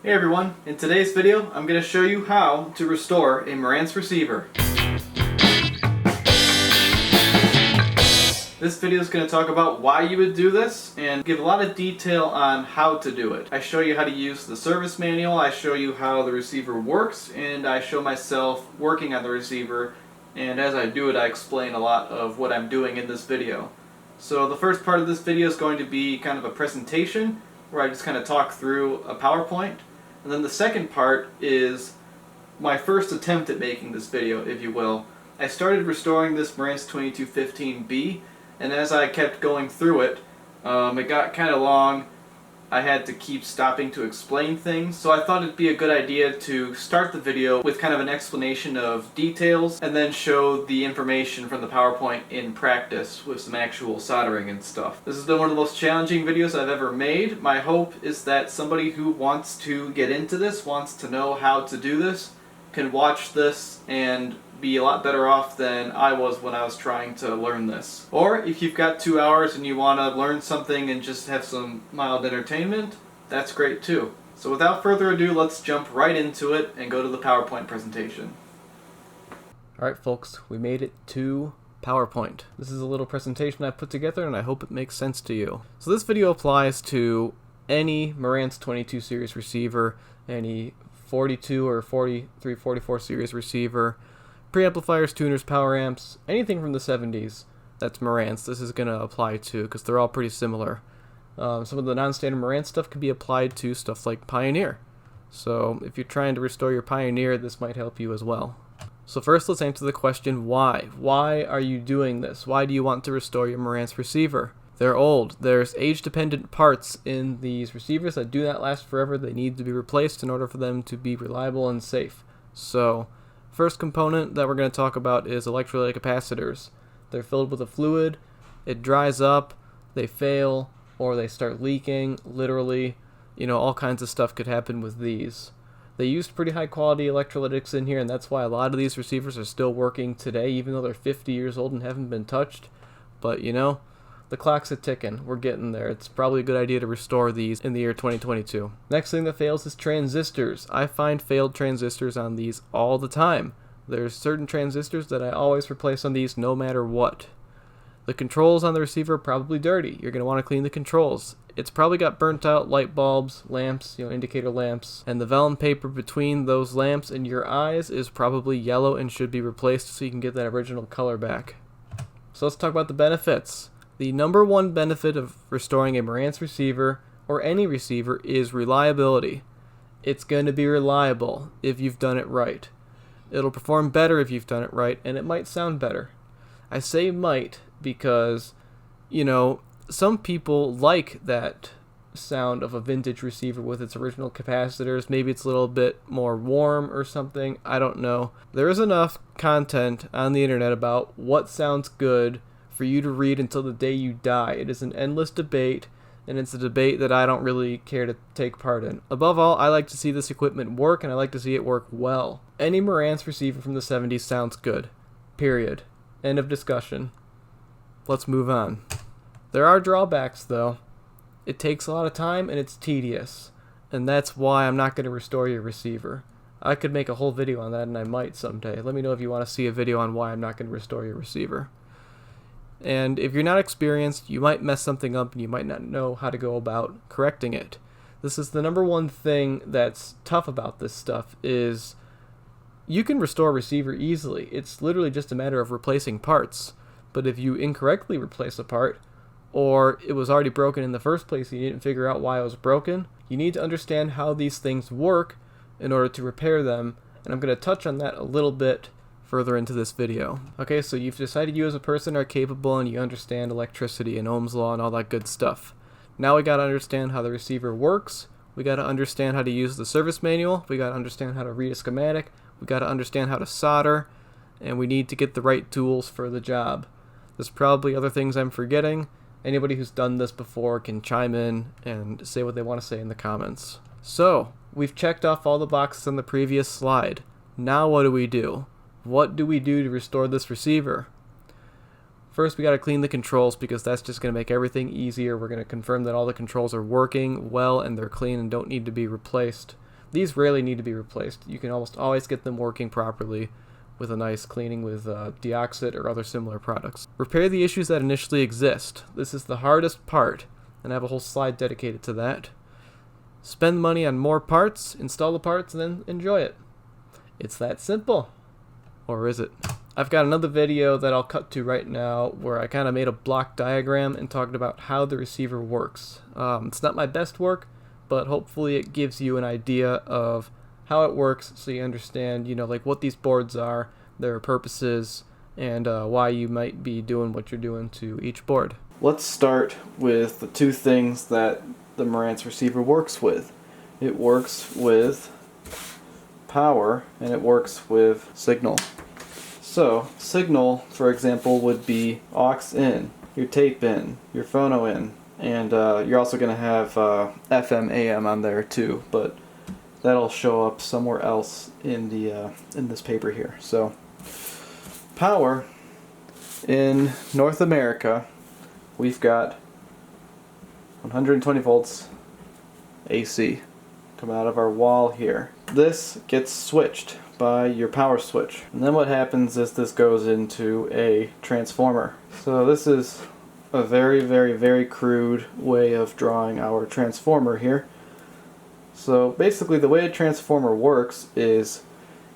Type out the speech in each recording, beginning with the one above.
Hey everyone, in today's video I'm going to show you how to restore a Marantz receiver. This video is going to talk about why you would do this and give a lot of detail on how to do it. I show you how to use the service manual, I show you how the receiver works, and I show myself working on the receiver, and as I do it I explain a lot of what I'm doing in this video. So the first part of this video is going to be kind of a presentation where I just kind of talk through a PowerPoint. And then the second part is my first attempt at making this video, if you will. I started restoring this Marantz 2215B, and as I kept going through it, it got kind of long. I had to keep stopping to explain things, so I thought it'd be a good idea to start the video with kind of an explanation of details and then show the information from the PowerPoint in practice with some actual soldering and stuff. This has been one of the most challenging videos I've ever made. My hope is that somebody who wants to get into this, wants to know how to do this, can watch this and be a lot better off than I was when I was trying to learn this. Or if you've got 2 hours and you want to learn something and just have some mild entertainment, that's great too. So without further ado, let's jump right into it and go to the PowerPoint presentation. Alright folks, we made it to PowerPoint. This is a little presentation I put together and I hope it makes sense to you. So this video applies to any Marantz 22 series receiver, any 42 or 43, 44 series receiver, preamplifiers, tuners, power amps, anything from the 70s that's Marantz this is going to apply to, because they're all pretty similar. Some of the non-standard Marantz stuff can be applied to stuff like Pioneer. So if you're trying to restore your Pioneer, this might help you as well. So first let's answer the question why. Why are you doing this? Why do you want to restore your Marantz receiver? They're old. There's age-dependent parts in these receivers that do not last forever. They need to be replaced in order for them to be reliable and safe. So first component that we're going to talk about is electrolytic capacitors. They're filled with a fluid, it dries up, they fail, or they start leaking, literally. You know, all kinds of stuff could happen with these. They used pretty high quality electrolytics in here, and that's why a lot of these receivers are still working today, even though they're 50 years old and haven't been touched. But you know, the clock's a ticking. We're getting there. It's probably a good idea to restore these in the year 2022. Next thing that fails is transistors. I find failed transistors on these all the time. There's certain transistors that I always replace on these no matter what. The controls on the receiver are probably dirty. You're going to want to clean the controls. It's probably got burnt out light bulbs, lamps, indicator lamps, and the vellum paper between those lamps and your eyes is probably yellow and should be replaced so you can get that original color back. So let's talk about the benefits. The number one benefit of restoring a Marantz receiver, or any receiver, is reliability. It's going to be reliable if you've done it right. It'll perform better if you've done it right, and it might sound better. I say might because, some people like that sound of a vintage receiver with its original capacitors. Maybe it's a little bit more warm or something. I don't know. There is enough content on the internet about what sounds good for you to read until the day you die. It is an endless debate, and it's a debate that I don't really care to take part in. Above all, I like to see this equipment work, and I like to see it work well. Any Marantz receiver from the 70s sounds good. Period. End of discussion. Let's move on. There are drawbacks, though. It takes a lot of time, and it's tedious. And that's why I'm not going to restore your receiver. I could make a whole video on that, and I might someday. Let me know if you want to see a video on why I'm not going to restore your receiver. And if you're not experienced, you might mess something up and you might not know how to go about correcting it. This is the number one thing that's tough about this stuff is you can restore a receiver easily. It's literally just a matter of replacing parts. But if you incorrectly replace a part, or it was already broken in the first place and you didn't figure out why it was broken, you need to understand how these things work in order to repair them. And I'm going to touch on that a little bit further into this video. Okay, so you've decided you as a person are capable and you understand electricity and Ohm's law and all that good stuff. Now we gotta understand how the receiver works, we gotta understand how to use the service manual, we gotta understand how to read a schematic, we gotta understand how to solder, and we need to get the right tools for the job. There's probably other things I'm forgetting. Anybody who's done this before can chime in and say what they want to say in the comments. So, we've checked off all the boxes on the previous slide. Now what do we do? What do we do to restore this receiver? First, we got to clean the controls because that's just going to make everything easier. We're going to confirm that all the controls are working well and they're clean and don't need to be replaced. These rarely need to be replaced. You can almost always get them working properly with a nice cleaning with deoxit or other similar products. Repair the issues that initially exist. This is the hardest part, and I have a whole slide dedicated to that. Spend money on more parts, install the parts, and then enjoy it. It's that simple. Or is it? I've got another video that I'll cut to right now where I kind of made a block diagram and talked about how the receiver works. It's not my best work, but hopefully it gives you an idea of how it works so you understand, like what these boards are, their purposes, and why you might be doing what you're doing to each board. Let's start with the two things that the Marantz receiver works with. It works with power and it works with signal. So, signal, for example, would be aux in, your tape in, your phono in, and you're also going to have FM, AM on there too, but that'll show up somewhere else in the in this paper here. So, power in North America, we've got 120 volts AC coming out of our wall here. This gets switched by your power switch, and then what happens is this goes into a transformer. So this is a very, very, very crude way of drawing our transformer here. So basically the way a transformer works is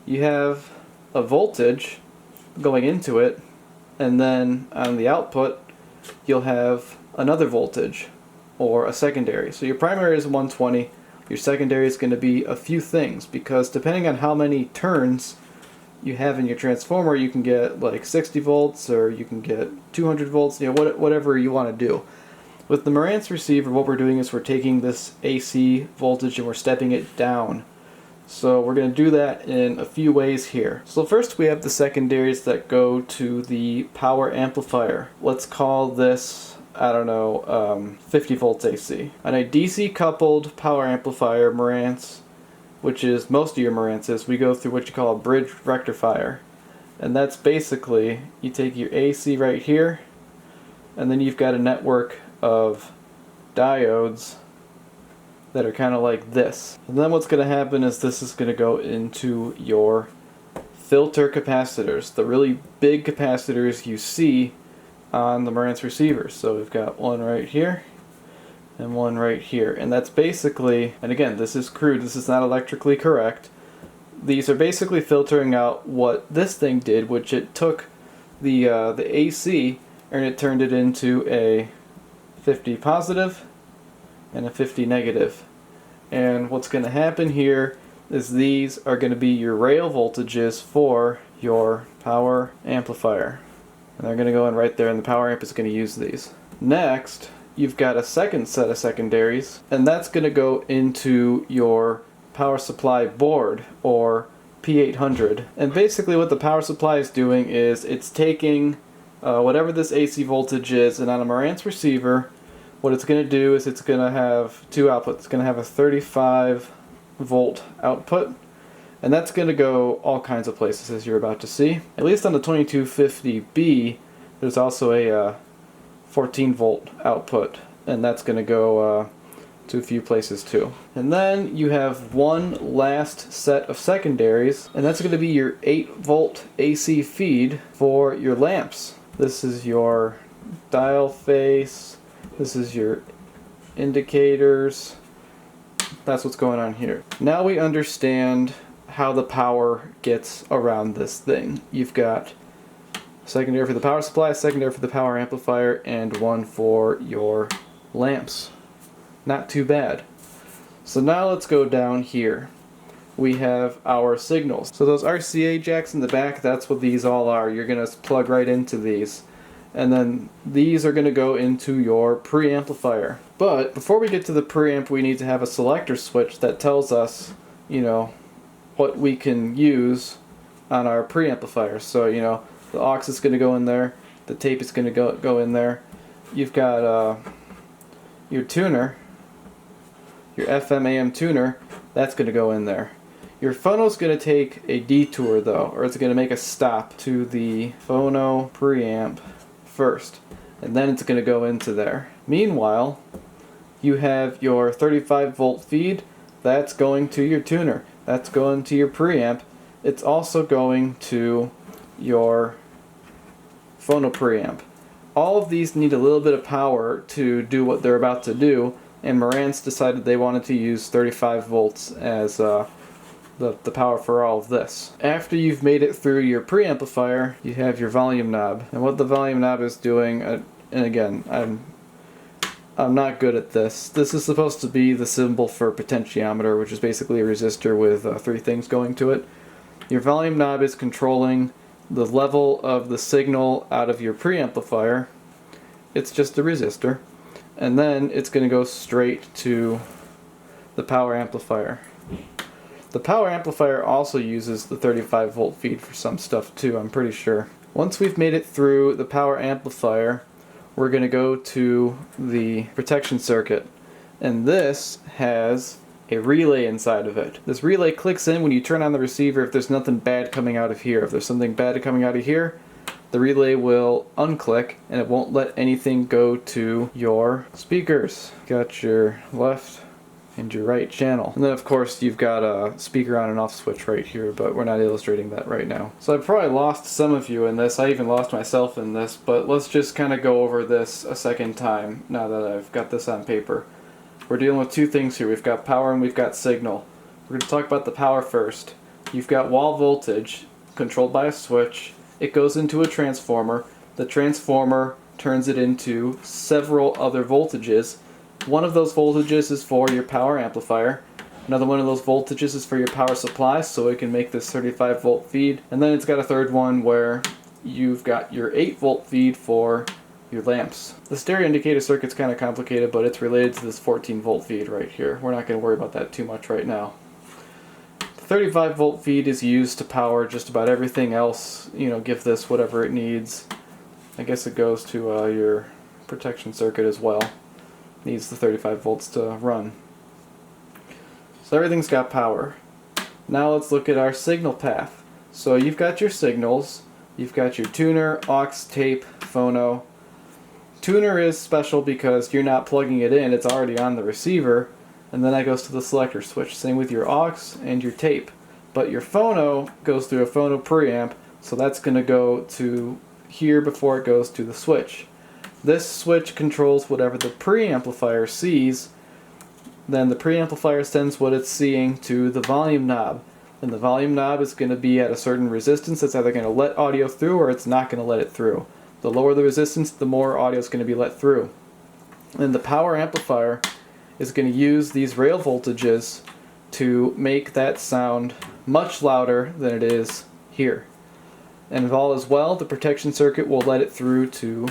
you have a voltage going into it, and then on the output you'll have another voltage or a secondary. So your primary is 120, your secondary is going to be a few things, because depending on how many turns you have in your transformer, you can get like 60 volts or you can get 200 volts, whatever you want to do. With the Marantz receiver, what we're doing is we're taking this AC voltage and we're stepping it down. So we're going to do that in a few ways here. So first we have the secondaries that go to the power amplifier. Let's call this, 50 volts AC. On a DC coupled power amplifier, Marantz, which is most of your Marantzes, we go through what you call a bridge rectifier. And that's basically, you take your AC right here, and then you've got a network of diodes that are kind of like this. And then what's going to happen is this is going to go into your filter capacitors, the really big capacitors you see on the Marantz receivers. So we've got one right here and one right here, and that's basically, and again this is crude, this is not electrically correct, these are basically filtering out what this thing did, which it took the AC and it turned it into a 50 positive and a 50 negative. And what's going to happen here is these are going to be your rail voltages for your power amplifier. And they're going to go in right there, and the power amp is going to use these. Next, you've got a second set of secondaries, and that's going to go into your power supply board, or P800. And basically what the power supply is doing is it's taking whatever this AC voltage is, and on a Marantz receiver, what it's going to do is it's going to have two outputs. It's going to have a 35 volt output, and that's going to go all kinds of places, as you're about to see. At least on the 2250B, there's also a 14 volt output, and that's going to go to a few places too. And then you have one last set of secondaries, and that's going to be your 8 volt AC feed for your lamps. This is your dial face, this is your indicators, that's what's going on here. Now we understand how the power gets around this thing. You've got secondary for the power supply, secondary for the power amplifier, and one for your lamps. Not too bad. So now let's go down here. We have our signals. So those RCA jacks in the back, that's what these all are. You're going to plug right into these. And then these are going to go into your preamplifier. But before we get to the preamp, we need to have a selector switch that tells us, what we can use on our preamplifier. So, the aux is going to go in there, the tape is going to go in there. You've got your tuner, your FM AM tuner, that's going to go in there. Your phono's going to take a detour though, or it's going to make a stop to the phono preamp first, and then it's going to go into there. Meanwhile, you have your 35 volt feed That's going to your tuner. That's going to your preamp. It's also going to your Phono preamp. All of these need a little bit of power to do what they're about to do, and Marantz decided they wanted to use 35 volts as the power for all of this. After you've made it through your preamplifier, you have your volume knob. And what the volume knob is doing, and again, I'm not good at this. This is supposed to be the symbol for potentiometer, which is basically a resistor with 3 things going to it. Your volume knob is controlling the level of the signal out of your preamplifier. It's just a resistor. And then it's going to go straight to the power amplifier. The power amplifier also uses the 35 volt feed for some stuff too, I'm pretty sure. Once we've made it through the power amplifier, we're going to go to the protection circuit. And this has a relay inside of it. This relay clicks in when you turn on the receiver if there's nothing bad coming out of here. If there's something bad coming out of here, the relay will unclick and it won't let anything go to your speakers. Got your left and your right channel. And then of course you've got a speaker on and off switch right here, but we're not illustrating that right now. So I probably lost some of you in this. I even lost myself in this, but let's just kind of go over this a second time now that I've got this on paper. We're dealing with 2 things here. We've got power and we've got signal. We're going to talk about the power first. You've got wall voltage controlled by a switch. It goes into a transformer. The transformer turns it into several other voltages. One of those voltages is for your power amplifier. Another one of those voltages is for your power supply, so it can make this 35 volt feed. And then it's got a third one where you've got your 8 volt feed for your lamps. The stereo indicator circuit's kind of complicated, but it's related to this 14 volt feed right here. We're not going to worry about that too much right now. The 35 volt feed is used to power just about everything else. Give this whatever it needs. I guess it goes to your protection circuit as well. Needs the 35 volts to run. So everything's got power. Now let's look at our signal path. So you've got your signals. You've got your tuner, aux, tape, phono. Tuner is special because you're not plugging it in, it's already on the receiver, and then that goes to the selector switch. Same with your aux and your tape. But your phono goes through a phono preamp, so that's going to go to here before it goes to the switch. This switch controls whatever the preamplifier sees. Then the preamplifier sends what it's seeing to the volume knob. And the volume knob is going to be at a certain resistance that's either going to let audio through or it's not going to let it through. The lower the resistance, the more audio is going to be let through. And the power amplifier is going to use these rail voltages to make that sound much louder than it is here. And if all is well, the protection circuit will let it through to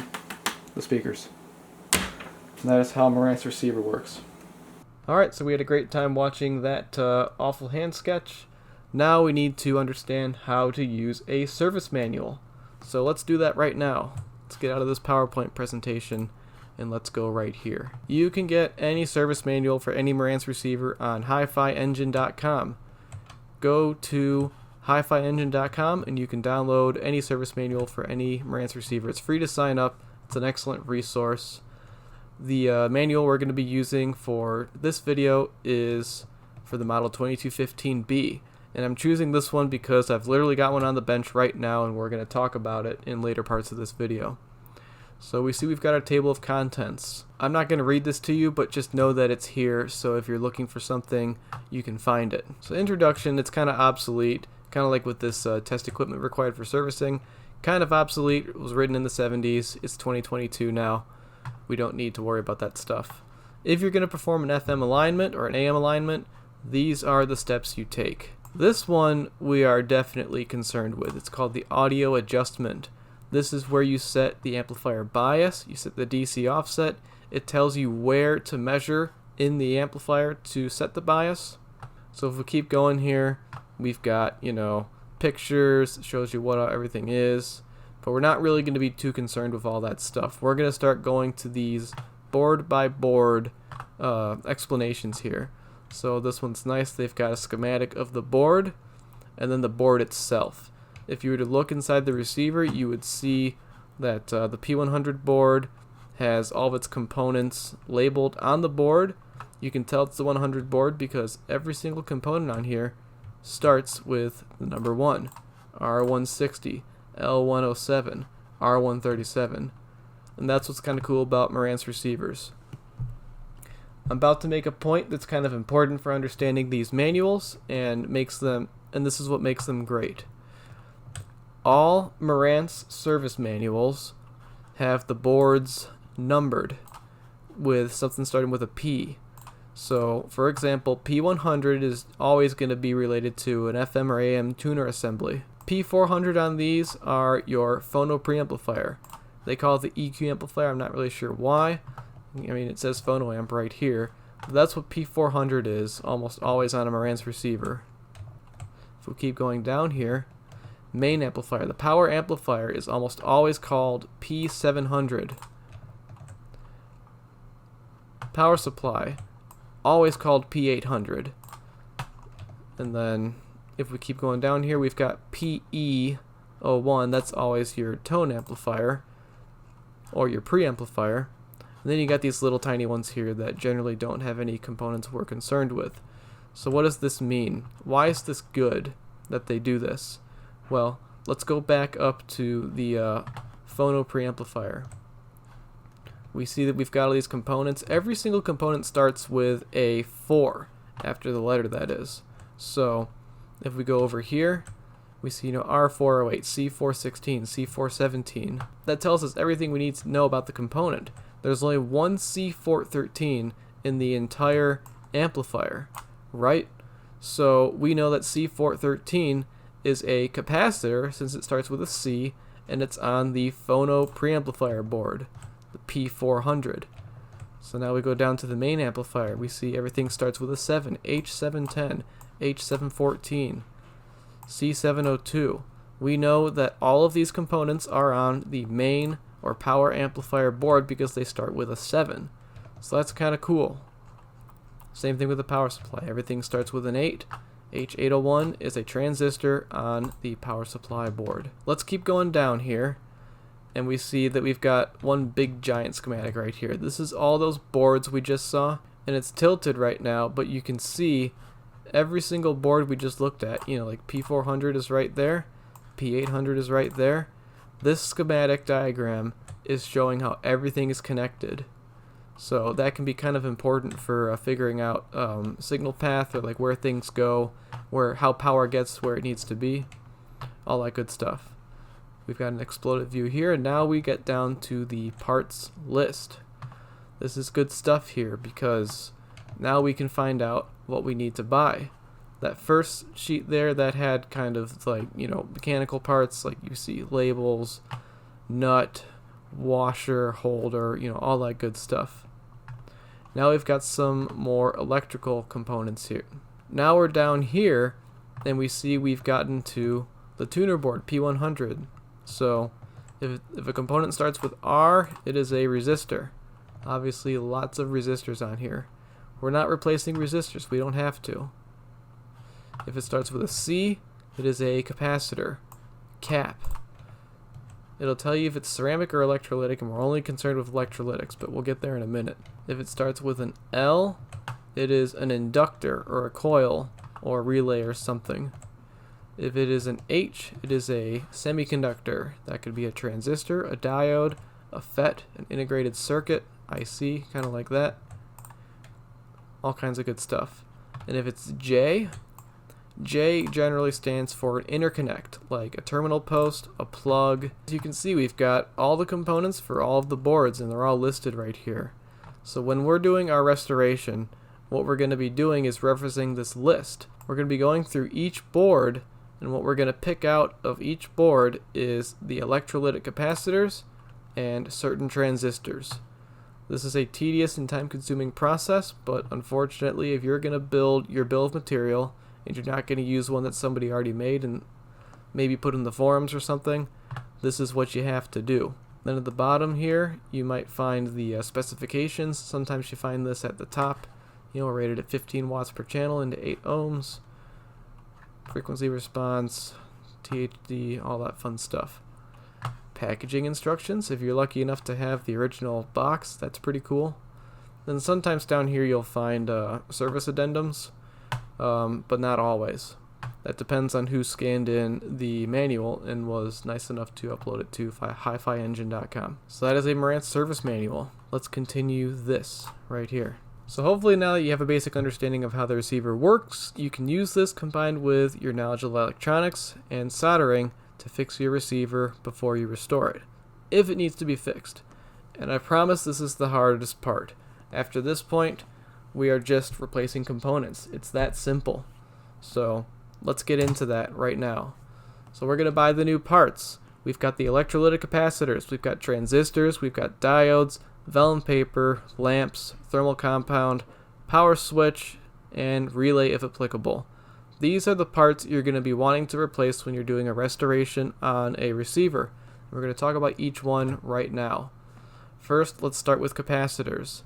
the speakers. And that is how Marantz receiver works. Alright, so we had a great time watching that awful hand sketch. Now we need to understand how to use a service manual. So let's do that right now. Let's get out of this PowerPoint presentation and let's go right here. You can get any service manual for any Marantz receiver on HiFiEngine.com. Go to HiFiEngine.com and you can download any service manual for any Marantz receiver. It's free to sign up. It's an excellent resource. The manual we're going to be using for this video is for the model 2215B. And I'm choosing this one because I've literally got one on the bench right now and we're going to talk about it in later parts of this video. So we see we've got our table of contents. I'm not going to read this to you, but just know that it's here, so if you're looking for something, you can find it. So introduction, it's kind of obsolete, kind of like with this test equipment required for servicing. Kind of obsolete, it was written in the 70s, it's 2022 now. We don't need to worry about that stuff. If you're going to perform an FM alignment or an AM alignment, these are the steps you take. This one we are definitely concerned with. It's called the audio adjustment. This is where you set the amplifier bias, you set the DC offset. It tells you where to measure in the amplifier to set the bias. So if we keep going here, we've got, pictures, it shows you what everything is. But we're not really going to be too concerned with all that stuff. We're going to start going to these board by board explanations here. So this one's nice. They've got a schematic of the board and then the board itself. If you were to look inside the receiver, you would see that the P100 board has all of its components labeled on the board, You can tell it's the 100 board because every single component on here starts with the number 1, R160, L107, R137. And that's what's kind of cool about Marantz receivers. I'm about to make a point that's kind of important for understanding these manuals and this is what makes them great. All Marantz service manuals have the boards numbered with something starting with a P. So, for example, P100 is always going to be related to an FM or AM tuner assembly. P400 on these are your Phono preamplifier. They call it the EQ amplifier. I'm not really sure why. I mean, it says Phono amp right here. But that's what P400 is, almost always on a Marantz receiver. If we keep going down here, main amplifier. The power amplifier is almost always called P700. Power supply, always called P800. And then if we keep going down here, we've got PE01. That's always your tone amplifier or your preamplifier. And then you got these little tiny ones here that generally don't have any components we're concerned with. So what does this mean? Why is this good that they do this? Well, let's go back up to the Phono preamplifier. We see that we've got all these components. Every single component starts with a 4 after the letter, that is. So if we go over here, we see R408, C416, C417. That tells us everything we need to know about the component. There's only one C413 in the entire amplifier, right? So we know that C413 is a capacitor since it starts with a C and it's on the Phono preamplifier board, the P400. So now we go down to the main amplifier. We see everything starts with a 7, H710, H714, C702. We know that all of these components are on the main or power amplifier board because they start with a 7. So that's kind of cool. Same thing with the power supply. Everything starts with an 8. H801 is a transistor on the power supply board. Let's keep going down here, and we see that we've got one big giant schematic right here. This is all those boards we just saw, and it's tilted right now, but you can see every single board we just looked at. Like P400 is right there, P800 is right there. This schematic diagram is showing how everything is connected. So that can be kind of important for figuring out signal path, or like where things go, how power gets where it needs to be, all that good stuff. We've got an exploded view here, and now we get down to the parts list. This is good stuff here because now we can find out what we need to buy. That first sheet there, that had kind of like, mechanical parts, like you see labels, nut, washer, holder, all that good stuff. Now we've got some more electrical components here. Now we're down here, and we see we've gotten to the tuner board, P100. So if a component starts with R, it is a resistor. Obviously lots of resistors on here. We're not replacing resistors, we don't have to. If it starts with a C, it is a capacitor, cap. It'll tell you if it's ceramic or electrolytic, and we're only concerned with electrolytics, but we'll get there in a minute. If it starts with an L, it is an inductor or a coil or a relay or something. If it is an H, it is a semiconductor. That could be a transistor, a diode, a FET, an integrated circuit, IC, kind of like that. All kinds of good stuff. And if it's J, J generally stands for an interconnect, like a terminal post, a plug. As you can see, we've got all the components for all of the boards, and they're all listed right here. So when we're doing our restoration, what we're going to be doing is referencing this list. We're going to be going through each board, and what we're going to pick out of each board is the electrolytic capacitors and certain transistors. This is a tedious and time-consuming process, but unfortunately, if you're going to build your bill of material, and you're not going to use one that somebody already made and maybe put in the forums or something, this is what you have to do. Then at the bottom here, you might find the specifications. Sometimes you find this at the top, rated at 15 watts per channel into 8 ohms, frequency response, THD, all that fun stuff. Packaging instructions, if you're lucky enough to have the original box, that's pretty cool. Then sometimes down here you'll find service addendums, but not always. That depends on who scanned in the manual and was nice enough to upload it to hifiengine.com. So that is a Marantz service manual. Let's continue this right here. So hopefully now that you have a basic understanding of how the receiver works, you can use this combined with your knowledge of electronics and soldering to fix your receiver before you restore it, if it needs to be fixed. And I promise this is the hardest part. After this point, we are just replacing components. It's that simple. So let's get into that right now. So we're going to buy the new parts. We've got the electrolytic capacitors, we've got transistors, we've got diodes, vellum paper, lamps, thermal compound, power switch, and relay if applicable. These are the parts you're going to be wanting to replace when you're doing a restoration on a receiver. We're going to talk about each one right now. First, let's start with capacitors.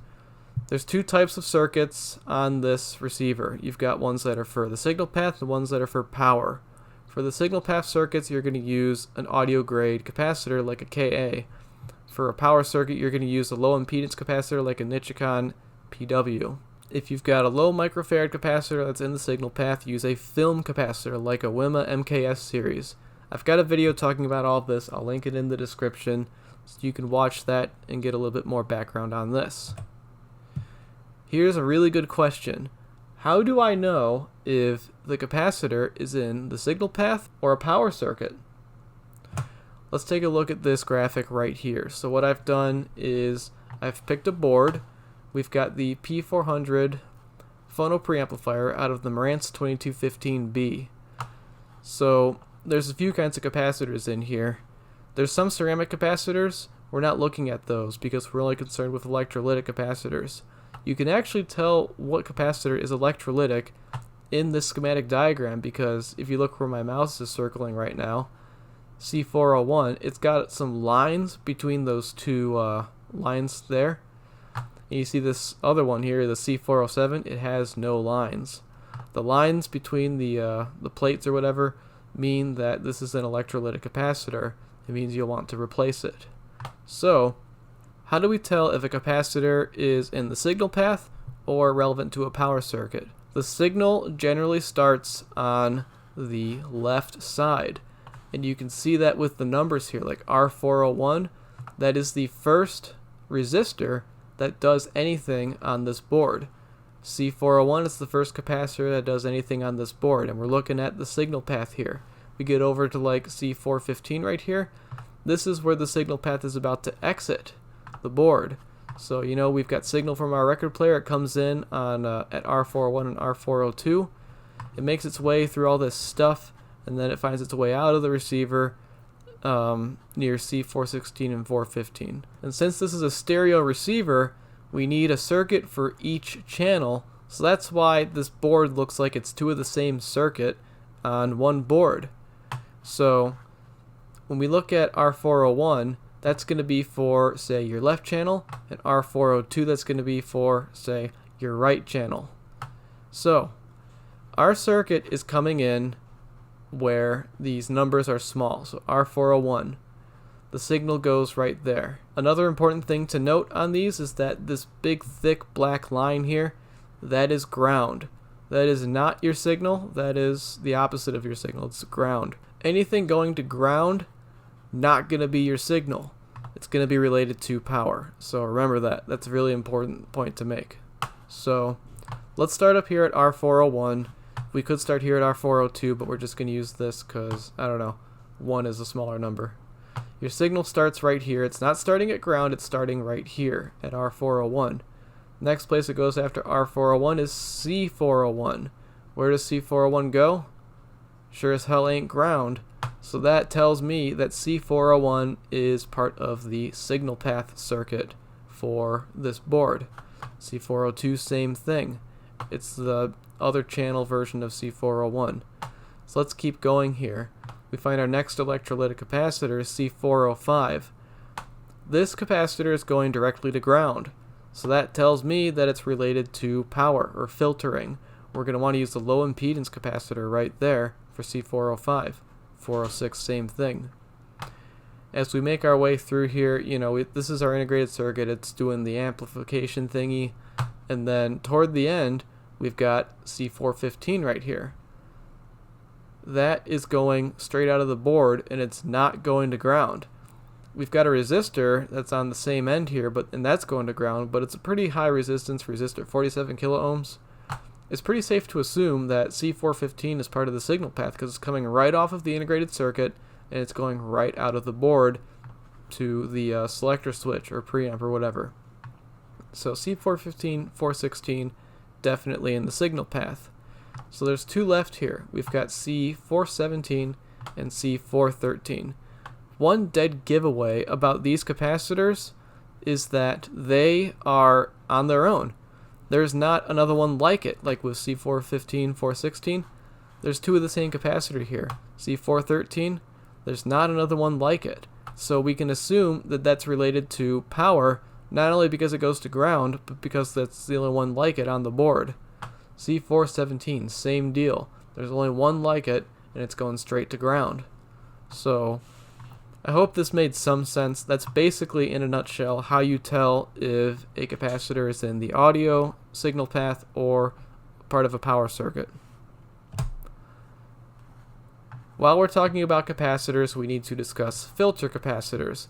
There's two types of circuits on this receiver. You've got ones that are for the signal path and ones that are for power. For the signal path circuits, you're going to use an audio grade capacitor like a Ka. For a power circuit, you're going to use a low impedance capacitor like a Nichicon PW. If you've got a low microfarad capacitor that's in the signal path, use a film capacitor like a WIMA MKS series. I've got a video talking about all of this. I'll link it in the description so you can watch that and get a little bit more background on this. Here's a really good question. How do I know if the capacitor is in the signal path or a power circuit? Let's take a look at this graphic right here. So what I've done is I've picked a board. We've got the P400 Phono preamplifier out of the Marantz 2215B. So there's a few kinds of capacitors in here. There's some ceramic capacitors. We're not looking at those because we're only concerned with electrolytic capacitors. You can actually tell what capacitor is electrolytic in this schematic diagram because if you look where my mouse is circling right now, C401, it's got some lines between those two lines there. And you see this other one here, the C407, it has no lines. The lines between the plates or whatever mean that this is an electrolytic capacitor. It means you'll want to replace it. So, how do we tell if a capacitor is in the signal path or relevant to a power circuit? The signal generally starts on the left side. And you can see that with the numbers here, like R401, that is the first resistor that does anything on this board. C401 is the first capacitor that does anything on this board, and we're looking at the signal path here. We get over to like C415 right here. This is where the signal path is about to exit the board. So, you know, we've got signal from our record player. It comes in on at R401 and R402. It makes its way through all this stuff, and then it finds its way out of the receiver near C416 and 415. And since this is a stereo receiver, we need a circuit for each channel, so that's why this board looks like it's two of the same circuit on one board. So when we look at R401, that's going to be for, say, your left channel, and R402, that's going to be for, say, your right channel. So our circuit is coming in where these numbers are small, so R401. The signal goes right there. Another important thing to note on these is that this big thick black line here, that is ground. That is not your signal, that is the opposite of your signal, it's ground. Anything going to ground, not going to be your signal. It's going to be related to power. So remember that. That's a really important point to make. So let's start up here at R401. We could start here at R402, but we're just going to use this because, I don't know, 1 is a smaller number. Your signal starts right here. It's not starting at ground, it's starting right here at R401. Next place it goes after R401 is C401. Where does C401 go? Sure as hell ain't ground. So that tells me that C401 is part of the signal path circuit for this board. C402, same thing. It's the other channel version of C401. So let's keep going here. We find our next electrolytic capacitor is C405. This capacitor is going directly to ground. So that tells me that it's related to power or filtering. We're going to want to use the low impedance capacitor right there for C405. 406, same thing. As we make our way through here, you know, this is our integrated circuit. It's doing the amplification thingy. And then toward the end, we've got C415 right here. That is going straight out of the board, and it's not going to ground. We've got a resistor that's on the same end here, and that's going to ground, but it's a pretty high resistance resistor, 47 kilo ohms. It's pretty safe to assume that C415 is part of the signal path because it's coming right off of the integrated circuit, and it's going right out of the board to the selector switch or preamp or whatever. So C415, 416, definitely in the signal path. So there's two left here. We've got C417 and C413. One dead giveaway about these capacitors is that they are on their own. There's not another one like it, like with C415, 416. There's two of the same capacitor here. C413, there's not another one like it. So we can assume that that's related to power, not only because it goes to ground, but because that's the only one like it on the board. C417, same deal. There's only one like it, and it's going straight to ground. So I hope this made some sense. That's basically, in a nutshell, how you tell if a capacitor is in the audio signal path or part of a power circuit. While we're talking about capacitors, we need to discuss filter capacitors.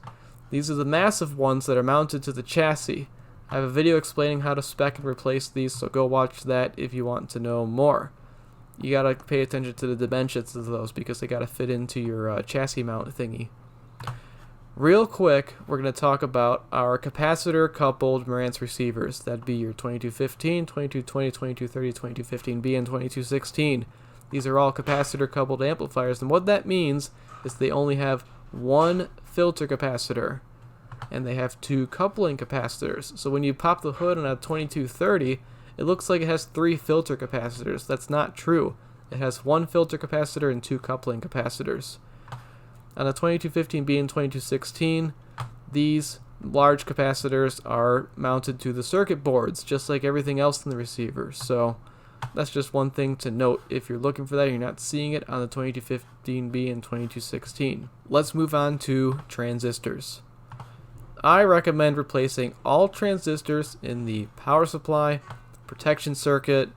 These are the massive ones that are mounted to the chassis. I have a video explaining how to spec and replace these, so go watch that if you want to know more. You gotta pay attention to the dimensions of those because they gotta fit into your chassis mount thingy. Real quick, we're going to talk about our capacitor-coupled Marantz receivers. That'd be your 2215, 2220, 2230, 2215B, and 2216. These are all capacitor-coupled amplifiers, and what that means is they only have one filter capacitor, and they have two coupling capacitors. So when you pop the hood on a 2230, it looks like it has three filter capacitors. That's not true. It has one filter capacitor and two coupling capacitors. On the 2215B and 2216, these large capacitors are mounted to the circuit boards, just like everything else in the receiver. So that's just one thing to note if you're looking for that. You're not seeing it on the 2215B and 2216. Let's move on to transistors. I recommend replacing all transistors in the power supply, protection circuit,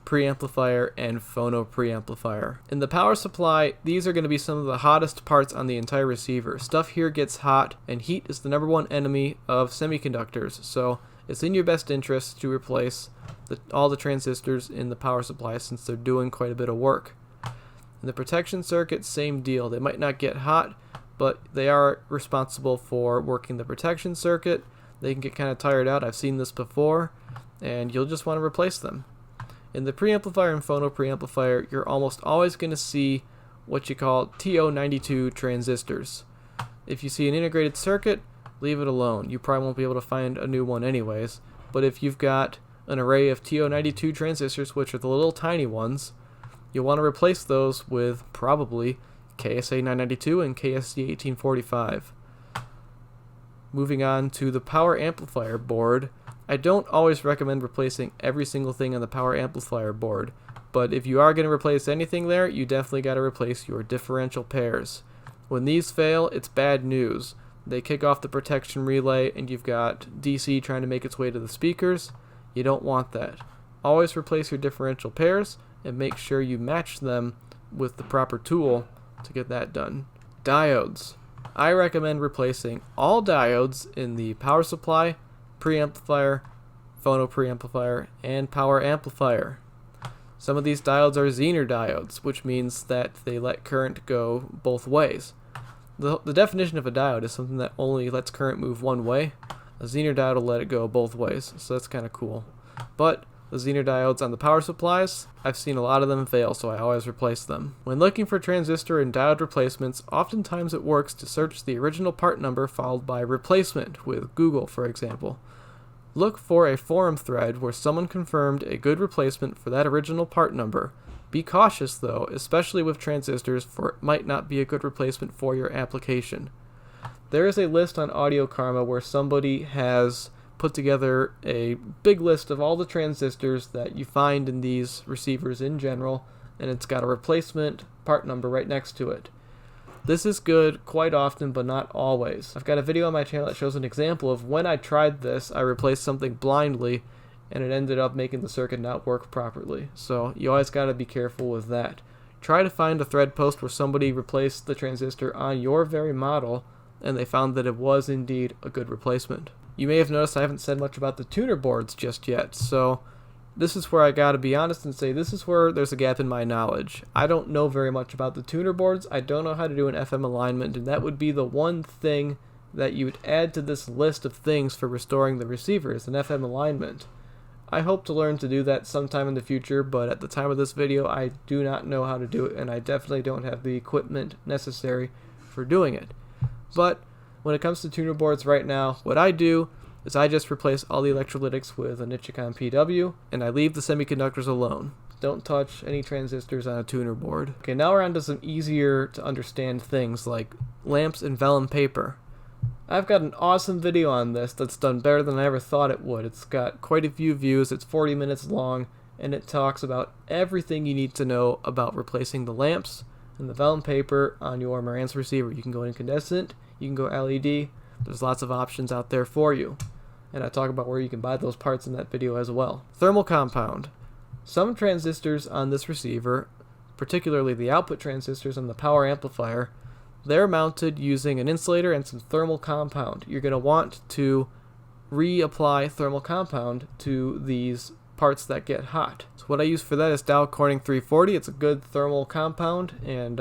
preamplifier, and phono preamplifier. In the power supply, these are going to be some of the hottest parts on the entire receiver. Stuff here gets hot, and heat is the #1 enemy of semiconductors, so it's in your best interest to replace all the transistors in the power supply since they're doing quite a bit of work. In the protection circuit, same deal. They might not get hot, but they are responsible for working the protection circuit. They can get kind of tired out. I've seen this before, and you'll just want to replace them. In the preamplifier and phono preamplifier, you're almost always going to see what you call TO92 transistors. If you see an integrated circuit, leave it alone. You probably won't be able to find a new one anyways. But if you've got an array of TO92 transistors, which are the little tiny ones, you'll want to replace those with probably KSA 992 and KSC 1845. Moving on to the power amplifier board, I don't always recommend replacing every single thing on the power amplifier board, but if you are going to replace anything there, you definitely got to replace your differential pairs. When these fail, it's bad news. They kick off the protection relay and you've got DC trying to make its way to the speakers. You don't want that. Always replace your differential pairs and make sure you match them with the proper tool to get that done. Diodes. I recommend replacing all diodes in the power supply, preamplifier, phono preamplifier, and power amplifier. Some of these diodes are Zener diodes, which means that they let current go both ways. The definition of a diode is something that only lets current move one way. A Zener diode will let it go both ways, so that's kind of cool. But the Zener diodes on the power supplies, I've seen a lot of them fail, so I always replace them. When looking for transistor and diode replacements, oftentimes it works to search the original part number followed by replacement with Google, for example. Look for a forum thread where someone confirmed a good replacement for that original part number. Be cautious though, especially with transistors, for it might not be a good replacement for your application. There is a list on Audio Karma where somebody has put together a big list of all the transistors that you find in these receivers in general, and it's got a replacement part number right next to it. This is good quite often, but not always. I've got a video on my channel that shows an example of when I tried this. I replaced something blindly, and it ended up making the circuit not work properly. So you always got to be careful with that. Try to find a thread post where somebody replaced the transistor on your very model and they found that it was indeed a good replacement. You may have noticed I haven't said much about the tuner boards just yet, so this is where I gotta be honest and say this is where there's a gap in my knowledge. I don't know very much about the tuner boards. I don't know how to do an FM alignment, and that would be the one thing that you would add to this list of things for restoring the receiver is an FM alignment. I hope to learn to do that sometime in the future, but at the time of this video I do not know how to do it, and I definitely don't have the equipment necessary for doing it. But when it comes to tuner boards right now, what I do is I just replace all the electrolytics with a Nichicon PW, and I leave the semiconductors alone. Don't touch any transistors on a tuner board. Okay, now we're on to some easier to understand things like lamps and vellum paper. I've got an awesome video on this that's done better than I ever thought it would. It's got quite a few views, it's 40 minutes long, and it talks about everything you need to know about replacing the lamps and the vellum paper on your Marantz receiver. You can go incandescent, you can go LED, there's lots of options out there for you. And I talk about where you can buy those parts in that video as well. Thermal compound. Some transistors on this receiver, particularly the output transistors and the power amplifier, they're mounted using an insulator and some thermal compound. You're going to want to reapply thermal compound to these parts that get hot. So what I use for that is Dow Corning 340. It's a good thermal compound, and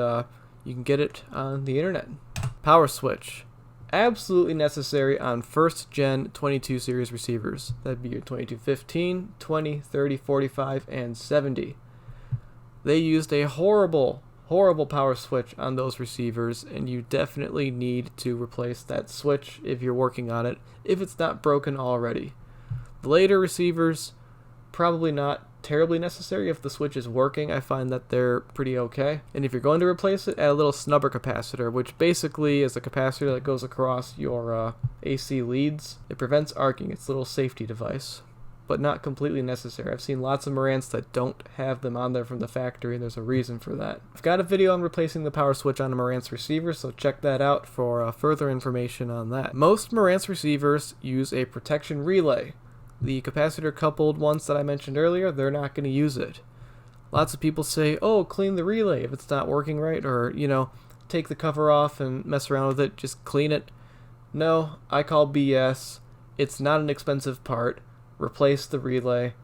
you can get it on the internet. Power switch. Absolutely necessary on first gen 22 series receivers. That'd be your 2215, 20, 30, 45, and 70. They used a horrible power switch on those receivers, and you definitely need to replace that switch if you're working on it, if it's not broken already. The later receivers, probably not terribly necessary. If the switch is working, I find that they're pretty okay. And if you're going to replace it, add a little snubber capacitor, which basically is a capacitor that goes across your AC leads. It prevents arcing. It's a little safety device, but not completely necessary. I've seen lots of Marantz that don't have them on there from the factory, and there's a reason for that. I've got a video on replacing the power switch on a Marantz receiver, so check that out for further information on that. Most Marantz receivers use a protection relay. The capacitor coupled ones that I mentioned earlier, they're not going to use it. Lots of people say, oh, clean the relay if it's not working right, or, take the cover off and mess around with it, just clean it. No, I call BS. It's not an expensive part. Replace the relay.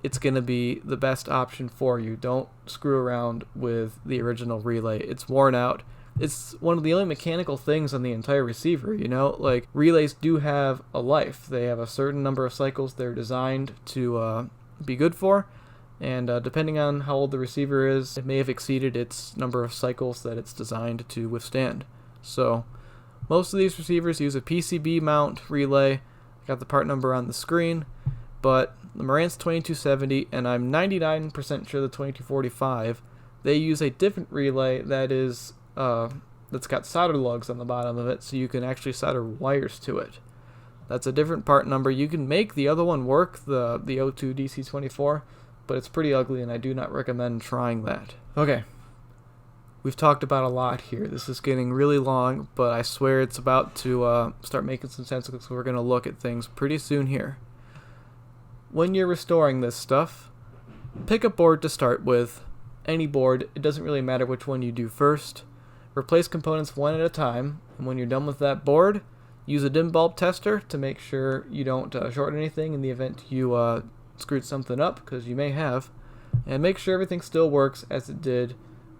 It's going to be the best option for you. Don't screw around with the original relay. It's worn out. It's one of the only mechanical things on the entire receiver, Like, relays do have a life. They have a certain number of cycles they're designed to be good for, and depending on how old the receiver is, it may have exceeded its number of cycles that it's designed to withstand. So, most of these receivers use a PCB mount relay. I got the part number on the screen, but the Marantz 2270, and I'm 99% sure the 2245, they use a different relay that is that's got solder lugs on the bottom of it, so you can actually solder wires to it. That's a different part number. You can make the other one work, the O2 DC24, but it's pretty ugly, and I do not recommend trying that. Okay, we've talked about a lot here. This is getting really long, but I swear it's about to start making some sense, because we're going to look at things pretty soon here. When you're restoring this stuff, pick a board to start with. Any board, it doesn't really matter which one you do first. Replace components one at a time, and when you're done with that board, use a dim bulb tester to make sure you don't short anything in the event you screwed something up, because you may have, and make sure everything still works as it did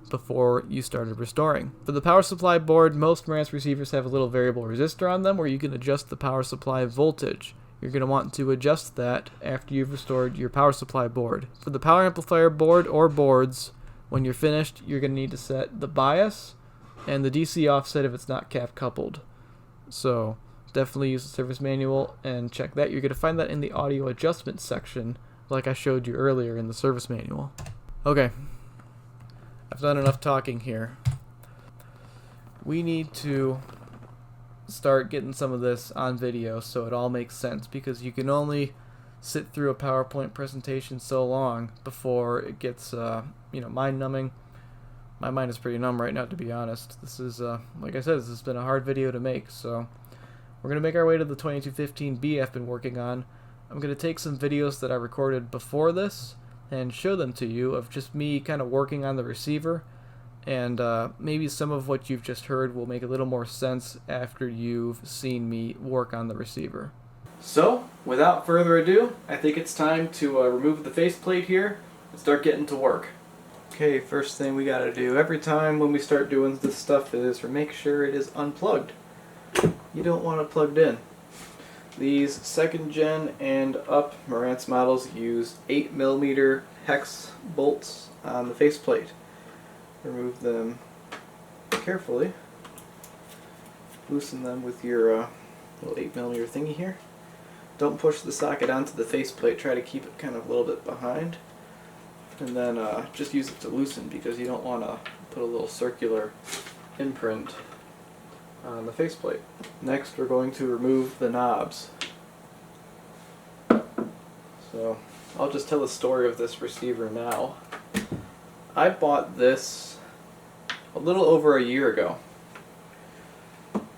before you started restoring. For the power supply board, most Marantz receivers have a little variable resistor on them where you can adjust the power supply voltage. You're going to want to adjust that after you've restored your power supply board. For the power amplifier board or boards, when you're finished, you're going to need to set the bias and the DC offset if it's not cap coupled. So definitely use the service manual and check that. You're going to find that in the audio adjustment section, like I showed you earlier in the service manual. Okay, I've done enough talking here. We need to start getting some of this on video so it all makes sense, because you can only sit through a PowerPoint presentation so long before it gets mind-numbing. My mind is pretty numb right now, to be honest. This is, like I said, this has been a hard video to make, so we're going to make our way to the 2215B I've been working on. I'm going to take some videos that I recorded before this and show them to you of just me kind of working on the receiver, and maybe some of what you've just heard will make a little more sense after you've seen me work on the receiver. So, without further ado, I think it's time to remove the faceplate here and start getting to work. Okay, first thing we gotta do every time when we start doing this stuff is make sure it is unplugged. You don't want it plugged in. These 2nd gen and up Marantz models use 8mm hex bolts on the faceplate. Remove them carefully. Loosen them with your little 8mm thingy here. Don't push the socket onto the faceplate, try to keep it kind of a little bit behind. And then just use it to loosen, because you don't want to put a little circular imprint on the faceplate. Next we're going to remove the knobs. So I'll just tell the story of this receiver now. I bought this a little over a year ago.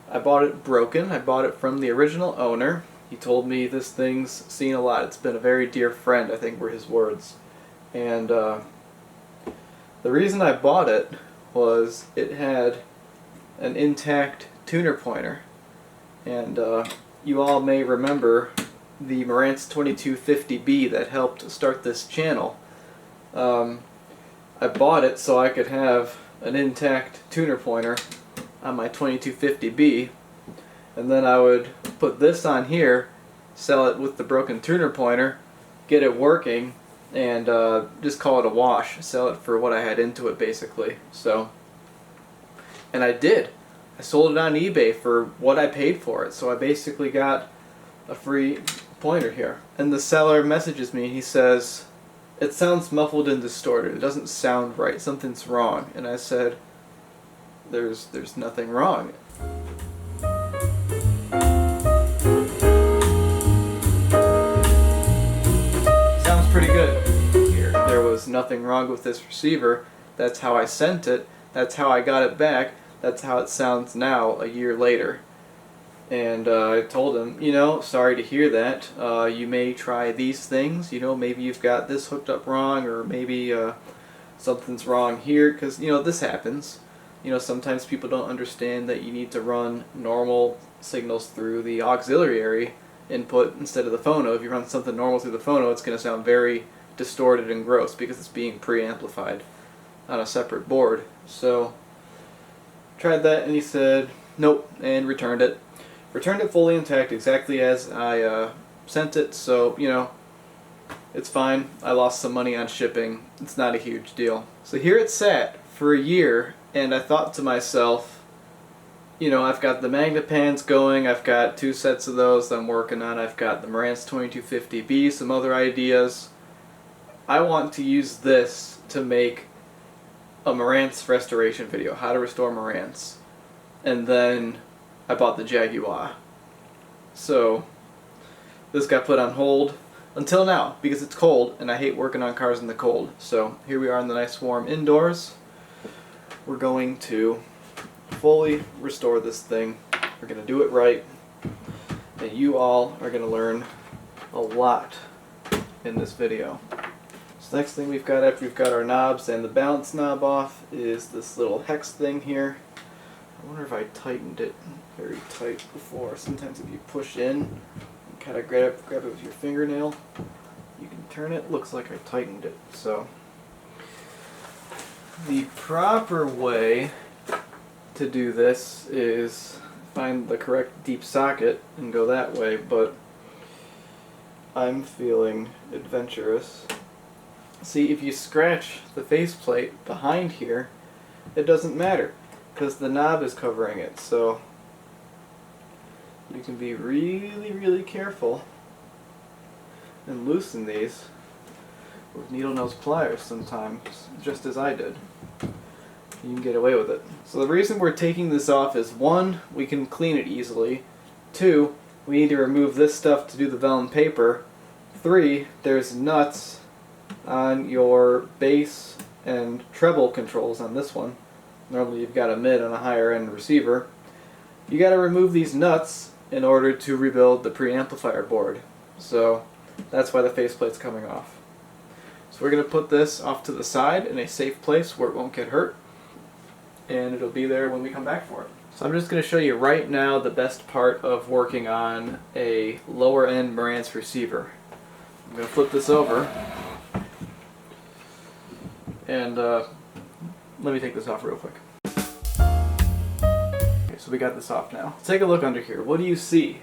I bought it broken. I bought it from the original owner. He told me this thing's seen a lot. It's been a very dear friend, I think were his words. And the reason I bought it was it had an intact tuner pointer. And you all may remember the Marantz 2250B that helped start this channel. I bought it so I could have an intact tuner pointer on my 2250B, and then I would put this on here, sell it with the broken tuner pointer, get it working, and just call it a wash. Sell it for what I had into it, basically. So, and I did. I sold it on eBay for what I paid for it. So I basically got a free pointer here. And the seller messages me. He says, "It sounds muffled and distorted. It doesn't sound right. Something's wrong." And I said, "There's nothing wrong." Pretty good here. There was nothing wrong with this receiver. That's how I sent it. That's how I got it back. That's how it sounds now, a year later. And I told him, sorry to hear that. You may try these things. Maybe you've got this hooked up wrong, or maybe something's wrong here, because this happens. Sometimes people don't understand that you need to run normal signals through the auxiliary input instead of the phono. If you run something normal through the phono, it's going to sound very distorted and gross because it's being pre-amplified on a separate board. So tried that, and he said nope, and returned it. Returned it fully intact, exactly as I sent it. So it's fine. I lost some money on shipping. It's not a huge deal. So here it sat for a year, and I thought to myself, I've got the magnet pans going, I've got 2 sets of those that I'm working on, I've got the Marantz 2250B, some other ideas. I want to use this to make a Marantz restoration video, how to restore Marantz. And then I bought the Jaguar. So this got put on hold until now, because it's cold, and I hate working on cars in the cold. So here we are in the nice warm indoors. We're going to fully restore this thing. We're going to do it right, and you all are going to learn a lot in this video. So next thing we've got, after we've got our knobs and the balance knob off, is this little hex thing here. I wonder if I tightened it very tight before. Sometimes if you push in and kind of grab it with your fingernail, you can turn it. Looks like I tightened it. So the proper way to do this is find the correct deep socket and go that way, but I'm feeling adventurous. See, if you scratch the faceplate behind here, it doesn't matter because the knob is covering it, so you can be really careful and loosen these with needle nose pliers sometimes, just as I did. You can get away with it. So the reason we're taking this off is 1, we can clean it easily. 2, we need to remove this stuff to do the vellum paper. 3, there's nuts on your bass and treble controls on this one. Normally you've got a mid on a higher end receiver. You got to remove these nuts in order to rebuild the preamplifier board. So That's why the faceplate's coming off. So we're going to put this off to the side in a safe place where it won't get hurt, and it'll be there when we come back for it. So I'm just going to show you right now the best part of working on a lower end Marantz receiver. I'm going to flip this over, and let me take this off real quick. Okay, so we got this off now. Let's take a look under here. What do you see?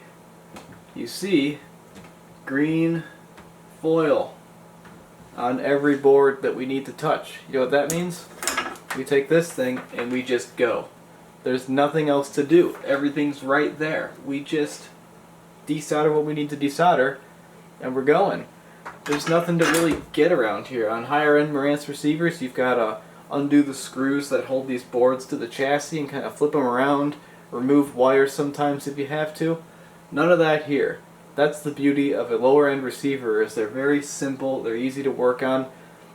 You see green foil on every board that we need to touch. You know what that means? We take this thing and we just go. There's nothing else to do. Everything's right there. We just desolder what we need to desolder and we're going. There's nothing to really get around here. On higher end Marantz receivers, you've got to undo the screws that hold these boards to the chassis and kind of flip them around, remove wires sometimes if you have to. None of that here. That's the beauty of a lower end receiver, is they're very simple, they're easy to work on,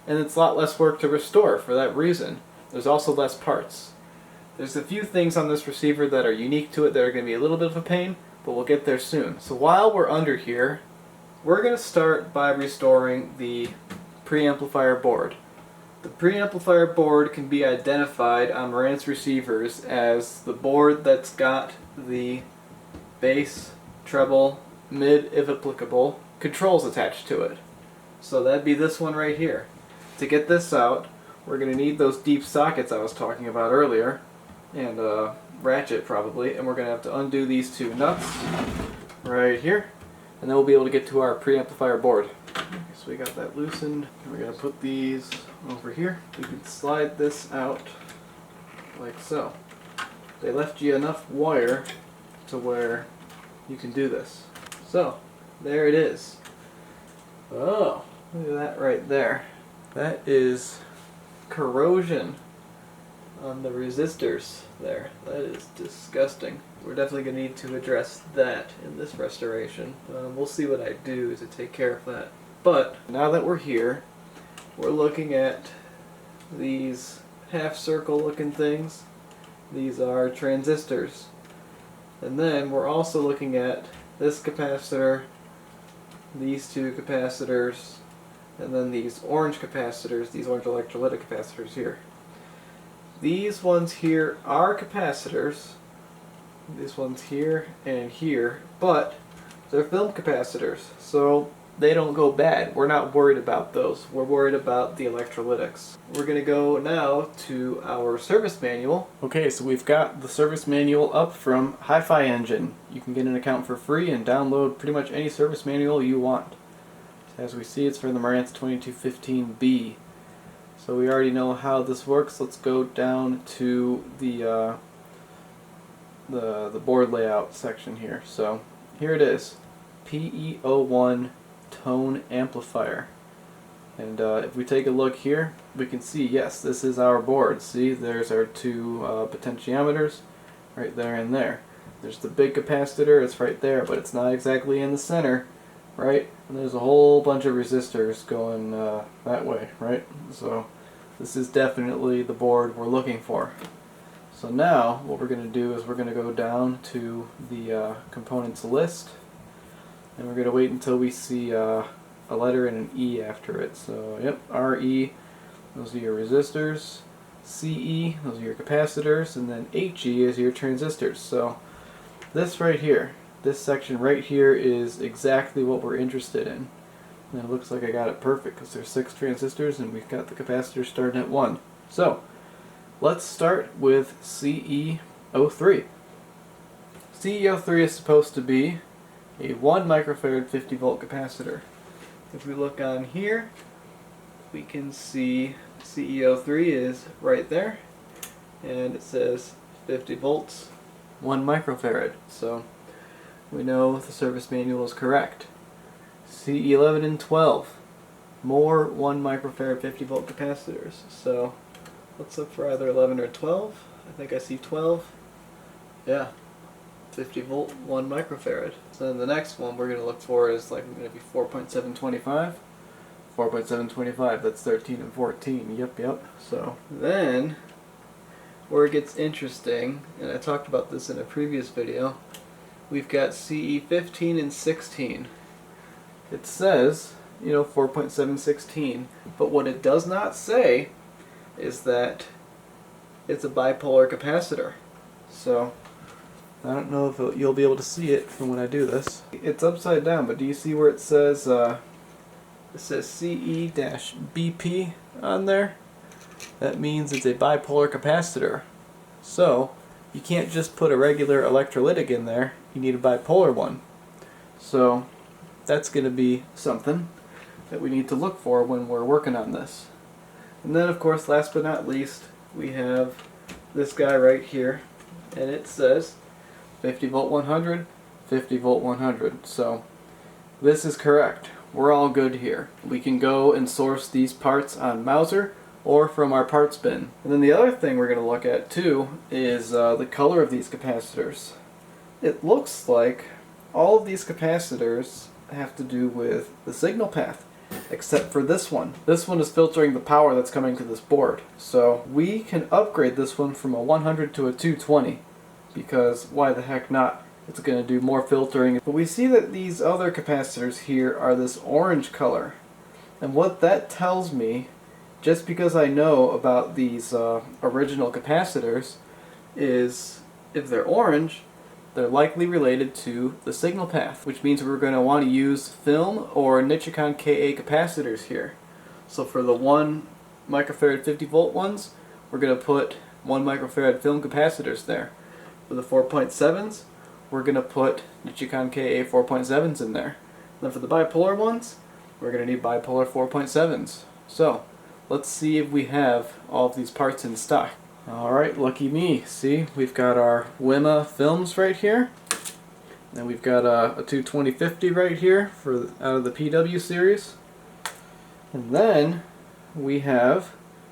and it's a lot less work to restore for that reason. There's also less parts. There's a few things on this receiver that are unique to it that are going to be a little bit of a pain, but we'll get there soon. So while we're under here, we're going to start by restoring the preamplifier board. The preamplifier board can be identified on Marantz receivers as the board that's got the bass, treble, mid, if applicable, controls attached to it. So that'd be this one right here. To get this out, we're going to need those deep sockets I was talking about earlier, and a ratchet probably, and we're going to have to undo these two nuts right here, and then we'll be able to get to our preamplifier board. Okay, so we got that loosened, and we're going to put these over here. We can slide this out like so. They left you enough wire to where you can do this. So, there it is. Oh, look at that right there. That is corrosion on the resistors there. That is disgusting. We're definitely going to need to address that in this restoration. We'll see what I do to take care of that. But, now that we're here, we're looking at these half circle looking things. These are transistors. And then we're also looking at this capacitor, these two capacitors, and then these orange capacitors, these orange electrolytic capacitors here. These ones here are capacitors, these ones here and here, but they're film capacitors, so they don't go bad. We're not worried about those. We're worried about the electrolytics. We're going to go now to our service manual. Okay, so we've got the service manual up from Hi-Fi Engine. You can get an account for free and download pretty much any service manual you want. As we see, it's for the Marantz 2215B. So we already know how this works. Let's go down to the board layout section here. So here it is, PE01 tone amplifier. And if we take a look here, we can see, yes, this is our board. See, there's our two potentiometers right there and there. There's the big capacitor, it's right there, but it's not exactly in the center, right? And there's a whole bunch of resistors going that way, right? So this is definitely the board we're looking for. So now what we're going to do is we're going to go down to the components list, and we're going to wait until we see a letter and an E after it. So yep, RE, those are your resistors, CE, those are your capacitors, and then HE is your transistors. So this right here, this section right here is exactly what we're interested in. And it looks like I got it perfect because there's 6 transistors and we've got the capacitors starting at 1. So let's start with CE03. CE03 is supposed to be a 1 microfarad 50 volt capacitor. If we look on here, we can see CE03 is right there, and it says 50 volts, 1 microfarad. So we know the service manual is correct. CE11 and 12, more 1 microfarad 50 volt capacitors. So let's look for either 11 or 12. I think I see 12. Yeah, 50 volt, 1 microfarad. So then the next one we're going to look for is like going to be 4.725. 4.725, that's 13 and 14. Yep. So then, where it gets interesting, and I talked about this in a previous video, we've got CE15 and 16. it says, 4.716, but what it does not say is that it's a bipolar capacitor. So I don't know if you'll be able to see it from when I do this. It's upside down, but do you see where it says CE-BP on there? That means it's a bipolar capacitor. So you can't just put a regular electrolytic in there, you need a bipolar one. So that's going to be something that we need to look for when we're working on this. And then of course, last but not least, we have this guy right here, and it says 50 volt 100, 50 volt 100. So this is correct. We're all good here. We can go and source these parts on Mouser or from our parts bin. And then the other thing we're going to look at too is the color of these capacitors. It looks like all of these capacitors have to do with the signal path, except for this one. This one is filtering the power that's coming to this board. So we can upgrade this one from a 100 to a 220, because why the heck not? It's going to do more filtering. But we see that these other capacitors here are this orange color. And what that tells me, just because I know about these original capacitors, is if they're orange, they're likely related to the signal path, which means we're going to want to use film or Nichicon Ka capacitors here. So for the 1 microfarad 50 volt ones, we're going to put 1 microfarad film capacitors there. For the 4.7s, we're going to put Nichicon Ka 4.7s in there. And then for the bipolar ones, we're going to need bipolar 4.7s. So let's see if we have all of these parts in stock. Alright, lucky me. See, we've got our WIMA films right here. And we've got a 22050 right here for out of the PW series. And then we have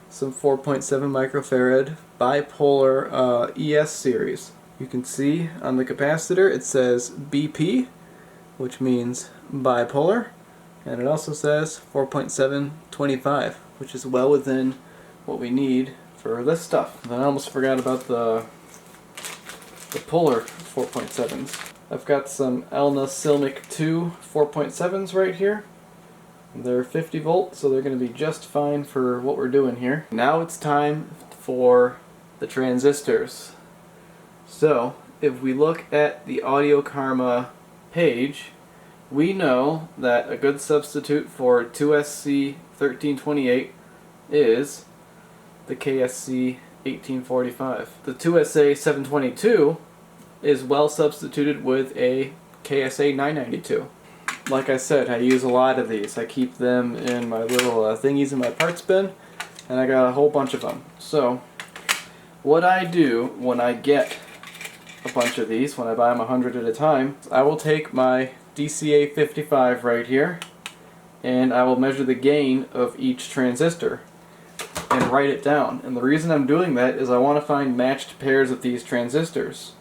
some 4.7 microfarad bipolar ES series. You can see on the capacitor it says BP, which means bipolar, and it also says 4.725, which is well within what we need for this stuff. And I almost forgot about the polar 4.7s. I've got some Elna Silmic 2 4.7s right here. They're 50 volt, so they're going to be just fine for what we're doing here. Now it's time for the transistors. So if we look at the Audio Karma page, we know that a good substitute for 2SC 1328 is the KSC 1845. The 2SA 722 is well substituted with a KSA 992. Like I said, I use a lot of these. I keep them in my little thingies in my parts bin, and I got a whole bunch of them. So what I do when I get a bunch of these, when I buy them 100 at a time, I will take my DCA 55 right here, and I will measure the gain of each transistor and write it down. And the reason I'm doing that is I want to find matched pairs of these transistors.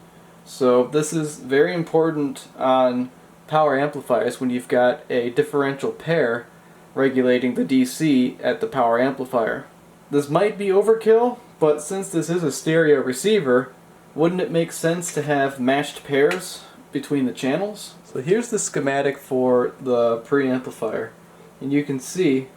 So this is very important on power amplifiers when you've got a differential pair regulating the DC at the power amplifier. This might be overkill, but since this is a stereo receiver, wouldn't it make sense to have matched pairs between the channels? So here's the schematic for the preamplifier, and you can see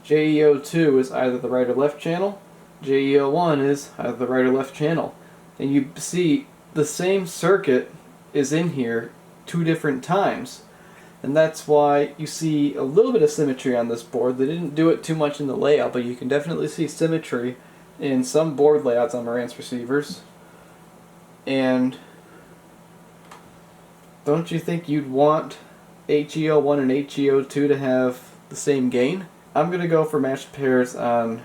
JEO2 is either the right or left channel, JEO1 is either the right or left channel. And you see the same circuit is in here 2 different times. And that's why you see a little bit of symmetry on this board. They didn't do it too much in the layout, but you can definitely see symmetry in some board layouts on Marantz receivers. And don't you think you'd want HEO1 and HEO2 to have the same gain? I'm going to go for matched pairs on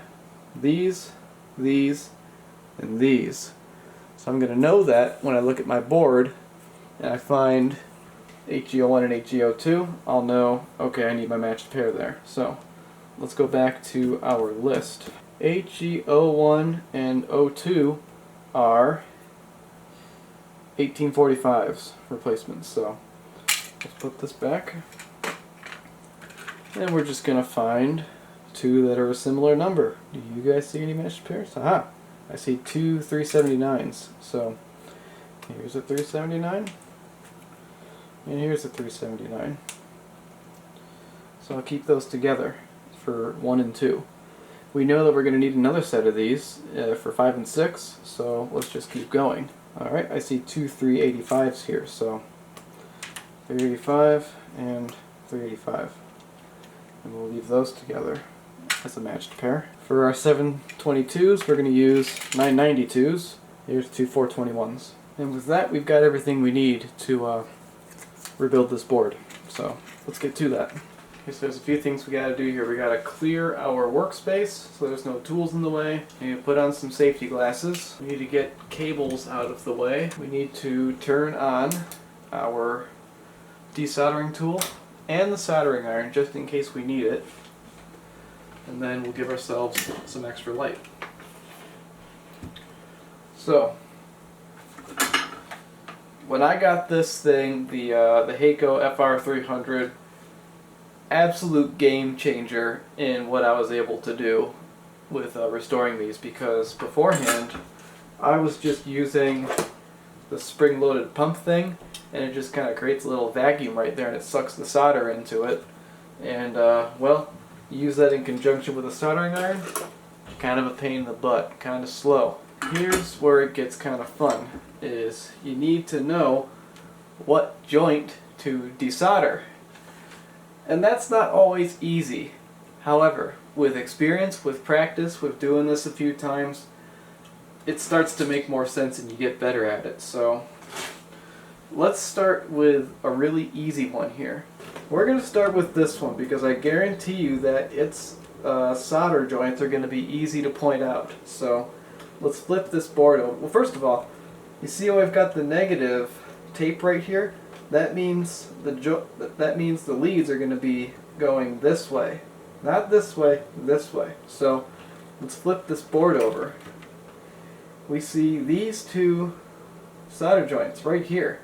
these, and these. So I'm going to know that when I look at my board and I find HEO1 and HEO2, I'll know, okay, I need my matched pair there. So let's go back to our list. HEO1 and O2 are 1845s replacements. So let's put this back. And we're just going to find 2 that are a similar number. Do you guys see any matched pairs? Aha! I see 2 379s. So here's a 379. And here's a 379. So I'll keep those together for 1 and 2. We know that we're going to need another set of these for 5 and 6, so let's just keep going. Alright, I see two 385s here, so 385 and 385. And we'll leave those together as a matched pair. For our 722s, we're going to use 992s. Here's two 421s. And with that, we've got everything we need to rebuild this board. So let's get to that. Okay, so there's a few things we got to do here. We got to clear our workspace so there's no tools in the way. We need to put on some safety glasses. We need to get cables out of the way. We need to turn on our desoldering tool and the soldering iron just in case we need it. And then we'll give ourselves some extra light. So, when I got this thing, the Heiko FR300, absolute game changer in what I was able to do with restoring these, because beforehand I was just using the spring-loaded pump thing, and it just kind of creates a little vacuum right there and it sucks the solder into it. And well, use that in conjunction with a soldering iron, kind of a pain in the butt, kind of slow. Here's where it gets kind of fun, is you need to know what joint to desolder. And that's not always easy. However, with experience, with practice, with doing this a few times, it starts to make more sense and you get better at it. So let's start with a really easy one here. We're going to start with this one because I guarantee you that its solder joints are going to be easy to point out. So let's flip this board over. Well, first of all, you see how I've got the negative tape right here? That means the leads are going to be going this way. Not this way, this way. So let's flip this board over. We see these two solder joints right here.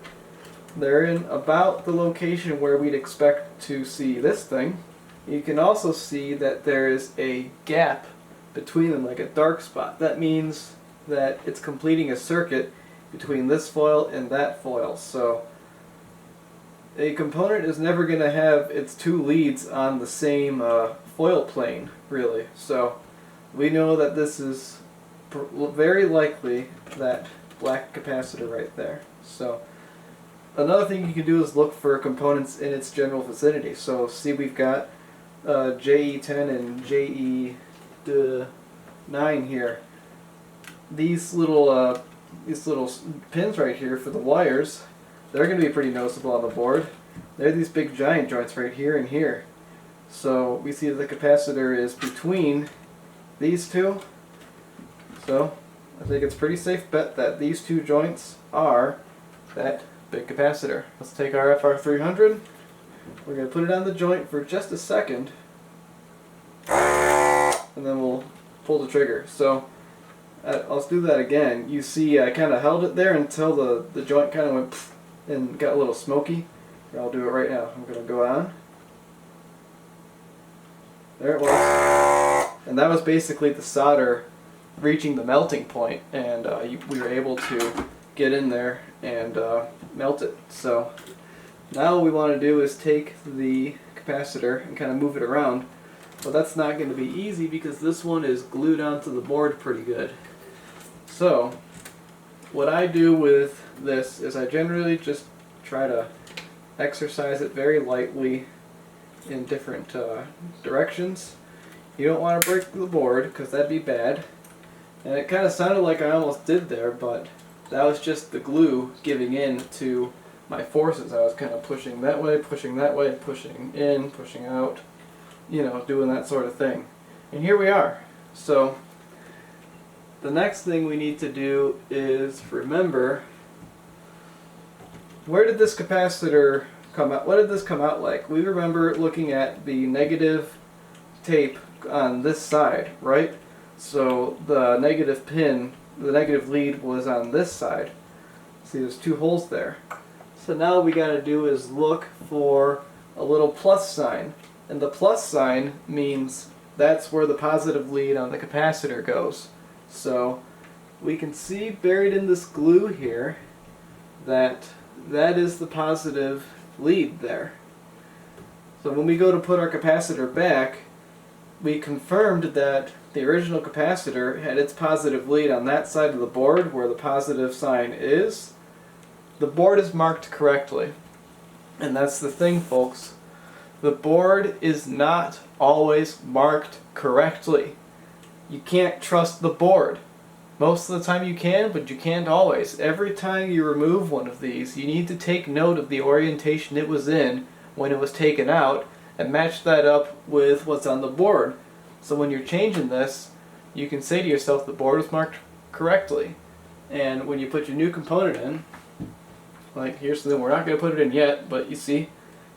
They're in about the location where we'd expect to see this thing. You can also see that there is a gap between them, like a dark spot. That means that it's completing a circuit between this foil and that foil. So a component is never going to have its two leads on the same foil plane, really. So we know that this is very likely that black capacitor right there. So another thing you can do is look for components in its general vicinity. So see, we've got JE10 and JE9 here. These little pins right here for the wires, they're going to be pretty noticeable on the board. They're these big giant joints right here and here. So we see that the capacitor is between these two. So I think it's a pretty safe bet that these two joints are that big capacitor. Let's take our FR300. We're going to put it on the joint for just a second. And then we'll pull the trigger. So let's do that again. You see I kind of held it there until the joint kind of went and got a little smoky. I'll do it right now. I'm going to go on. There it was. And that was basically the solder reaching the melting point, and we were able to get in there and melt it. So now what we want to do is take the capacitor and kind of move it around. But that's not going to be easy because this one is glued onto the board pretty good. So what I do with this is I generally just try to exercise it very lightly in different directions. You don't want to break the board because that'd be bad. And it kind of sounded like I almost did there, but that was just the glue giving in to my forces. I was kind of pushing that way, pushing in, pushing out, you know, doing that sort of thing. And here we are. So the next thing we need to do is remember, where did this capacitor come out? What did this come out like? We remember looking at the negative tape on this side, right? So the negative pin, the negative lead was on this side. See, there's two holes there. So now what we got to do is look for a little plus sign. And the plus sign means that's where the positive lead on the capacitor goes. So we can see buried in this glue here that is the positive lead there. So when we go to put our capacitor back, we confirmed that the original capacitor had its positive lead on that side of the board where the positive sign is. The board is marked correctly. And that's the thing, folks. The board is not always marked correctly. You can't trust the board. Most of the time you can, but you can't always. Every time you remove one of these, you need to take note of the orientation it was in when it was taken out and match that up with what's on the board. So when you're changing this, you can say to yourself the board is marked correctly. And when you put your new component in, like here's the, we're not going to put it in yet, but you see,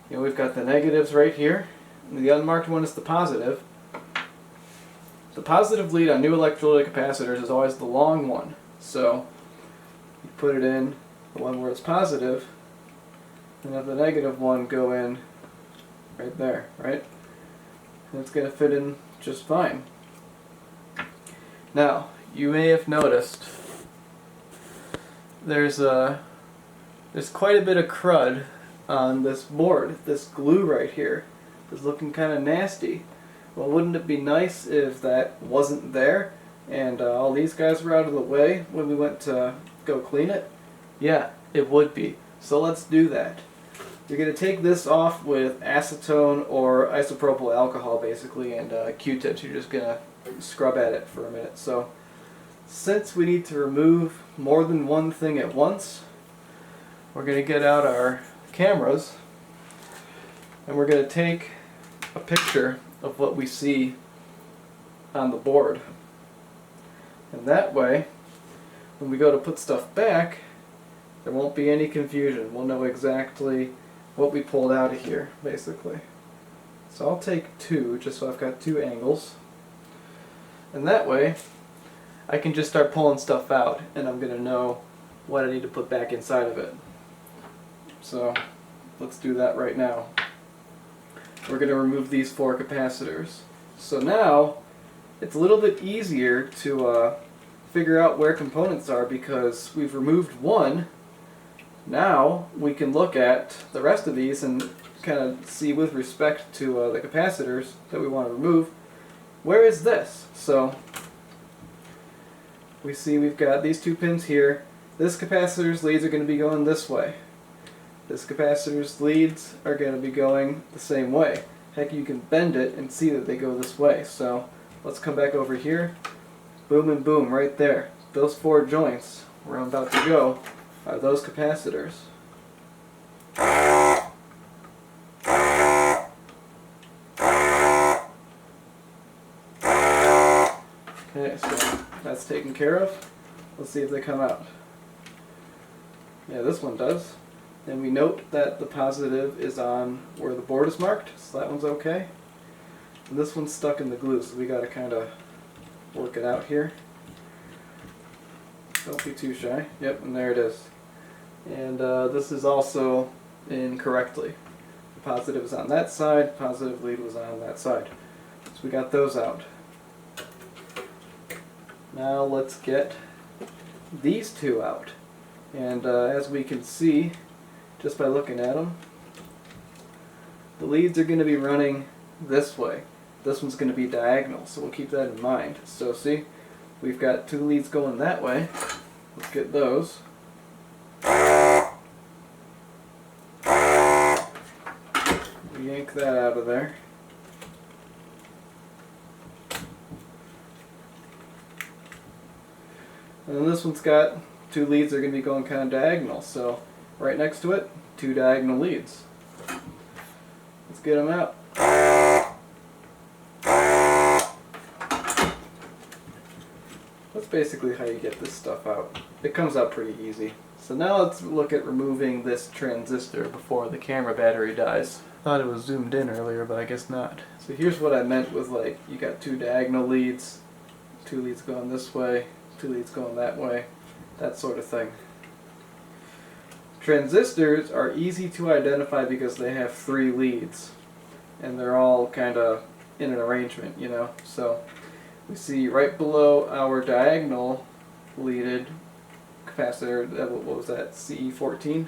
we've got the negatives right here, and the unmarked one is the positive. The positive lead on new electrolytic capacitors is always the long one. So you put it in the one where it's positive, and have the negative one go in right there, right? And it's going to fit in just fine. Now, you may have noticed there's quite a bit of crud on this board. This glue right here is looking kind of nasty. Well, wouldn't it be nice if that wasn't there and all these guys were out of the way when we went to go clean it? Yeah, it would be. So let's do that. You're going to take this off with acetone or isopropyl alcohol basically, and Q-tips. You're just going to scrub at it for a minute. So since we need to remove more than one thing at once, we're going to get out our cameras and we're going to take a picture of what we see on the board. And that way, when we go to put stuff back, there won't be any confusion. We'll know exactly what we pulled out of here, basically. So I'll take two, just so I've got two angles. And that way, I can just start pulling stuff out, and I'm going to know what I need to put back inside of it. So let's do that right now. We're going to remove these four capacitors. So now it's a little bit easier to figure out where components are because we've removed one. Now we can look at the rest of these and kind of see with respect to the capacitors that we want to remove, where is this? So we see we've got these two pins here. This capacitor's leads are going to be going this way. This capacitor's leads are going to be going the same way. Heck, you can bend it and see that they go this way. So let's come back over here. Boom and boom right there. Those four joints where I'm about to go are those capacitors. Okay, so that's taken care of. Let's see if they come out. Yeah, this one does. And we note that the positive is on where the board is marked, so that one's okay. And this one's stuck in the glue, so we gotta kind of work it out here. Don't be too shy. Yep, and there it is. And this is also in correctly. The positive is on that side, positive lead was on that side. So we got those out. Now let's get these two out. And as we can see, just by looking at them, the leads are going to be running this way. This one's going to be diagonal, so we'll keep that in mind. So see, we've got two leads going that way. Let's get those. We yank that out of there. And then this one's got two leads that are going to be going kind of diagonal, so right next to it, two diagonal leads. Let's get them out. That's basically how you get this stuff out. It comes out pretty easy. So now let's look at removing this transistor before the camera battery dies. Thought it was zoomed in earlier, but I guess not. So here's what I meant with, like, you got two diagonal leads, two leads going this way, two leads going that way, that sort of thing. Transistors are easy to identify because they have three leads, and they're all kind of in an arrangement, you know. So we see right below our diagonal leaded capacitor, what was that, CE14,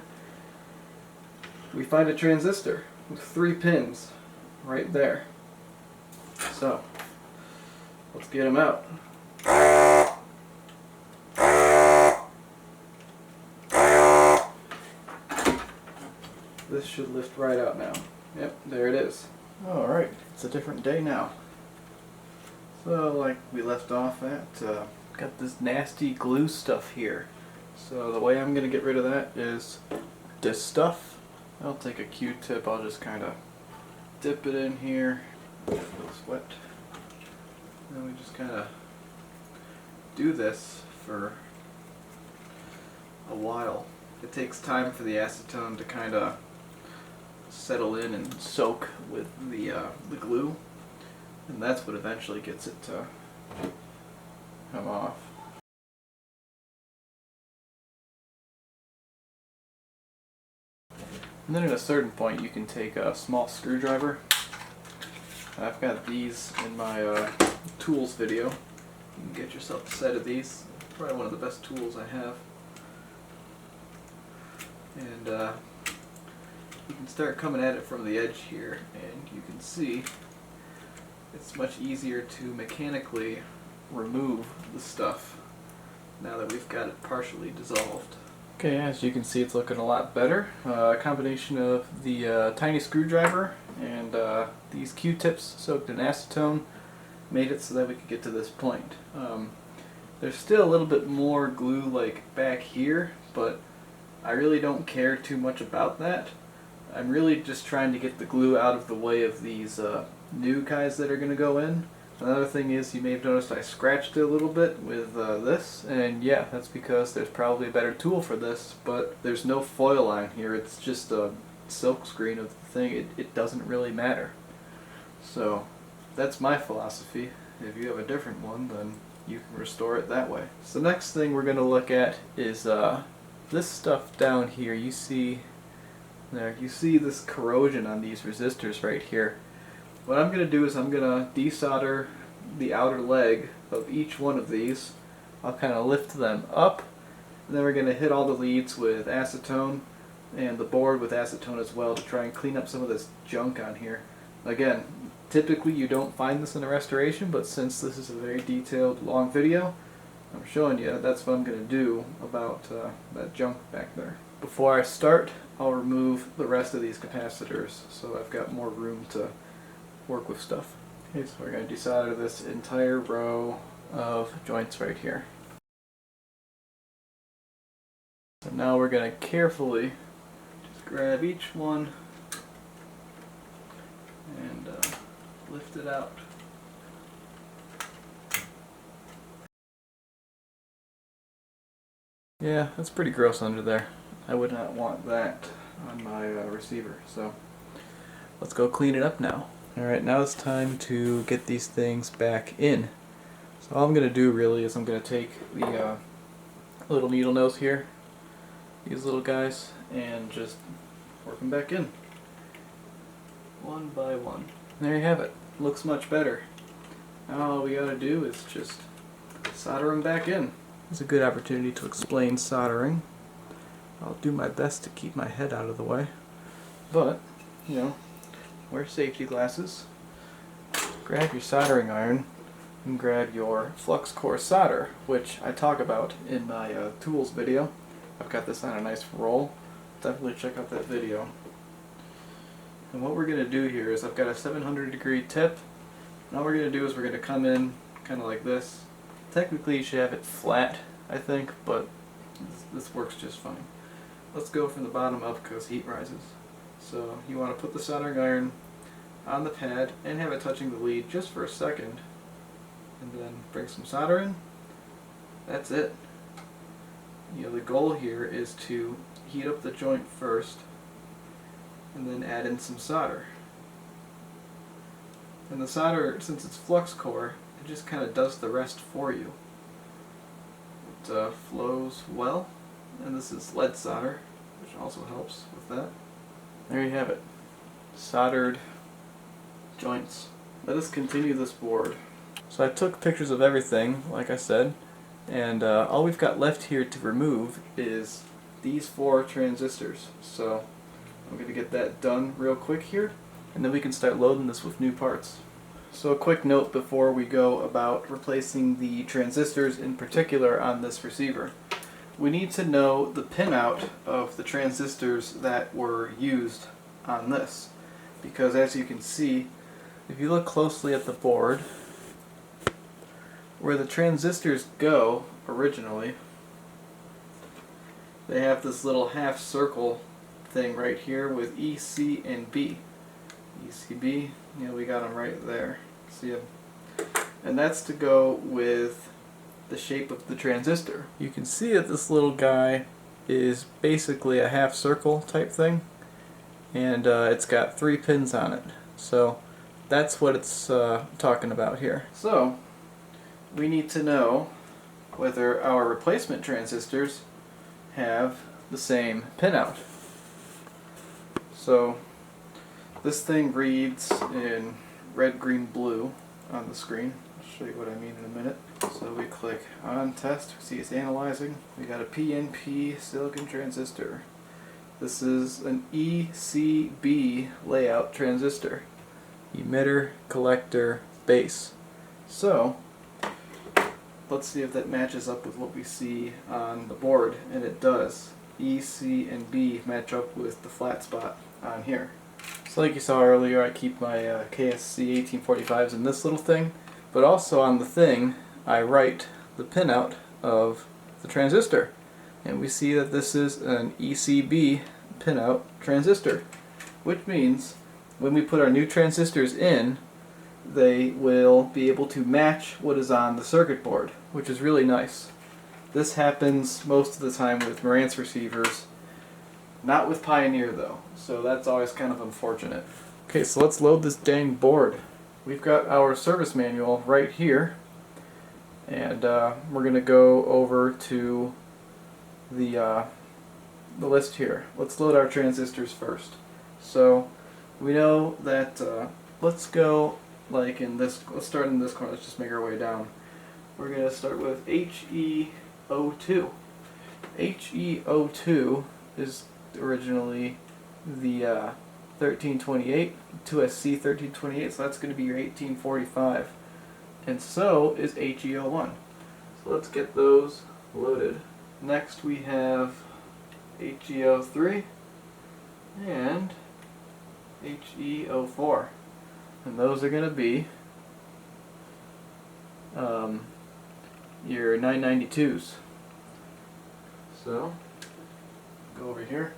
we find a transistor with three pins. right there. So, let's get them out. This should lift right out now. Yep, there it is. Alright, it's a different day now. So, like we left off at, got this nasty glue stuff here. So the way I'm going to get rid of that is this stuff. I'll take a Q-tip, I'll just kind of dip it in here. It feels wet. And we just kind of do this for a while. It takes time for the acetone to kind of settle in and soak with the glue, and that's what eventually gets it to come off. And then at a certain point you can take a small screwdriver. I've got these in my tools video. You can get yourself a set of these. Probably one of the best tools I have. And you can start coming at it from the edge here, and you can see it's much easier to mechanically remove the stuff now that we've got it partially dissolved. Okay, as you can see, it's looking a lot better. A combination of the tiny screwdriver and these Q-tips soaked in acetone made it so that we could get to this point. There's still a little bit more glue like back here, but I really don't care too much about that. I'm really just trying to get the glue out of the way of these new guys that are going to go in. Another thing is, you may have noticed I scratched it a little bit with this, and yeah, that's because there's probably a better tool for this, but there's no foil on here. It's just a silk screen of the thing. It doesn't really matter. So that's my philosophy. If you have a different one, then you can restore it that way. So the next thing we're going to look at is this stuff down here. You see there, you see this corrosion on these resistors right here. What I'm going to do is I'm going to desolder the outer leg of each one of these. I'll kind of lift them up, and then we're going to hit all the leads with acetone and the board with acetone as well to try and clean up some of this junk on here. Again, typically you don't find this in a restoration, but since this is a very detailed, long video, I'm showing you that's what I'm going to do about that junk back there. Before I start, I'll remove the rest of these capacitors so I've got more room to work with stuff. Okay, so we're going to desolder this entire row of joints right here. So now we're going to carefully just grab each one and lift it out. Yeah, that's pretty gross under there. I would not want that on my receiver, so let's go clean it up now. Alright, now it's time to get these things back in. So all I'm going to do really is I'm going to take the little needle nose here, these little guys, and just work them back in. One by one. There you have it. Looks much better. Now all we got to do is just solder them back in. It's a good opportunity to explain soldering. I'll do my best to keep my head out of the way, but, you know, wear safety glasses, grab your soldering iron, and grab your flux core solder, which I talk about in my tools video. I've got this on a nice roll. Definitely check out that video. And what we're going to do here is I've got a 700-degree tip, and all we're going to do is we're going to come in kind of like this. Technically you should have it flat, I think, but this works just fine. Let's go from the bottom up because heat rises. So you want to put the soldering iron on the pad and have it touching the lead just for a second, and then bring some solder in. That's it. You know, the goal here is to heat up the joint first and then add in some solder. And the solder, since it's flux core, it just kind of does the rest for you. It flows well, and this is lead solder, which also helps with that. There you have it. Soldered joints. Let us continue this board. So I took pictures of everything, like I said, and all we've got left here to remove is these 4 transistors. So I'm going to get that done real quick here, and then we can start loading this with new parts. So a quick note before we go about replacing the transistors in particular on this receiver. We need to know the pinout of the transistors that were used on this, because as you can see, if you look closely at the board, where the transistors go originally, they have this little half circle thing right here with E, C, and B. E, C, B, we got them right there. See them? And that's to go with the shape of the transistor. You can see that this little guy is basically a half circle type thing, and it's got 3 pins on it. So that's what it's talking about here. So we need to know whether our replacement transistors have the same pinout. So this thing reads in red, green, blue on the screen. I'll show you what I mean in a minute. So we click on test, we see it's analyzing. We got a PNP silicon transistor. This is an ECB layout transistor. Emitter, collector, base. So let's see if that matches up with what we see on the board, and it does. E, C, and B match up with the flat spot on here. So like you saw earlier, I keep my KSC 1845s in this little thing, but also on the thing I write the pinout of the transistor. And we see that this is an ECB pinout transistor, which means when we put our new transistors in, they will be able to match what is on the circuit board, which is really nice. This happens most of the time with Marantz receivers, not with Pioneer though, so that's always kind of unfortunate. Okay, so let's load this dang board. We've got our service manual right here, and we're going to go over to the list here. Let's load our transistors first. So we know that, let's go like in this, let's start in this corner, let's just make our way down. We're going to start with HE02. HE02 is originally the 1328, 2SC 1328, so that's going to be your 1845. And so is HE01. So let's get those loaded. Next we have HE03 and HE04. And those are going to be your 992s. So, go over here.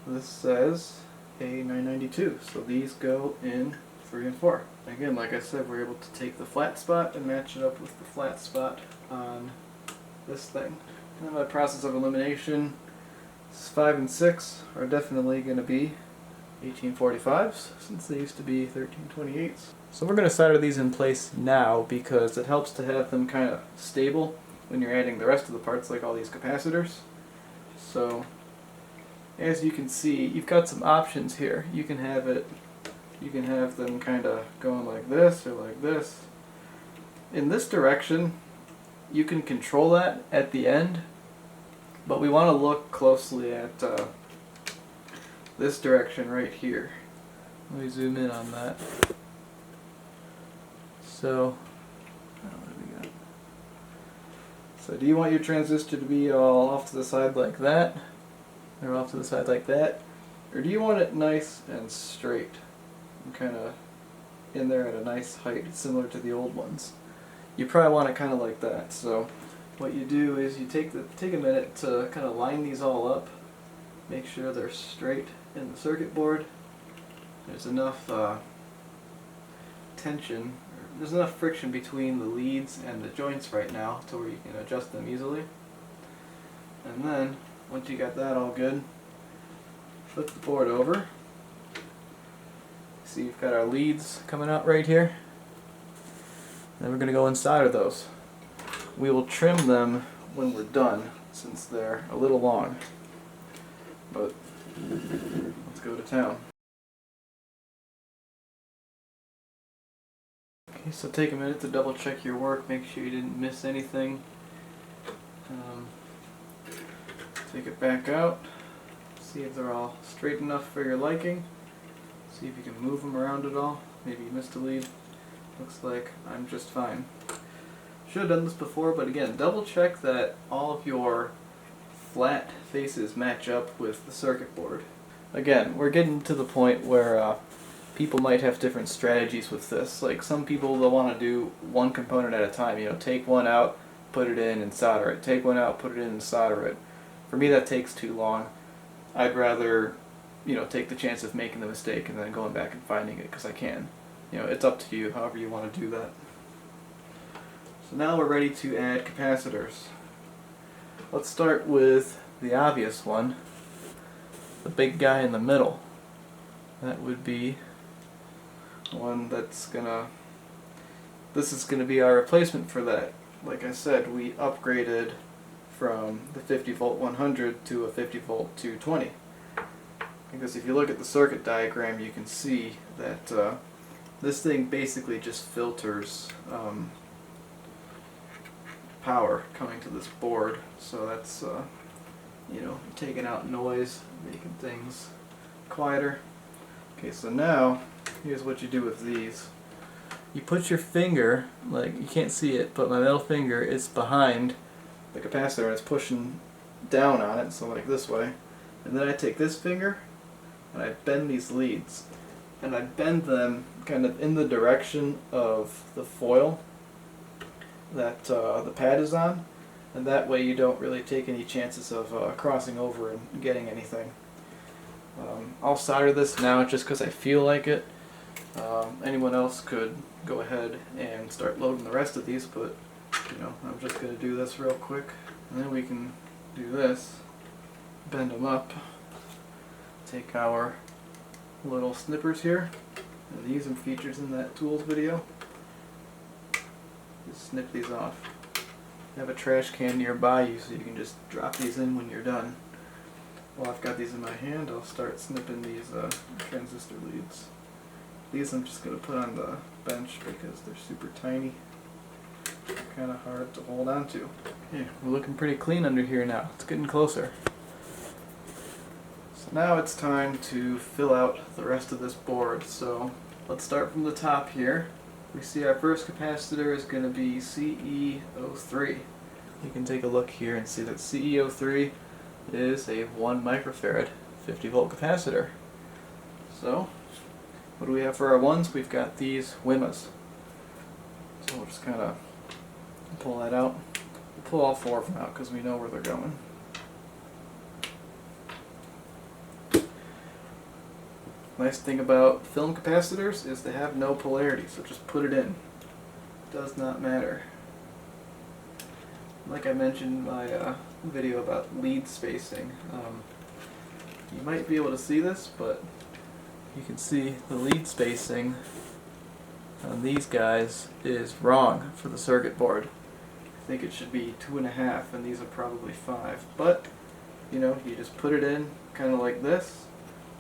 This says A992, so these go in 3 and 4. Again, like I said, we're able to take the flat spot and match it up with the flat spot on this thing. And then by process of elimination, 5 and 6 are definitely going to be 1845s, since they used to be 1328s. So we're going to solder these in place now because it helps to have them kind of stable when you're adding the rest of the parts, like all these capacitors. So as you can see, you've got some options here. You can have them kind of going like this or like this. In this direction, you can control that at the end, but we want to look closely at this direction right here. Let me zoom in on that. So, what do we got? So do you want your transistor to be all off to the side like that? Or off to the side like that? Or do you want it nice and straight? And kind of in there at a nice height, similar to the old ones. You probably want it kind of like that. So what you do is you take a minute to kind of line these all up. Make sure they're straight in the circuit board. There's enough tension, there's enough friction between the leads and the joints right now to where you can adjust them easily. And then, once you got that all good, flip the board over. See, you've got our leads coming out right here. Then we're going to go inside of those. We will trim them when we're done, since they're a little long. But let's go to town. Okay, so take a minute to double check your work, make sure you didn't miss anything. Take it back out, see if they're all straight enough for your liking. See if you can move them around at all. Maybe you missed a lead. Looks like I'm just fine. Should have done this before, but again, double check that all of your flat faces match up with the circuit board. Again, we're getting to the point where people might have different strategies with this. Like some people, they'll want to do one component at a time. You know, take one out, put it in, and solder it. Take one out, put it in, and solder it. For me, that takes too long. I'd rather, you know, take the chance of making the mistake and then going back and finding it because I can. You know, it's up to you, however you want to do that. So now we're ready to add capacitors. Let's start with the obvious one, the big guy in the middle. That would be one that's gonna, this is gonna be our replacement for that. Like I said, we upgraded from the 50 volt 100 to a 50 volt 220. Because if you look at the circuit diagram, you can see that this thing basically just filters power coming to this board. So that's, you know, taking out noise, making things quieter. Okay, so now, here's what you do with these. You put your finger, like, you can't see it, but my middle finger is behind the capacitor and it's pushing down on it, so like this way. And then I take this finger and I bend these leads. And I bend them kind of in the direction of the foil that the pad is on, and that way you don't really take any chances of crossing over and getting anything. I'll solder this now just because I feel like it. Anyone else could go ahead and start loading the rest of these, but you know, I'm just going to do this real quick, and then we can do this, bend them up, take our little snippers here, and these are features in that tools video. Just snip these off. Have a trash can nearby you so you can just drop these in when you're done. While I've got these in my hand, I'll start snipping these transistor leads. These I'm just going to put on the bench because they're super tiny. They're kind of hard to hold on to. Okay, we're looking pretty clean under here now. It's getting closer. So now it's time to fill out the rest of this board. So let's start from the top here. We see our first capacitor is going to be CE03. You can take a look here and see that CE03 is a 1 microfarad 50 volt capacitor. So what do we have for our ones? We've got these WMAs. So we'll just kind of pull that out. We'll pull all 4 of them out because we know where they're going. Nice thing about film capacitors is they have no polarity, so just put it in. Does not matter. Like I mentioned in my video about lead spacing, you might be able to see this, but you can see the lead spacing on these guys is wrong for the circuit board. I think it should be 2.5, and these are probably 5. But, you know, you just put it in kind of like this,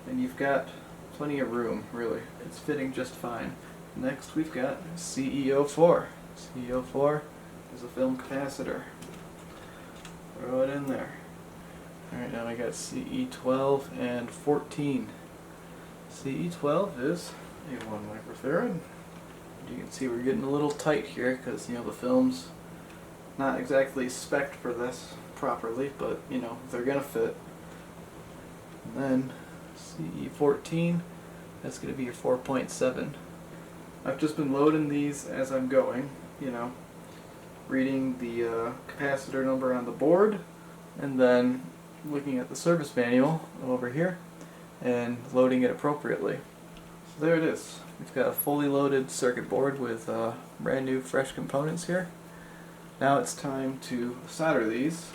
and you've got plenty of room, really. It's fitting just fine. Next we've got CE04. CE04 is a film capacitor. Throw it in there. Alright, now we got CE12 and 14. CE12 is a 1 microfarad. You can see we're getting a little tight here because, you know, the film's not exactly spec'd for this properly, but, you know, they're gonna fit. And then CE14, that's going to be your 4.7. I've just been loading these as I'm going, you know, reading the capacitor number on the board, and then looking at the service manual over here, and loading it appropriately. So there it is. We've got a fully loaded circuit board with brand new fresh components here. Now it's time to solder these,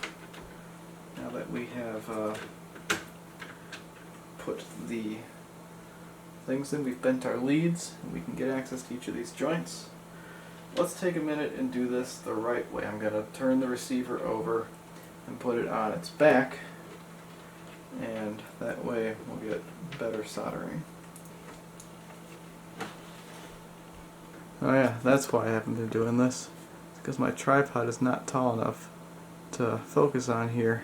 now that we have put the things in, we've bent our leads, and we can get access to each of these joints. Let's take a minute and do this the right way. I'm going to turn the receiver over and put it on its back, and that way we'll get better soldering. Oh yeah, that's why I haven't been doing this. It's because my tripod is not tall enough to focus on here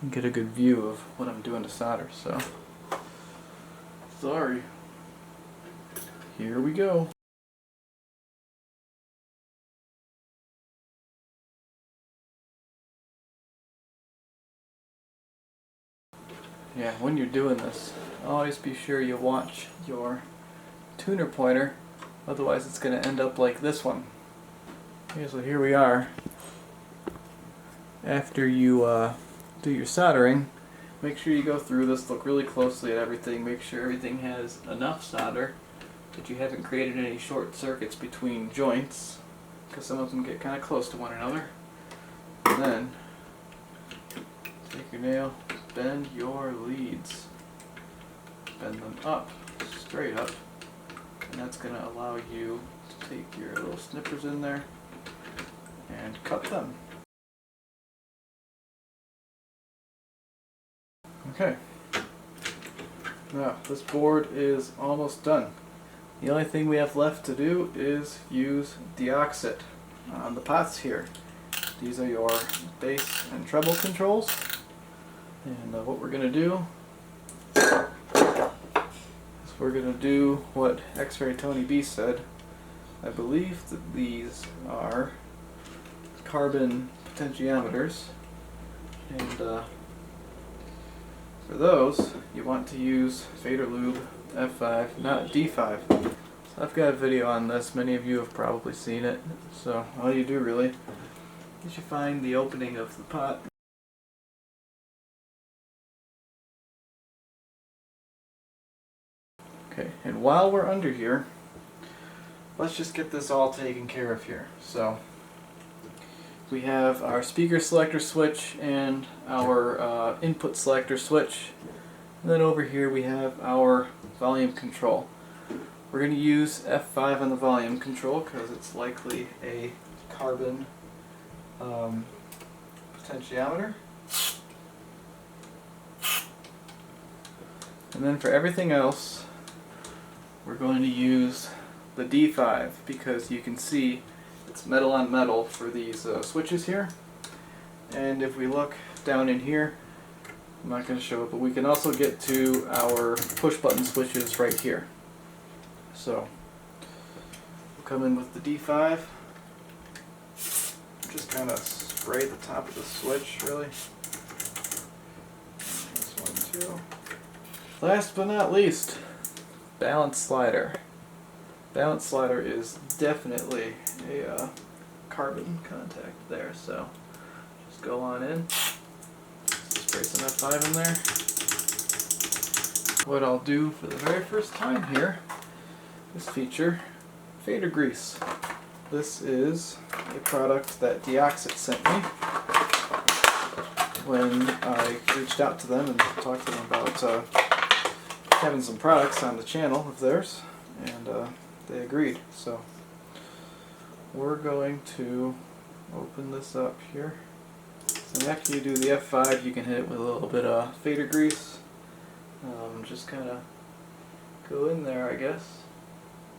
and get a good view of what I'm doing to solder, so sorry. here we go. Yeah, when you're doing this, always be sure you watch your tuner pointer, otherwise it's going to end up like this one. Okay, so here we are. After you do your soldering, make sure you go through this, look really closely at everything, make sure everything has enough solder, that you haven't created any short circuits between joints, because some of them get kind of close to one another. And then, take your nail, bend your leads. Bend them up, straight up, and that's going to allow you to take your little snippers in there and cut them. Okay, now this board is almost done. The only thing we have left to do is use deoxit on the pots here. These are your bass and treble controls, and what we're going to do is we're going to do what X-Ray Tony B said. I believe that these are carbon potentiometers, and for those, you want to use Fader Lube F5, not D5. So I've got a video on this, many of you have probably seen it. So all you do really is you find the opening of the pot. Okay, and while we're under here, let's just get this all taken care of here. So we have our speaker selector switch and our input selector switch. And then over here we have our volume control. We're going to use F5 on the volume control because it's likely a carbon potentiometer. And then for everything else, we're going to use the D5 because you can see it's metal on metal for these switches here. And if we look down in here, I'm not going to show it, but we can also get to our push button switches right here. So we'll come in with the D5, just kind of spray the top of the switch really. This one too. Last but not least, balance slider. Balance slider is definitely a carbon contact there, so just go on in, spray some F5 in there. What I'll do for the very first time here is feature fader grease. This is a product that Deoxit sent me when I reached out to them and talked to them about having some products on the channel of theirs, and they agreed. So we're going to open this up here. And after you do the F5, you can hit it with a little bit of fader grease. Just kind of go in there, I guess.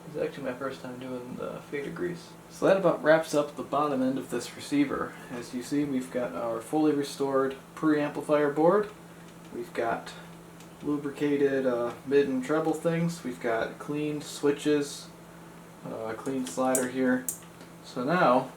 It's actually my first time doing the fader grease. So that about wraps up the bottom end of this receiver. As you see, we've got our fully restored preamplifier board. We've got lubricated mid and treble things. We've got cleaned switches, a clean slider here. So now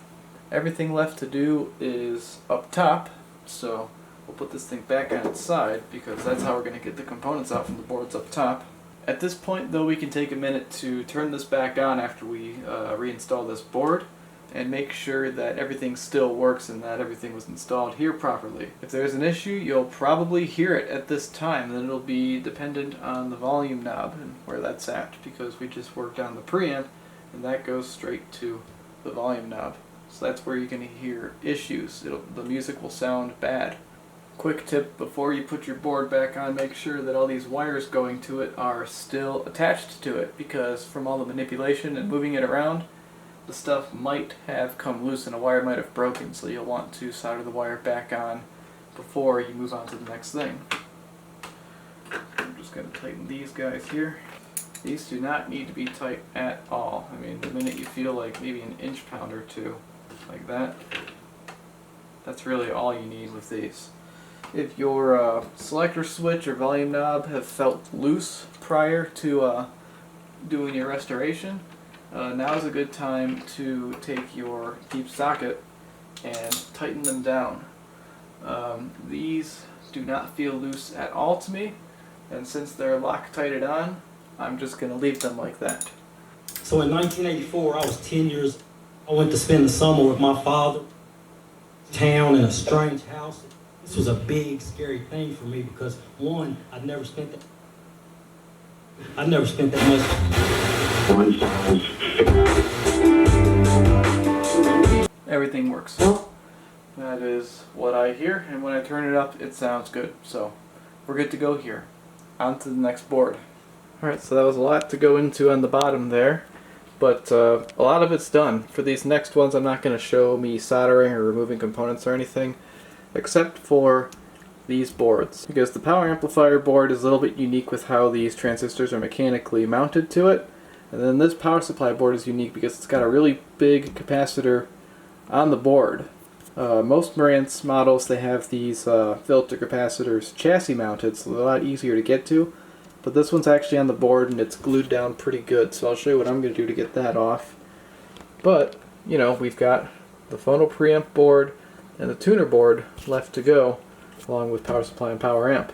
everything left to do is up top. So we'll put this thing back on its side because that's how we're going to get the components out from the boards up top. At this point though, we can take a minute to turn this back on after we reinstall this board and make sure that everything still works and that everything was installed here properly. If there's an issue, you'll probably hear it at this time, then it'll be dependent on the volume knob and where that's at, because we just worked on the preamp and that goes straight to the volume knob. So that's where you're going to hear issues. The music will sound bad. Quick tip before you put your board back on, make sure that all these wires going to it are still attached to it, because from all the manipulation and moving it around, the stuff might have come loose and a wire might have broken, so you'll want to solder the wire back on before you move on to the next thing. I'm just going to tighten these guys here. These do not need to be tight at all. I mean, the minute you feel like maybe an inch pound or two, like that, that's really all you need with these. If your selector switch or volume knob have felt loose prior to doing your restoration, now is a good time to take your deep socket and tighten them down. These do not feel loose at all to me, and since they're Loctited on, I'm just going to leave them like that. So in 1984, I was 10 years old. I went to spend the summer with my father, town in a strange house. This was a big, scary thing for me because, one, I'd never spent that much. Everything works. That is what I hear, and when I turn it up, it sounds good. So we're good to go here. On to the next board. Alright, so that was a lot to go into on the bottom there, but a lot of it's done. For these next ones, I'm not going to show me soldering or removing components or anything, except for these boards, because the power amplifier board is a little bit unique with how these transistors are mechanically mounted to it, and then this power supply board is unique because it's got a really big capacitor on the board. Most Marantz models, they have these filter capacitors chassis mounted, so they're a lot easier to get to, but this one's actually on the board and it's glued down pretty good, so I'll show you what I'm going to do to get that off. But, you know, we've got the Phono preamp board and the tuner board left to go, along with power supply and power amp.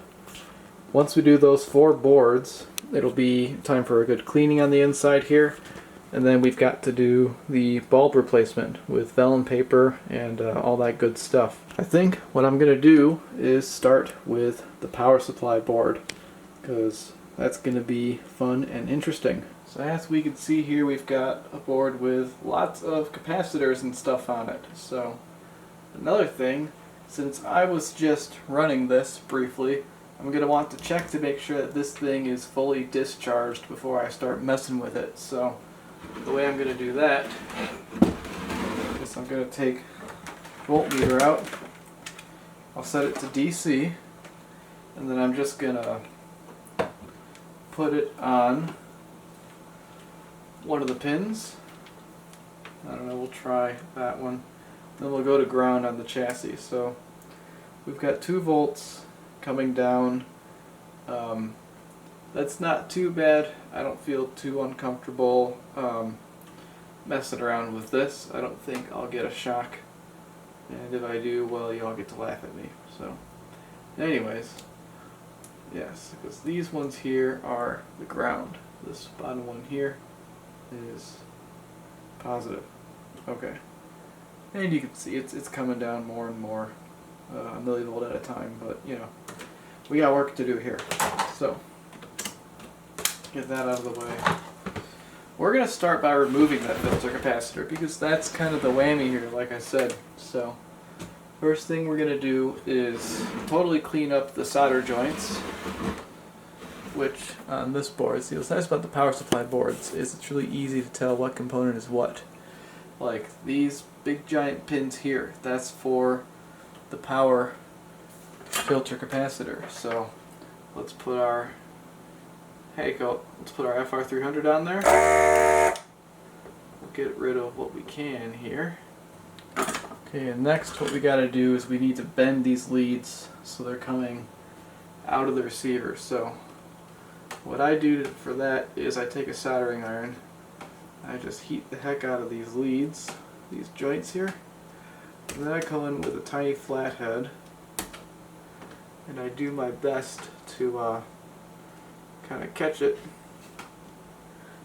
Once we do those 4 boards, it'll be time for a good cleaning on the inside here, and then we've got to do the bulb replacement with vellum paper and all that good stuff. I think what I'm going to do is start with the power supply board, because that's going to be fun and interesting. So as we can see here, we've got a board with lots of capacitors and stuff on it. So another thing, since I was just running this briefly, I'm going to want to check to make sure that this thing is fully discharged before I start messing with it. So the way I'm going to do that is I'm going to take voltmeter out, I'll set it to DC, and then I'm just going to put it on one of the pins. I don't know, we'll try that one. Then we'll go to ground on the chassis. So we've got 2 volts coming down. That's not too bad. I don't feel too uncomfortable messing around with this. I don't think I'll get a shock, and if I do, well, y'all get to laugh at me. So anyways, yes, because these ones here are the ground. This bottom one here is positive. Okay. And you can see it's coming down more and more, a millivolt at a time, but you know, we got work to do here. So, get that out of the way. We're going to start by removing that filter capacitor, because that's kind of the whammy here, like I said. So, first thing we're going to do is totally clean up the solder joints, which on this board, see what's nice about the power supply boards is it's really easy to tell what component is what. Like these big giant pins here, that's for the power filter capacitor. So let's put our let's put our FR300 on there. We'll get rid of what we can here. Okay, and next what we got to do is we need to bend these leads so they're coming out of the receiver. So what I do for that is I take a soldering iron, I just heat the heck out of these leads, these joints here, and then I come in with a tiny flathead and I do my best to kind of catch it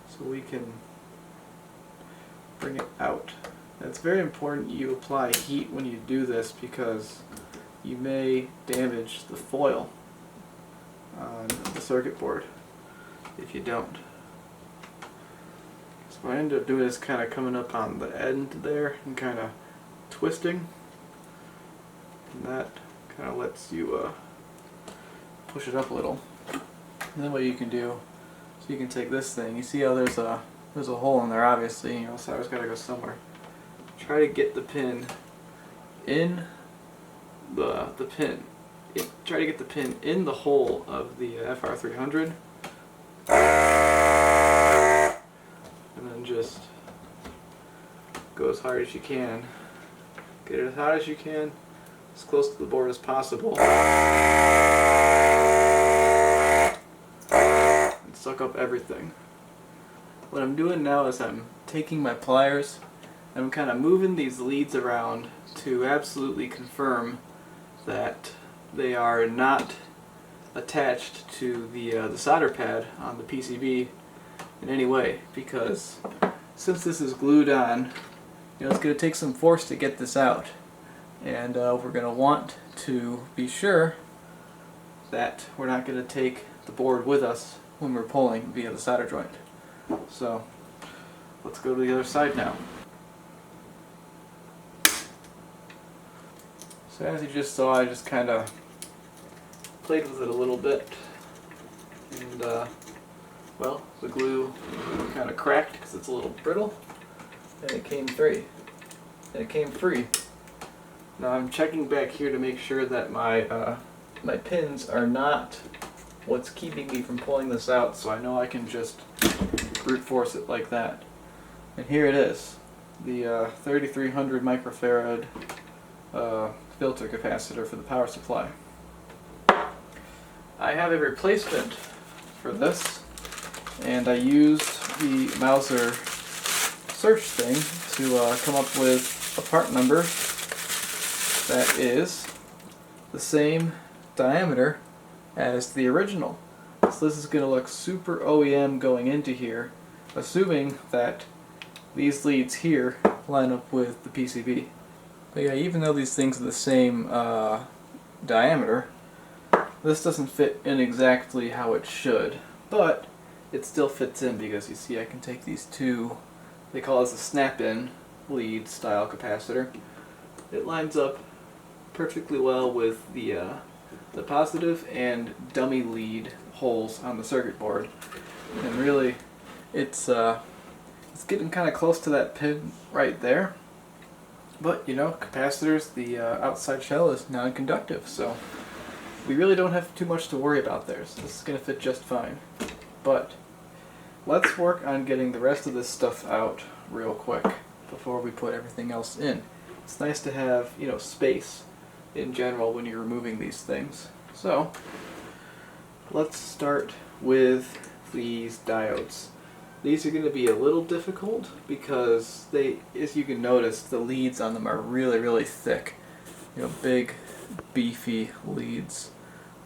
so we can bring it out. And it's very important you apply heat when you do this, because you may damage the foil on the circuit board if you don't. So what I end up doing is kind of coming up on the end there and kind of twisting, and that kind of lets you push it up a little. And then what you can do, so you can take this thing, you see how there's a hole in there, obviously, you know, so it's got to go somewhere. Try to get the pin in the pin. Try to get the pin in the hole of the FR300, and then just go as hard as you can. Get it as hot as you can, as close to the board as possible, and suck up everything. what I'm doing now is I'm taking my pliers, I'm kind of moving these leads around to absolutely confirm that they are not attached to the solder pad on the PCB in any way, because since this is glued on, it's going to take some force to get this out, and we're going to want to be sure that we're not going to take the board with us when we're pulling via the solder joint. So let's go to the other side now. So as you just saw, I just kind of played with it a little bit, and well, the glue kind of cracked because it's a little brittle, and it came free. Now I'm checking back here to make sure that my my pins are not what's keeping me from pulling this out, so I know I can just brute force it like that. And here it is, the 3300 microfarad filter capacitor for the power supply. I have a replacement for this, and I used the Mauser search thing to come up with a part number that is the same diameter as the original. So this is going to look super OEM going into here, assuming that these leads here line up with the PCB. But yeah, even though these things are the same diameter, this doesn't fit in exactly how it should, but it still fits in because you see I can take these two, they call this a snap-in lead style capacitor. It lines up perfectly well with the positive and dummy lead holes on the circuit board, and really it's getting kind of close to that pin right there. But capacitors, the outside shell is non-conductive, so we really don't have too much to worry about there. So this is going to fit just fine. But let's work on getting the rest of this stuff out real quick before we put everything else in. It's nice to have space in general when you're removing these things. So let's start with these diodes. These are going to be a little difficult because they, as you can notice, the leads on them are really, really thick. Big, beefy leads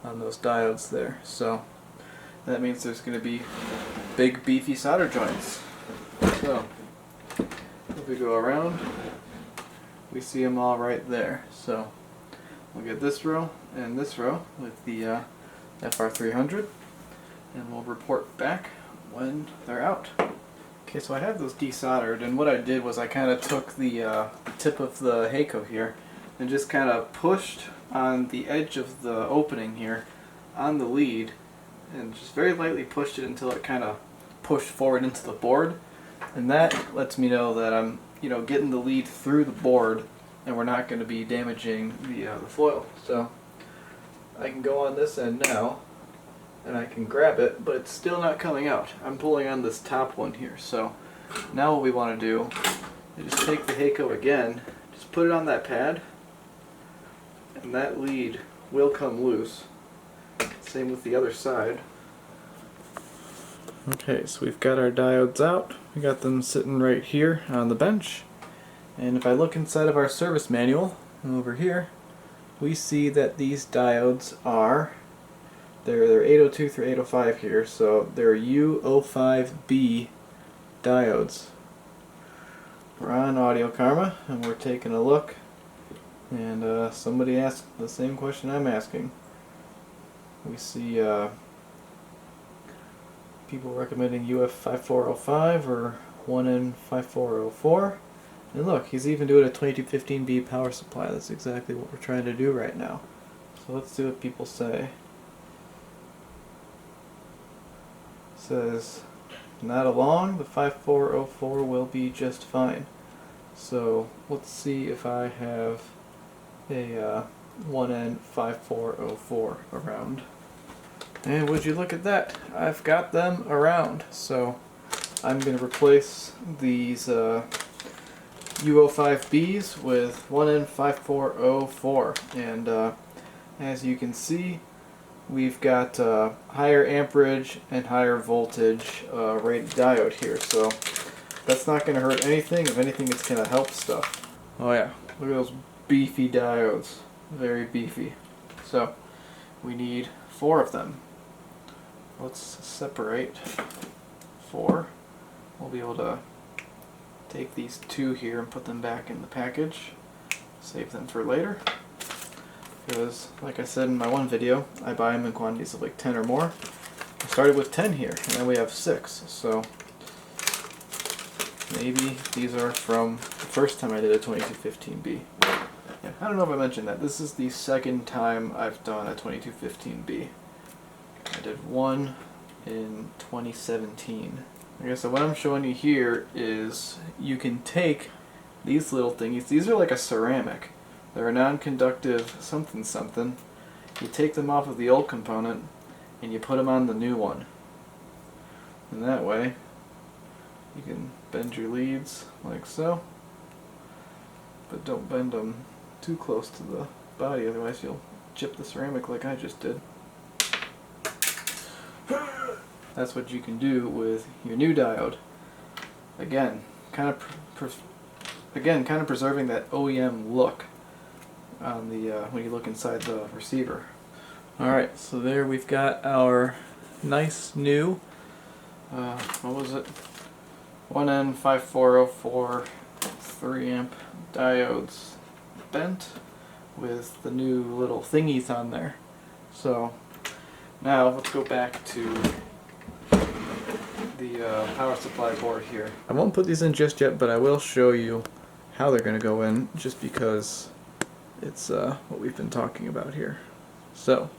on those diodes there. So that means there's going to be big, beefy solder joints. So if we go around, we see them all right there. So we'll get this row and this row with the FR300, and we'll report back when they're out. Okay, so I have those desoldered, and what I did was I kind of took the tip of the Heiko here and just kind of pushed on the edge of the opening here on the lead, and just very lightly pushed it until it kind of pushed forward into the board, and that lets me know that I'm getting the lead through the board and we're not going to be damaging the foil. So I can go on this end now and I can grab it, but it's still not coming out. I'm pulling on this top one here. So now what we want to do is just take the Heiko again, just put it on that pad, and that lead will come loose. Same with the other side. Okay, so we've got our diodes out. We got them sitting right here on the bench. And if I look inside of our service manual over here, we see that these diodes are they're 802 through 805 here, so they're U05B diodes. We're on Audio Karma, and we're taking a look, and somebody asked the same question I'm asking. We see people recommending UF5405 or 1N5404, and look, he's even doing a 2215B power supply. That's exactly what we're trying to do right now. So let's see what people say. Says, not along, the 5404 will be just fine. So let's see if I have a 1N5404 around. And would you look at that, I've got them around. So I'm going to replace these U05Bs with 1N5404, and as you can see, we've got higher amperage and higher voltage rated diode here, so that's not going to hurt anything. If anything, it's going to help stuff. Oh yeah, look at those beefy diodes. Very beefy. So we need 4 of them. Let's separate 4. We'll be able to take these 2 here and put them back in the package. Save them for later. Because, like I said in my one video, I buy them in quantities of like 10 or more. I started with 10 here, and then we have 6. So maybe these are from the first time I did a 2215B. Yeah, I don't know if I mentioned that. This is the second time I've done a 2215B. I did one in 2017. Okay, so what I'm showing you here is you can take these little thingies. These are like a ceramic. They're a non-conductive something something. You take them off of the old component and you put them on the new one. And that way you can bend your leads like so. But don't bend them too close to the body, otherwise you'll chip the ceramic like I just did. That's what you can do with your new diode. Again, kind of preserving that OEM look on the when you look inside the receiver. All right, so there we've got our nice new what was it? 1N5404 3-amp diodes bent with the new little thingies on there. So now let's go back to the power supply board here. I won't put these in just yet, but I will show you how they're going to go in, just because it's what we've been talking about here. So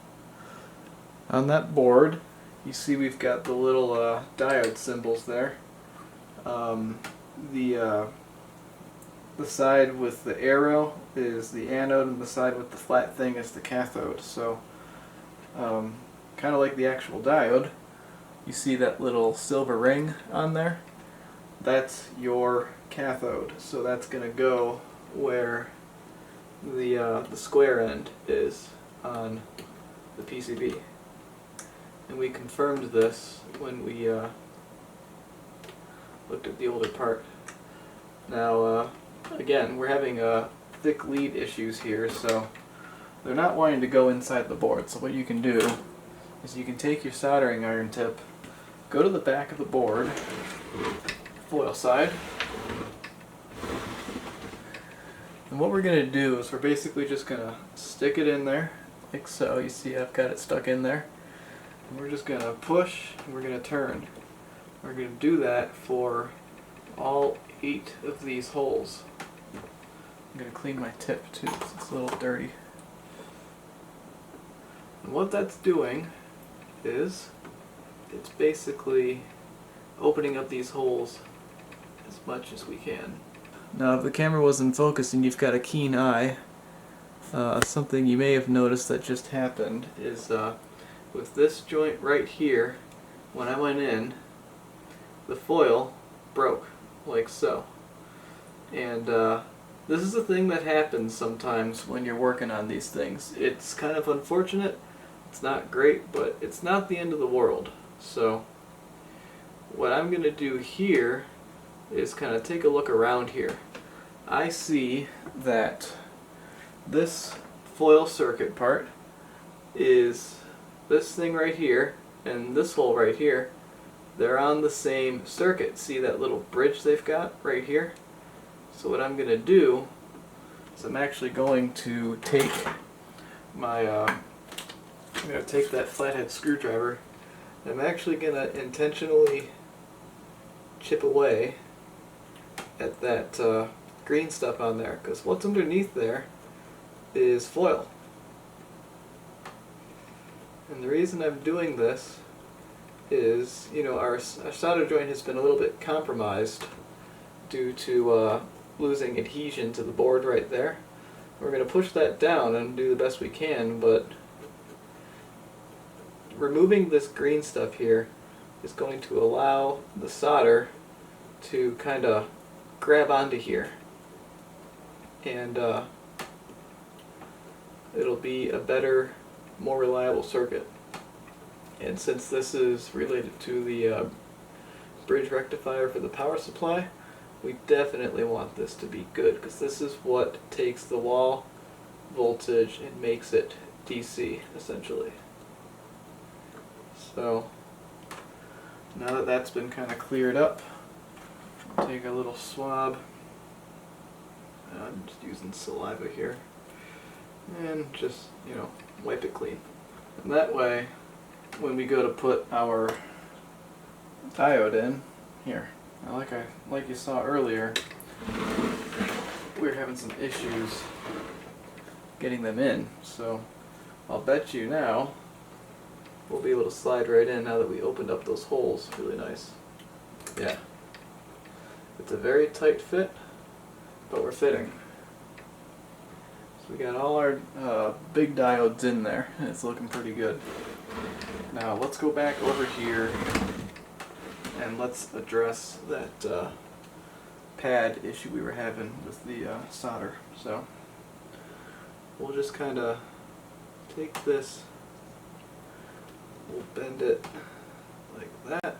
on that board, you see we've got the little diode symbols there. The side with the arrow is the anode, and the side with the flat thing is the cathode. So kind of like the actual diode, you see that little silver ring on there? That's your cathode. So that's going to go where the square end is on the PCB. And we confirmed this when we looked at the older part. Now, again, we're having thick lead issues here, so they're not wanting to go inside the board. So what you can do is you can take your soldering iron tip, go to the back of the board, foil side, and what we're going to do is we're basically just going to stick it in there, like so. You see I've got it stuck in there. And we're just going to push, and we're going to turn. We're going to do that for all 8 of these holes. I'm going to clean my tip too, because it's a little dirty. And what that's doing is it's basically opening up these holes as much as we can. Now if the camera was in focus and you've got a keen eye, something you may have noticed that just happened is with this joint right here, when I went in, the foil broke, like so. And this is a thing that happens sometimes when you're working on these things. It's kind of unfortunate, it's not great, but it's not the end of the world. So what I'm going to do here is kind of take a look around here. I see that this foil circuit part is this thing right here and this hole right here. They're on the same circuit. See that little bridge they've got right here? So what I'm going to do is I'm actually going to take my I'm going to take that flathead screwdriver, and I'm actually going to intentionally chip away at that green stuff on there, because what's underneath there is foil. And the reason I'm doing this is, you know, our solder joint has been a little bit compromised due to losing adhesion to the board right there. We're going to push that down and do the best we can, but removing this green stuff here is going to allow the solder to kind of grab onto here, and it'll be a better, more reliable circuit. And since this is related to the bridge rectifier for the power supply, we definitely want this to be good, because this is what takes the wall voltage and makes it DC, essentially. So, now that that's been kind of cleared up, I'll take a little swab. I'm just using saliva here. And just, wipe it clean. And that way, when we go to put our diode in, here, now like you saw earlier, we were having some issues getting them in. So I'll bet you now we'll be able to slide right in now that we opened up those holes really nice. Yeah. It's a very tight fit, but we're fitting. So we got all our big diodes in there, and it's looking pretty good. Now let's go back over here and let's address that pad issue we were having with the solder. So we'll just kind of take this, we'll bend it like that,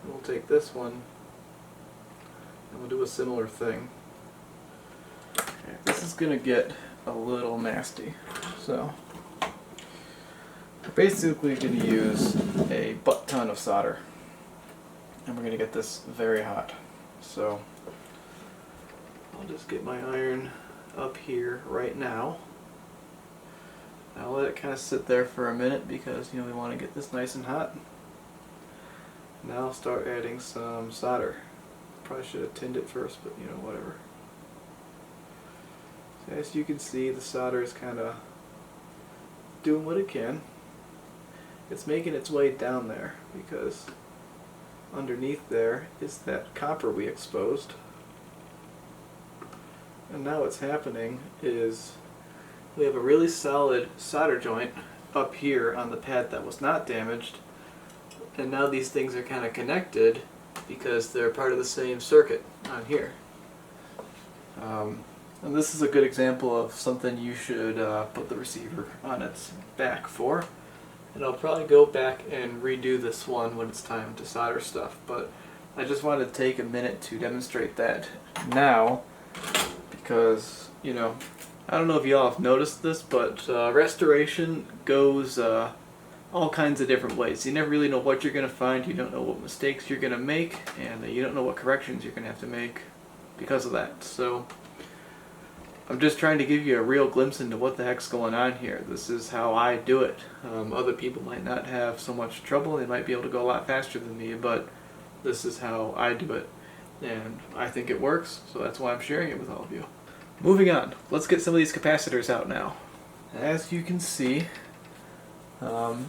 and we'll take this one and we'll do a similar thing. Okay, this is going to get a little nasty, so we're basically going to use a butt ton of solder, and we're going to get this very hot. So I'll just get my iron up here right now. I'll let it kind of sit there for a minute because we want to get this nice and hot. Now I'll start adding some solder. Probably should have tinned it first, but whatever. So as you can see, the solder is kind of doing what it can. It's making its way down there because underneath there is that copper we exposed. And now what's happening is we have a really solid solder joint up here on the pad that was not damaged, and now these things are kind of connected because they're part of the same circuit on here. And this is a good example of something you should put the receiver on its back for. And I'll probably go back and redo this one when it's time to solder stuff, but I just wanted to take a minute to demonstrate that now because, I don't know if y'all have noticed this, but restoration goes all kinds of different ways. You never really know what you're going to find, you don't know what mistakes you're going to make, and you don't know what corrections you're going to have to make because of that. So I'm just trying to give you a real glimpse into what the heck's going on here. This is how I do it. Other people might not have so much trouble, they might be able to go a lot faster than me, but this is how I do it. And I think it works, so that's why I'm sharing it with all of you. Moving on, let's get some of these capacitors out now. As you can see, and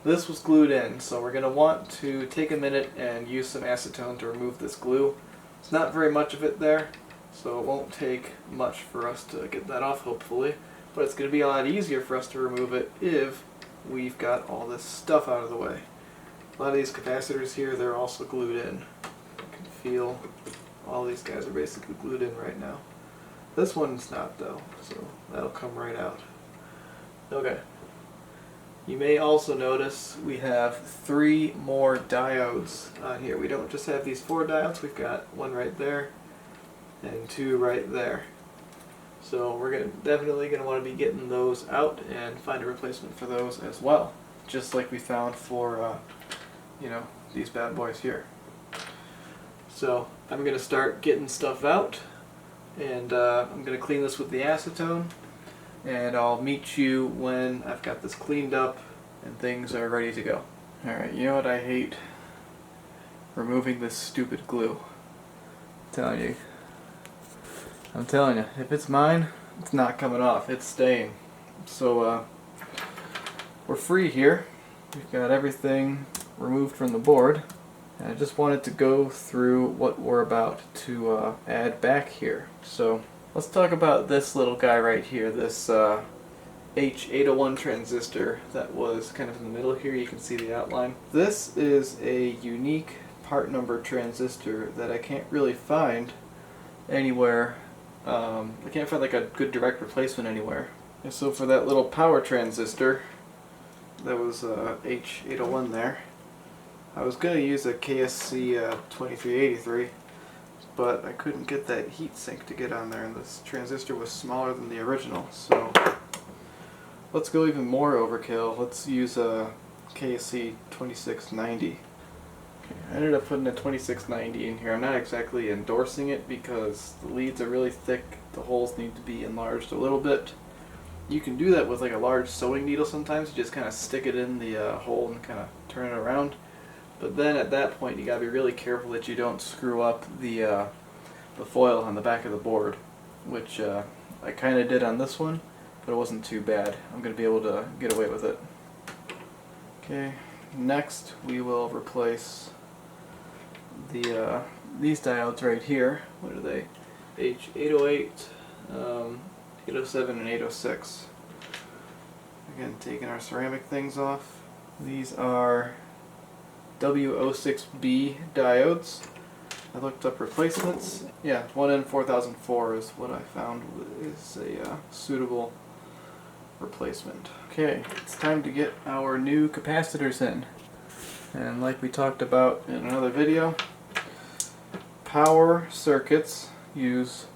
this was glued in, so we're going to want to take a minute and use some acetone to remove this glue. It's not very much of it there, so it won't take much for us to get that off, hopefully. But it's going to be a lot easier for us to remove it if we've got all this stuff out of the way. A lot of these capacitors here, they're also glued in. You can feel all these guys are basically glued in right now. This one's not though, so that'll come right out. Okay. You may also notice we have 3 more diodes on here. We don't just have these 4 diodes, we've got one right there and 2 right there. So we're definitely going to want to be getting those out and find a replacement for those as well. Just like we found for, these bad boys here. So I'm going to start getting stuff out, and I'm going to clean this with the acetone, and I'll meet you when I've got this cleaned up and things are ready to go. Alright, you know what I hate? Removing this stupid glue. I'm telling you, if it's mine, it's not coming off, it's staying. So we're free here. We've got everything removed from the board. And I just wanted to go through what we're about to add back here. So let's talk about this little guy right here, this H801 transistor that was kind of in the middle here. You can see the outline. This is a unique part number transistor that I can't really find anywhere. I can't find like a good direct replacement anywhere. And so for that little power transistor, That was H801 there. I was going to use a KSC 2383, but I couldn't get that heat sink to get on there, and this transistor was smaller than the original, so let's go even more overkill. Let's use a KSC 2690. I ended up putting a 2690 in here. I'm not exactly endorsing it because the leads are really thick, the holes need to be enlarged a little bit. You can do that with like a large sewing needle sometimes. You just kind of stick it in the hole and kind of turn it around. But then at that point you gotta be really careful that you don't screw up the foil on the back of the board, which I kind of did on this one, but it wasn't too bad. I'm gonna be able to get away with it. Okay, next we will replace the these diodes right here. What are they? H808, 807, and 806. Again, taking our ceramic things off. These are W06B diodes. I looked up replacements. Yeah, 1N4004 is what I found is a suitable replacement. Okay, it's time to get our new capacitors in. And like we talked about in another video, power circuits use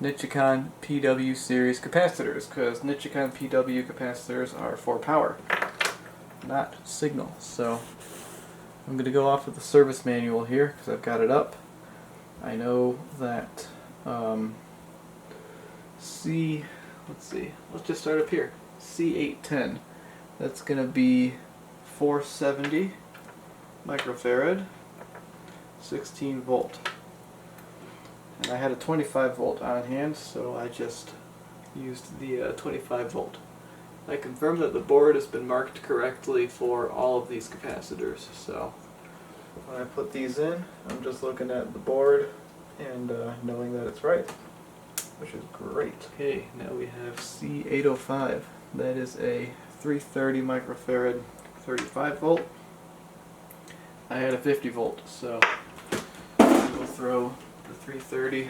Nichicon PW series capacitors because Nichicon PW capacitors are for power, not signal. So I'm going to go off of the service manual here because I've got it up. I know that let's just start up here. C810, that's going to be 470 microfarad, 16 volt. And I had a 25 volt on hand, so I just used the 25 volt. I confirmed that the board has been marked correctly for all of these capacitors, so when I put these in, I'm just looking at the board and knowing that it's right, which is great. Okay, now we have C805. That is a 330 microfarad 35 volt. I had a 50 volt, so we'll throw the 330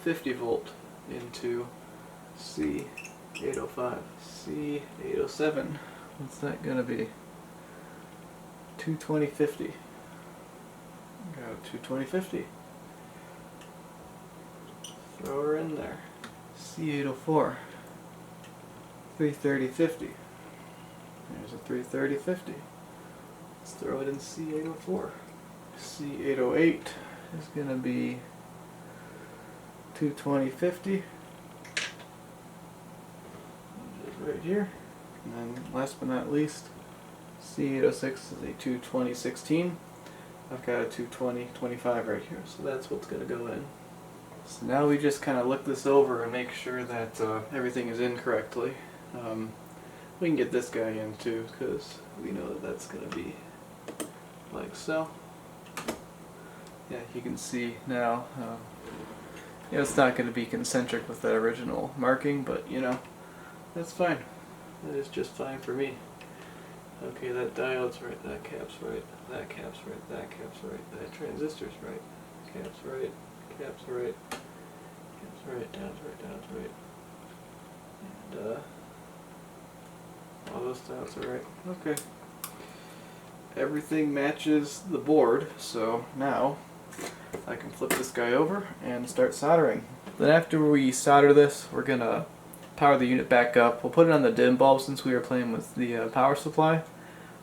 50 volt into C805. C807, what's that gonna be? 22050. Got 22050. Throw her in there. C804. 33050. There's a 33050. Let's throw it in C804. C808 is gonna be 22050. Right here. And then last but not least, C806 is a 22016. I've got a 22025 right here, so that's what's going to go in. So now we just kind of look this over and make sure that everything is in correctly. We can get this guy in too, because we know that that's going to be like so. Yeah, you can see now, it's not going to be concentric with that original marking, but you know, that's fine. That is just fine for me. Okay, that diode's right, that cap's right, that cap's right, that cap's right, that transistor's right, cap's right, cap's right, cap's right, down's right, down's right. And all those diodes are right. Okay. Everything matches the board, so now I can flip this guy over and start soldering. Then after we solder this, we're gonna power the unit back up. We'll put it on the dim bulb since we were playing with the power supply.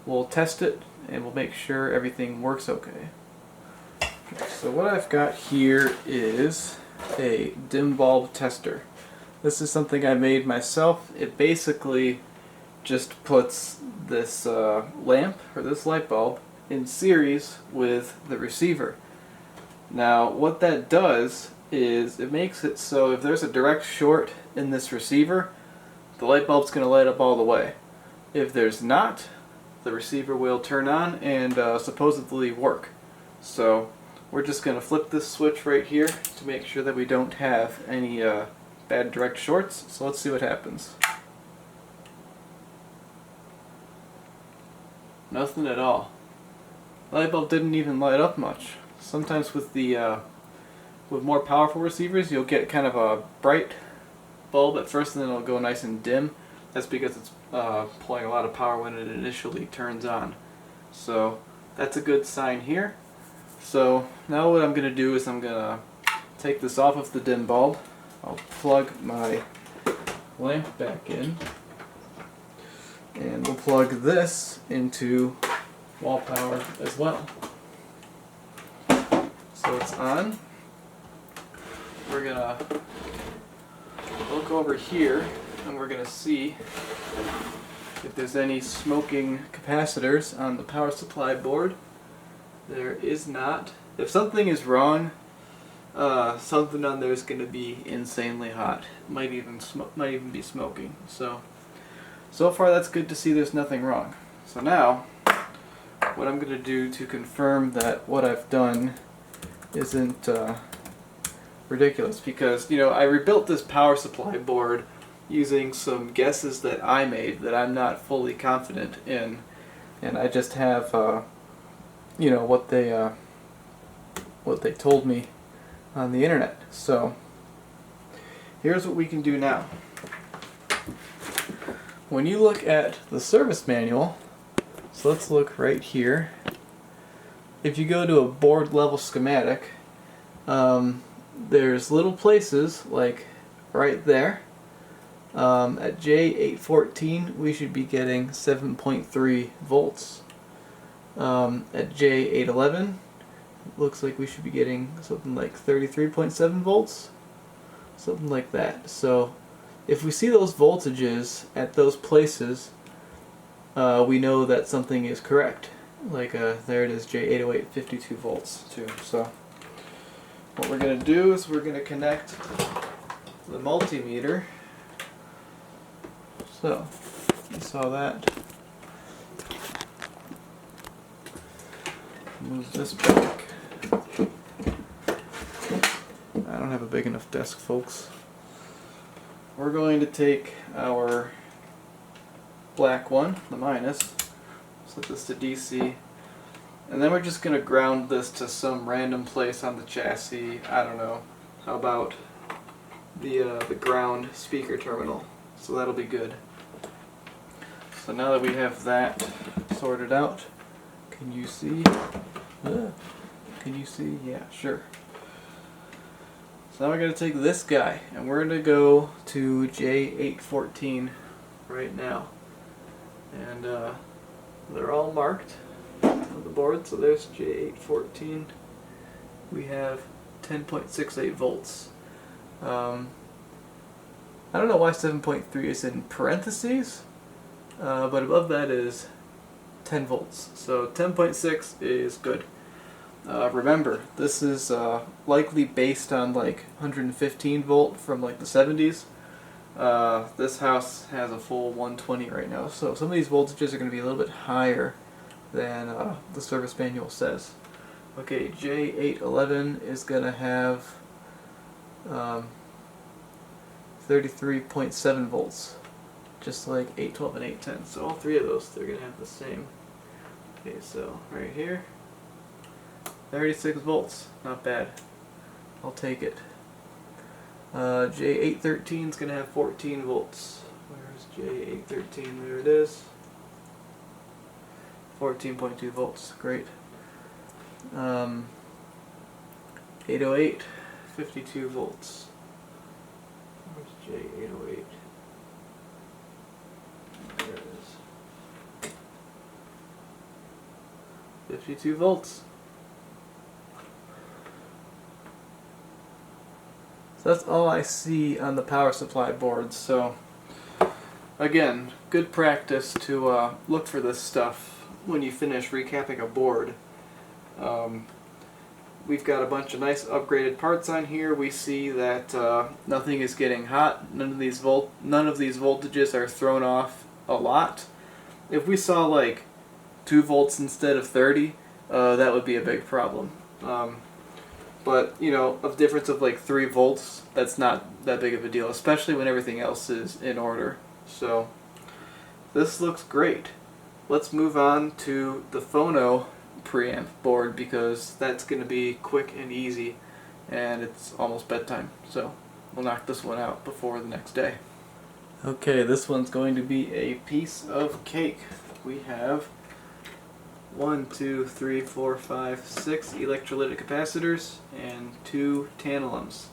We'll test it and we'll make sure everything works okay. So what I've got here is a dim bulb tester. This is something I made myself. It basically just puts this lamp or this light bulb in series with the receiver. Now what that does is it makes it so if there's a direct short in this receiver, the light bulb's going to light up all the way. If there's not, the receiver will turn on and supposedly work. So we're just going to flip this switch right here to make sure that we don't have any bad direct shorts. So let's see what happens. Nothing at all. The light bulb didn't even light up much. Sometimes with the with more powerful receivers, you'll get kind of a bright bulb at first, and then it'll go nice and dim. That's because it's pulling a lot of power when it initially turns on. So that's a good sign here. So now what I'm going to do is I'm going to take this off of the dim bulb. I'll plug my lamp back in. And we'll plug this into wall power as well. So it's on. We're going to look over here and we're going to see if there's any smoking capacitors on the power supply board. There is not. If something is wrong, something on there is going to be insanely hot. Might even be smoking. So far that's good to see there's nothing wrong. So now, what I'm going to do to confirm that what I've done isn't ridiculous, because I rebuilt this power supply board using some guesses that I made that I'm not fully confident in, and I just have what they told me on the internet. So here's what we can do now. When you look at the service manual, so let's look right here. If you go to a board level schematic, there's little places like right there. At J814 we should be getting 7.3 volts. At J811 looks like we should be getting something like 33.7 volts, something like that. So if we see those voltages at those places, we know that something is correct. Like there it is, J808, 52 volts too. So what we're going to do is we're going to connect the multimeter. So you saw that. Move this back. I don't have a big enough desk, folks. We're going to take our black one, the minus, set this to DC, and then we're just going to ground this to some random place on the chassis. I don't know. How about the ground speaker terminal? So that'll be good. So now that we have that sorted out, can you see? Can you see? Yeah, sure. So now we're going to take this guy and we're going to go to J814 right now. And they're all marked on the board. So there's J814. We have 10.68 volts. I don't know why 7.3 is in parentheses, but above that is 10 volts. So 10.6 is good. Remember, this is likely based on like 115 volt from like the 70s. This house has a full 120 right now, so some of these voltages are going to be a little bit higher than the service manual says. Okay, J811 is going to have 33.7 volts, just like 812 and 810. So all three of those, they're going to have the same. Okay, so right here, 36 volts, not bad. I'll take it. J813 is going to have 14 volts. Where's J813? There it is. 14.2 volts, great. 808, 52 volts. Where's J808? There it is. 52 volts. So that's all I see on the power supply boards. So again, good practice to look for this stuff when you finish recapping a board. We've got a bunch of nice upgraded parts on here. We see that nothing is getting hot. None of these voltages are thrown off a lot. If we saw like 2 volts instead of 30, that would be a big problem. But, you know, a difference of like 3 volts, that's not that big of a deal, especially when everything else is in order. So, this looks great. Let's move on to the Phono preamp board, because that's going to be quick and easy, and it's almost bedtime. So, we'll knock this one out before the next day. Okay, this one's going to be a piece of cake. We have 1, 2, 3, 4, 5, 6 electrolytic capacitors and 2 tantalums.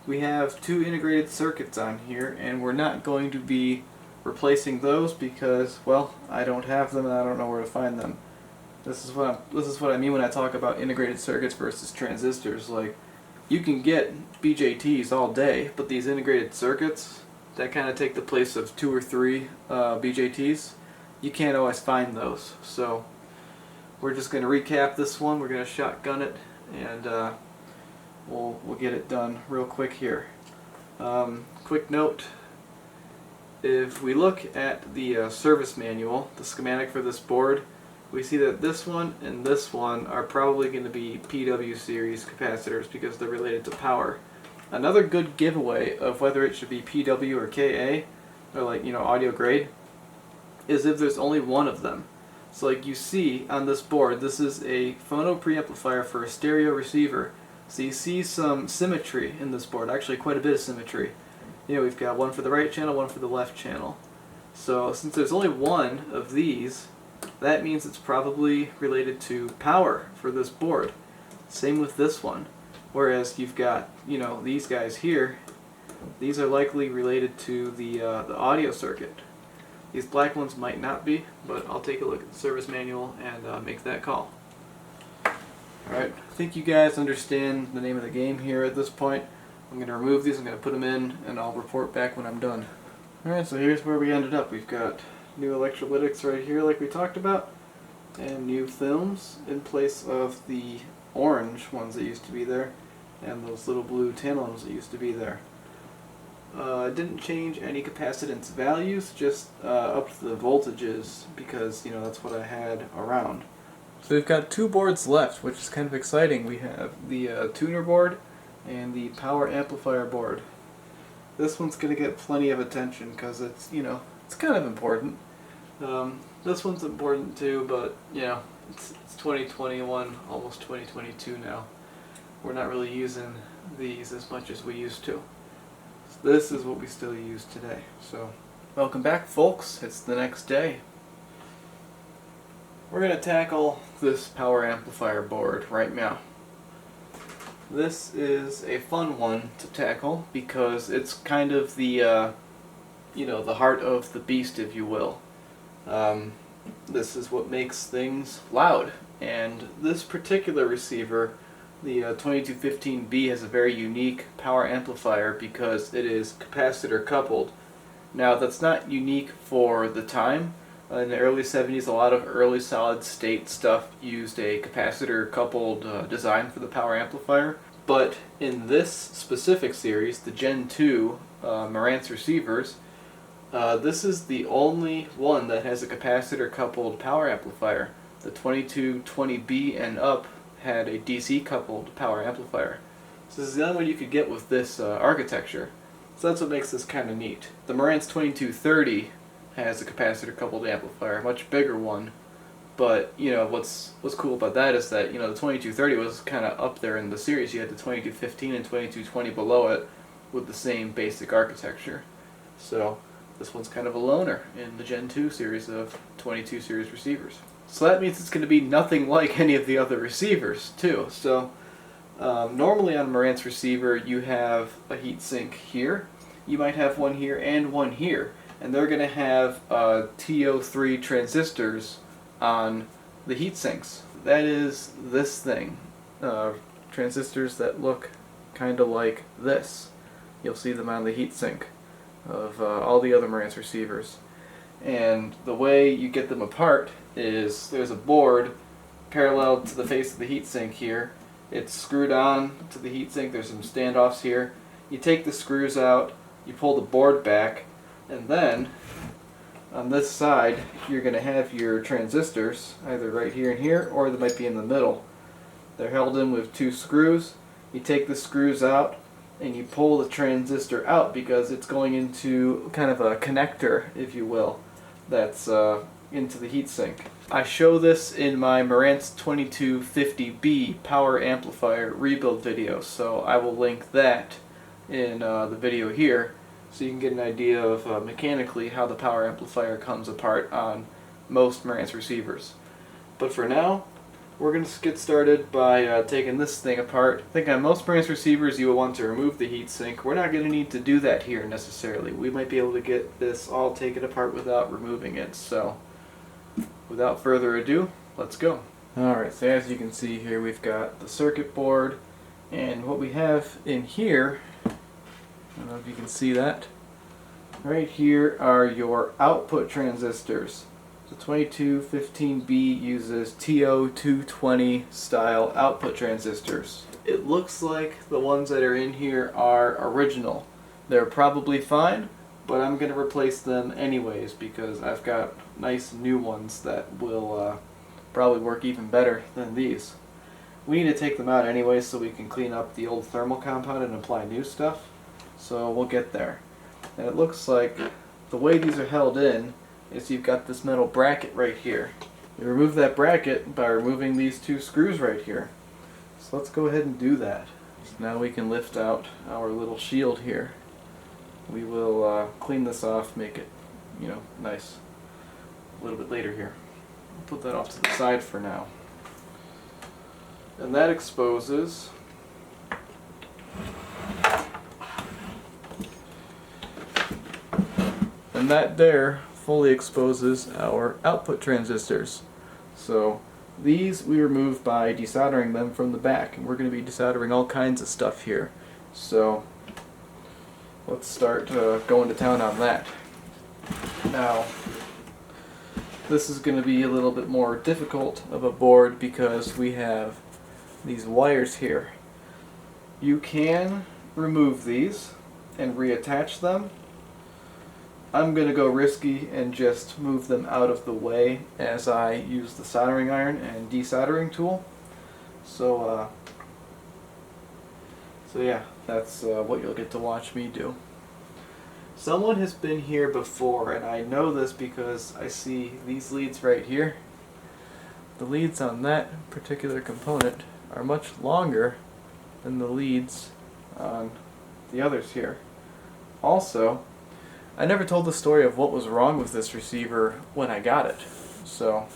We have 2 integrated circuits on here, and we're not going to be replacing those because, well, I don't have them and I don't know where to find them. This is what I mean when I talk about integrated circuits versus transistors. Like, you can get BJTs all day, but these integrated circuits that kind of take the place of 2 or 3 BJTs, you can't always find those. So we're just going to recap this one. We're going to shotgun it, and we'll get it done real quick here. Quick note: if we look at the service manual, the schematic for this board, we see that this one and this one are probably going to be PW series capacitors because they're related to power. Another good giveaway of whether it should be PW or KA, or like, audio grade, is if there's only one of them. So like you see on this board, this is a Phono preamplifier for a stereo receiver. So you see some symmetry in this board, actually quite a bit of symmetry. We've got one for the right channel, one for the left channel. So since there's only one of these, that means it's probably related to power for this board. Same with this one. Whereas you've got, these guys here, these are likely related to the audio circuit. These black ones might not be, but I'll take a look at the service manual and make that call. Alright, I think you guys understand the name of the game here at this point. I'm going to remove these, I'm going to put them in, and I'll report back when I'm done. Alright, so here's where we ended up. We've got new electrolytics right here like we talked about, and new films in place of the orange ones that used to be there, and those little blue tantalums that used to be there. I didn't change any capacitance values, just upped the voltages because, that's what I had around. So we've got 2 boards left, which is kind of exciting. We have the tuner board and the power amplifier board. This one's going to get plenty of attention because it's, it's kind of important. This one's important too, but, it's 2021, almost 2022 now. We're not really using these as much as we used to. So this is what we still use today. So, welcome back, folks. It's the next day. We're going to tackle this power amplifier board right now. This is a fun one to tackle because it's kind of the, the heart of the beast, if you will. This is what makes things loud. And this particular receiver, the 2215B, has a very unique power amplifier because it is capacitor coupled. Now that's not unique for the time. In the early 70s, a lot of early solid state stuff used a capacitor coupled design for the power amplifier. But in this specific series, the Gen 2 Marantz receivers, this is the only one that has a capacitor coupled power amplifier. The 2220B and up had a DC coupled power amplifier. So this is the only one you could get with this architecture. So that's what makes this kind of neat. The Marantz 2230 has a capacitor coupled amplifier, a much bigger one. But what's cool about that is that the 2230 was kind of up there in the series. You had the 2215 and 2220 below it with the same basic architecture. So this one's kind of a loner in the Gen 2 series of 22 series receivers. So that means it's going to be nothing like any of the other receivers too. So normally on a Marantz receiver you have a heatsink here. You might have one here and one here. And they're going to have TO3 transistors on the heat sinks. That is this thing. Transistors that look kind of like this. You'll see them on the heat sink of all the other Marantz receivers. And the way you get them apart is there's a board parallel to the face of the heat sink here. It's screwed on to the heat sink. There's some standoffs here. You take the screws out, you pull the board back, and then on this side you're going to have your transistors either right here and here, or they might be in the middle. They're held in with 2 screws. You take the screws out and you pull the transistor out because it's going into kind of a connector, if you will, that's into the heatsink. I show this in my Marantz 2250B power amplifier rebuild video, so I will link that in the video here so you can get an idea of mechanically how the power amplifier comes apart on most Marantz receivers. But for now, we're going to get started by taking this thing apart. I think on most Marantz receivers you will want to remove the heatsink. We're not going to need to do that here necessarily. We might be able to get this all taken apart without removing it. So without further ado, let's go. Alright, so as you can see here, we've got the circuit board, and what we have in here, I don't know if you can see that, right here are your output transistors. The 2215B uses TO220 style output transistors. It looks like the ones that are in here are original. They're probably fine, but I'm going to replace them anyways because I've got nice new ones that will probably work even better than these. We need to take them out anyway so we can clean up the old thermal compound and apply new stuff. So we'll get there. And it looks like the way these are held in is you've got this metal bracket right here. You remove that bracket by removing these two screws right here. So let's go ahead and do that. So now we can lift out our little shield here. We will clean this off, make it, nice a little bit later here. Put that off to the side for now. And that exposes and that there fully exposes our output transistors. So these we remove by desoldering them from the back, and we're going to be desoldering all kinds of stuff here. So let's start going to town on that. Now, this is going to be a little bit more difficult of a board because we have these wires here. You can remove these and reattach them. I'm going to go risky and just move them out of the way as I use the soldering iron and desoldering tool. So yeah, that's what you'll get to watch me do. Someone has been here before, and I know this because I see these leads right here. The leads on that particular component are much longer than the leads on the others here. Also, I never told the story of what was wrong with this receiver when I got it. So,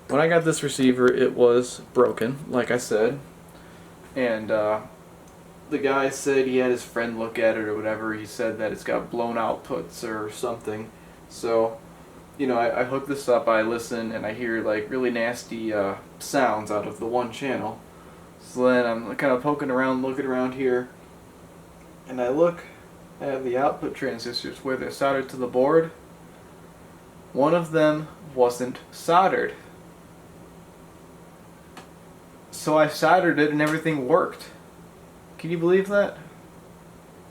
when I got this receiver, it was broken, like I said, and the guy said he had his friend look at it or whatever. He said that it's got blown outputs or something. So, I hook this up, I listen, and I hear like really nasty sounds out of the one channel. So then I'm kind of poking around, looking around here, and I look at the output transistors where they're soldered to the board. One of them wasn't soldered. So I soldered it and everything worked. Can you believe that?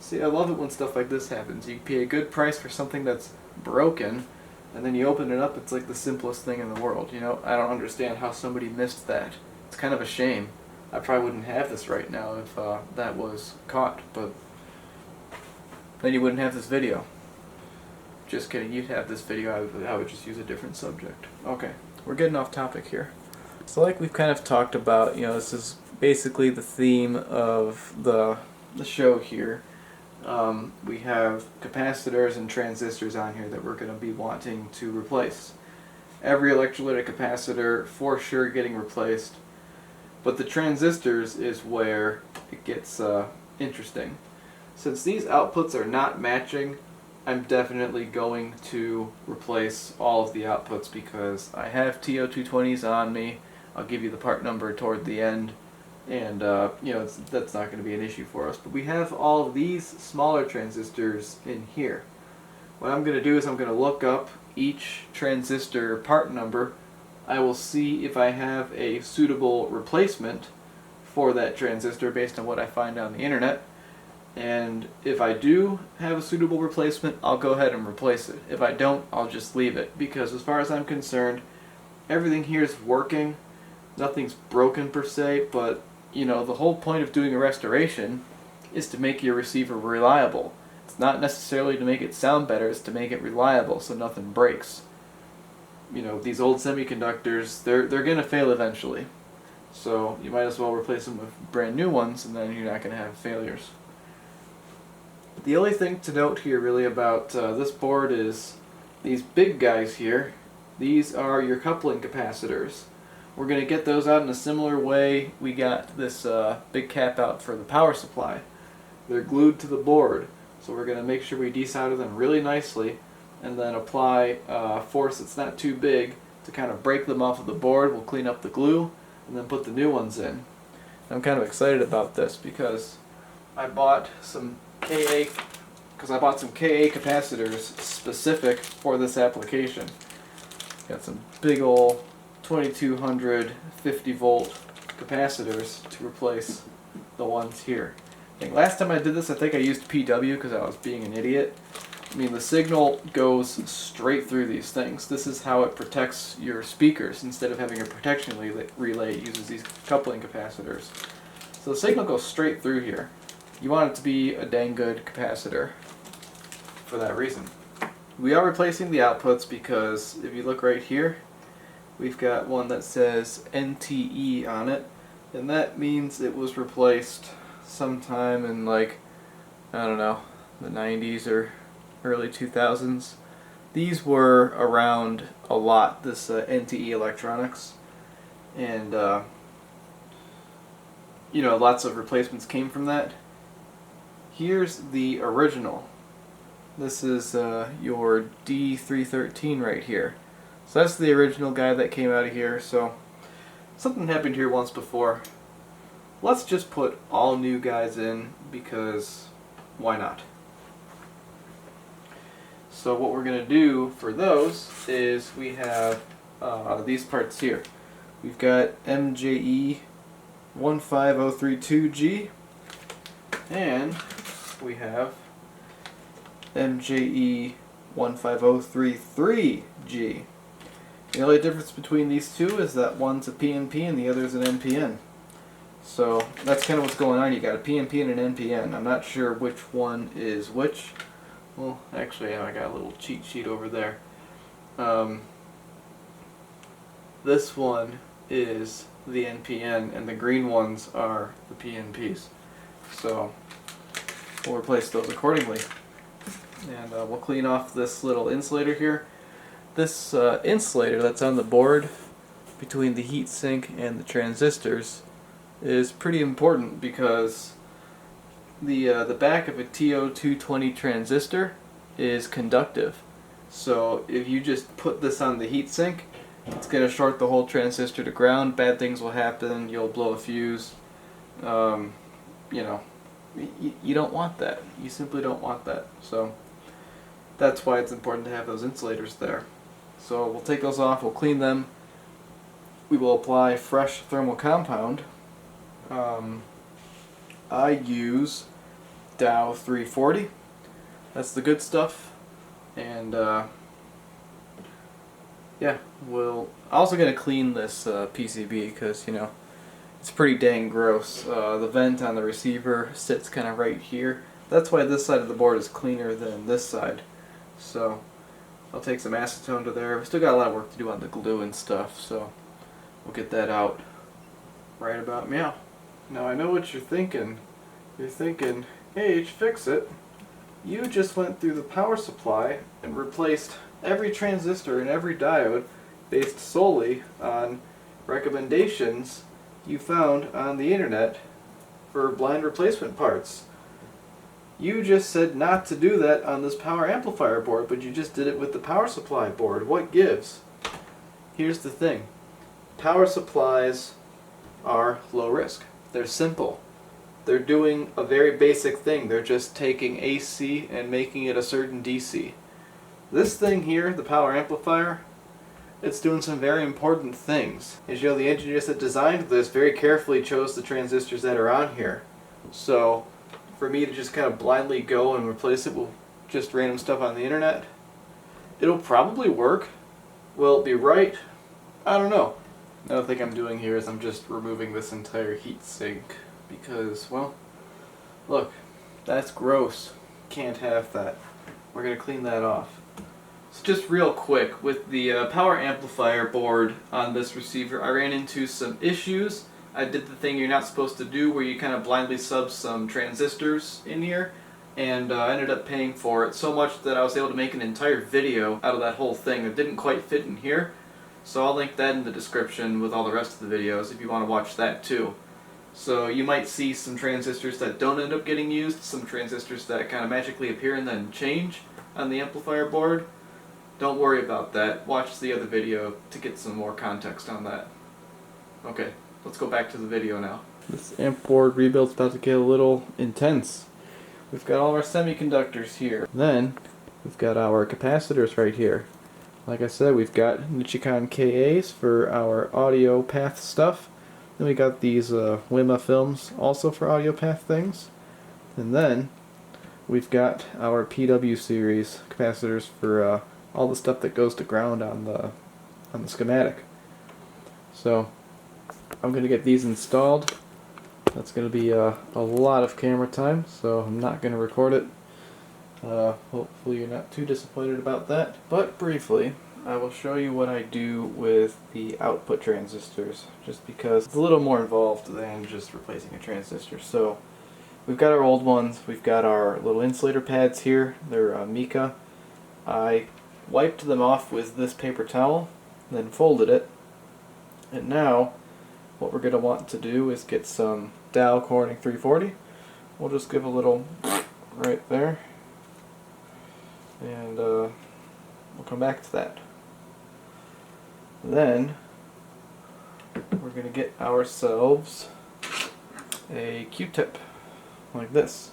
See, I love it when stuff like this happens. You pay a good price for something that's broken, and then you open it up, it's like the simplest thing in the world. I don't understand how somebody missed that. It's kind of a shame. I probably wouldn't have this right now if that was caught, but then you wouldn't have this video. Just kidding, you'd have this video, I would just use a different subject. Okay, we're getting off topic here. So like we've kind of talked about, this is basically the theme of the show here. We have capacitors and transistors on here that we're going to be wanting to replace. Every electrolytic capacitor for sure getting replaced, but the transistors is where it gets interesting. Since these outputs are not matching, I'm definitely going to replace all of the outputs because I have TO220s on me. I'll give you the part number toward the end, and that's not going to be an issue for us. But we have all of these smaller transistors in here. What I'm going to do is I'm going to look up each transistor part number. I will see if I have a suitable replacement for that transistor based on what I find on the internet. And if I do have a suitable replacement, I'll go ahead and replace it. If I don't, I'll just leave it, because as far as I'm concerned, everything here is working. Nothing's broken per se, but the whole point of doing a restoration is to make your receiver reliable. It's not necessarily to make it sound better, it's to make it reliable so nothing breaks. These old semiconductors, they're going to fail eventually. So you might as well replace them with brand new ones, and then you're not going to have failures. The only thing to note here really about this board is these big guys here. These are your coupling capacitors. We're going to get those out in a similar way we got this big cap out for the power supply. They're glued to the board, so we're going to make sure we desolder them really nicely and then apply force that's not too big to kind of break them off of the board. We'll clean up the glue and then put the new ones in. I'm kind of excited about this because I bought some KA capacitors specific for this application. Got some big ol' 2200 50 volt capacitors to replace the ones here. I think last time I did this, I think I used PW because I was being an idiot. I mean, the signal goes straight through these things. This is how it protects your speakers. Instead of having a protection relay, it uses these coupling capacitors. So the signal goes straight through here. You want it to be a dang good capacitor for that reason. We are replacing the outputs because if you look right here, we've got one that says NTE on it, and that means it was replaced sometime in, like, I don't know, the 90s or early 2000s. These were around a lot, this NTE electronics, and you know, lots of replacements came from that. Here's the original. This is your D313 right here. So that's the original guy that came out of here. So something happened here once before. Let's just put all new guys in because why not? So what we're going to do for those is we have these parts here. We've got MJE 15032G and we have MJE 15033G. The only difference between these two is that one's a PNP and the other's an NPN. So that's kind of what's going on. You got a PNP and an NPN. I'm not sure which one is which. Well, actually, I got a little cheat sheet over there. This one is the NPN, and the green ones are the PNPs. So we'll replace those accordingly. And we'll clean off this little insulator here. This insulator that's on the board between the heatsink and the transistors is pretty important because the back of a TO220 transistor is conductive. So if you just put this on the heatsink, it's going to short the whole transistor to ground. Bad things will happen. You'll blow a fuse. You know, you don't want that. You simply don't want that. So that's why it's important to have those insulators there. So we'll take those off. We'll clean them. We will apply fresh thermal compound. I use Dow 340. That's the good stuff. And yeah, I'm also going to clean this PCB because, you know, it's pretty dang gross. The vent on the receiver sits kind of right here. That's why this side of the board is cleaner than this side. So I'll take some acetone to there. We still got a lot of work to do on the glue and stuff, so we'll get that out right about meow. Now I know what you're thinking. You're thinking, hey, fix it. You just went through the power supply and replaced every transistor and every diode based solely on recommendations you found on the internet for blind replacement parts. You just said not to do that on this power amplifier board, but you just did it with the power supply board. What gives? Here's the thing. Power supplies are low risk. They're simple. They're doing a very basic thing. They're just taking AC and making it a certain DC. This thing here, the power amplifier, it's doing some very important things. As you know, the engineers that designed this very carefully chose the transistors that are on here. So for me to just kind of blindly go and replace it with just random stuff on the internet, it'll probably work. Will it be right? I don't know. Another thing I'm doing here is I'm just removing this entire heat sink because, well, look, that's gross. Can't have that. We're going to clean that off. So just real quick, with the power amplifier board on this receiver, I ran into some issues. I did the thing you're not supposed to do where you kind of blindly sub some transistors in here. and I ended up paying for it so much that I was able to make an entire video out of that whole thing. It didn't quite fit in here, so I'll link that in the description with all the rest of the videos if you want to watch that too. So you might see some transistors that don't end up getting used, some transistors that kind of magically appear and then change on the amplifier board. Don't worry about that. Watch the other video to get some more context on that. Okay, let's go back to the video now. This amp board rebuild's about to get a little intense. We've got all our semiconductors here. Then, we've got our capacitors right here. Like I said, we've got Nichicon KAs for our audio path stuff. Then we got these WIMA films also for audio path things. And then, we've got our PW series capacitors for all the stuff that goes to ground on the schematic. So, I'm going to get these installed. That's going to be a lot of camera time, so I'm not going to record it. Hopefully you're not too disappointed about that. But briefly, I will show you what I do with the output transistors, just because it's a little more involved than just replacing a transistor. So we've got our old ones, we've got our little insulator pads here, they're mica. I wiped them off with this paper towel, then folded it, and now what we're going to want to do is get some Dow Corning 340. We'll just give a little right there, and we'll come back to that. Then we're going to get ourselves a Q-tip like this.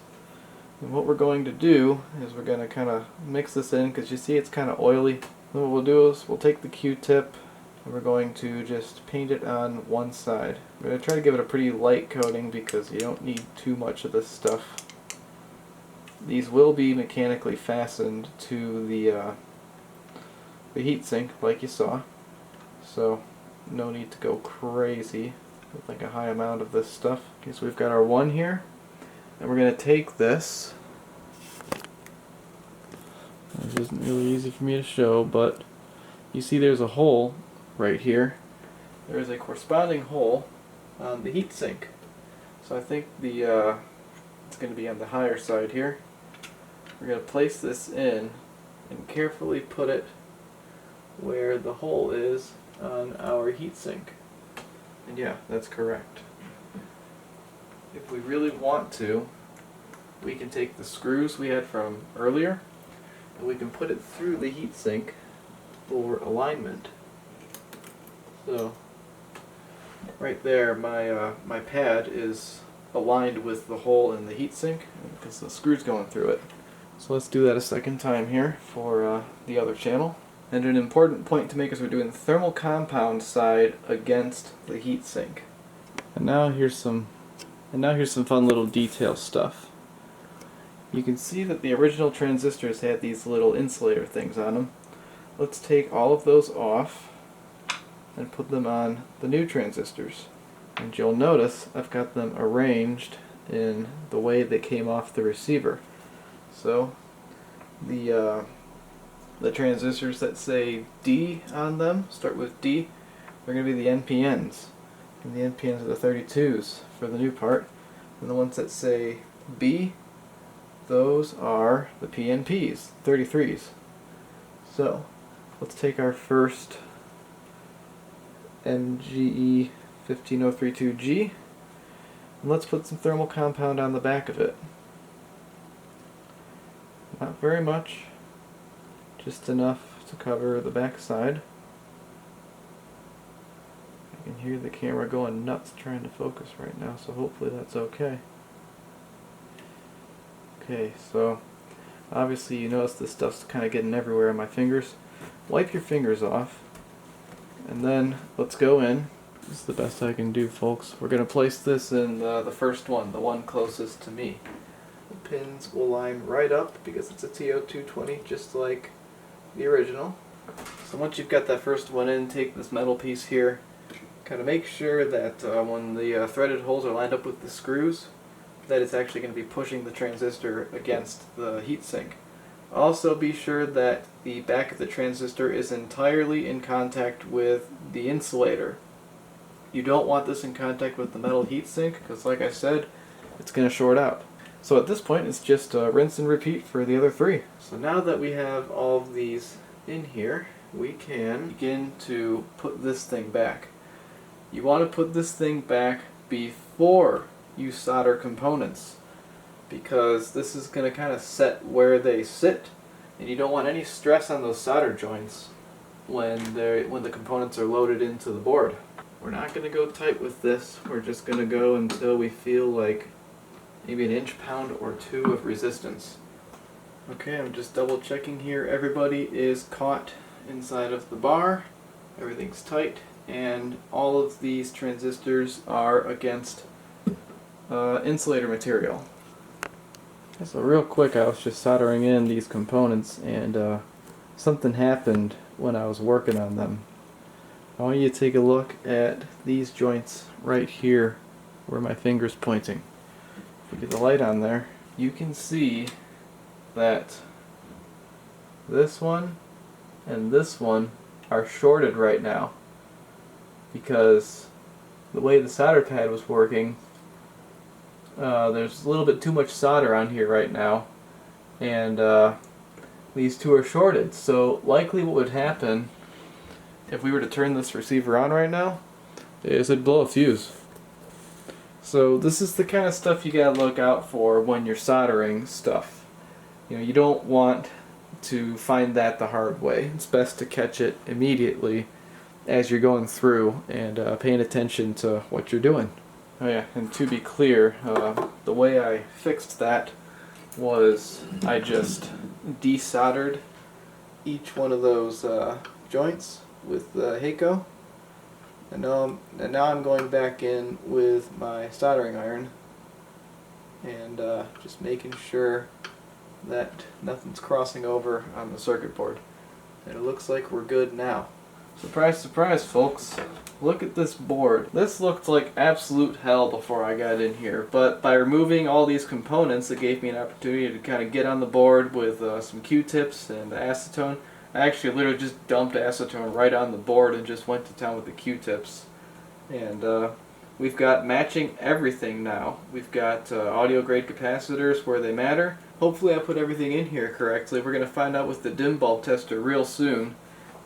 And what we're going to do is we're going to kind of mix this in, because you see it's kind of oily. Then what we'll do is we'll take the Q-tip and we're going to just paint it on one side. I'm going to try to give it a pretty light coating because you don't need too much of this stuff. These will be mechanically fastened to the heatsink like you saw, so no need to go crazy with like a high amount of this stuff. Okay, so we've got our one here, and we're going to take this. This isn't really easy for me to show, but you see there's a hole right here. There is a corresponding hole on the heatsink. So I think the it's going to be on the higher side here. We're going to place this in and carefully put it where the hole is on our heatsink. And yeah, that's correct. If we really want to, we can take the screws we had from earlier and we can put it through the heatsink for alignment. So right there, my pad is aligned with the hole in the heatsink because the screw's going through it. So let's do that a second time here for the other channel. And an important point to make is we're doing the thermal compound side against the heatsink. And now here's some fun little detail stuff. You can see that the original transistors had these little insulator things on them. Let's take all of those off and put them on the new transistors. And you'll notice I've got them arranged in the way they came off the receiver. So the transistors that say D on them, start with D, they're going to be the NPNs. And the NPNs are the 32s for the new part. And the ones that say B, those are the PNPs, 33s. So let's take our first MGE 15032G and let's put some thermal compound on the back of it. Not very much, just enough to cover the back side. I can hear the camera going nuts trying to focus right now, so hopefully that's okay. Okay, so obviously you notice this stuff's kind of getting everywhere on my fingers. Wipe your fingers off, and then let's go in. This is the best I can do, folks. We're going to place this in the first one, the one closest to me. The pins will line right up because it's a TO220, just like the original. So once you've got that first one in, take this metal piece here, kind of make sure that when the threaded holes are lined up with the screws, that it's actually going to be pushing the transistor against the heatsink. Also be sure that the back of the transistor is entirely in contact with the insulator. You don't want this in contact with the metal heatsink because, like I said, it's going to short out. So at this point, it's just rinse and repeat for the other 3. So now that we have all of these in here, we can begin to put this thing back. You want to put this thing back before you solder components, because this is going to kind of set where they sit, and you don't want any stress on those solder joints when the components are loaded into the board. We're not going to go tight with this. We're just going to go until we feel like maybe an inch, pound, or 2 of resistance. Okay, I'm just double checking here. Everybody is caught inside of the bar. Everything's tight, and all of these transistors are against insulator material. So real quick, I was just soldering in these components, and something happened when I was working on them. I want you to take a look at these joints right here where my finger's pointing. If we get the light on there, you can see that this one and this one are shorted right now because the way the solder pad was working, there's a little bit too much solder on here right now, and these 2 are shorted. So likely what would happen if we were to turn this receiver on right now is it'd blow a fuse. So this is the kind of stuff you gotta look out for when you're soldering stuff. You know, you don't want to find that the hard way. It's best to catch it immediately as you're going through and paying attention to what you're doing. Oh yeah, and to be clear, the way I fixed that was I just desoldered each one of those joints with Heiko, and now I'm going back in with my soldering iron and just making sure that nothing's crossing over on the circuit board. And it looks like we're good now. Surprise, surprise, folks. Look at this board. This looked like absolute hell before I got in here, but by removing all these components, it gave me an opportunity to kind of get on the board with some Q-tips and acetone. I actually literally just dumped acetone right on the board and just went to town with the Q-tips. And we've got matching everything now. We've got audio grade capacitors where they matter. Hopefully I put everything in here correctly. We're going to find out with the dim bulb tester real soon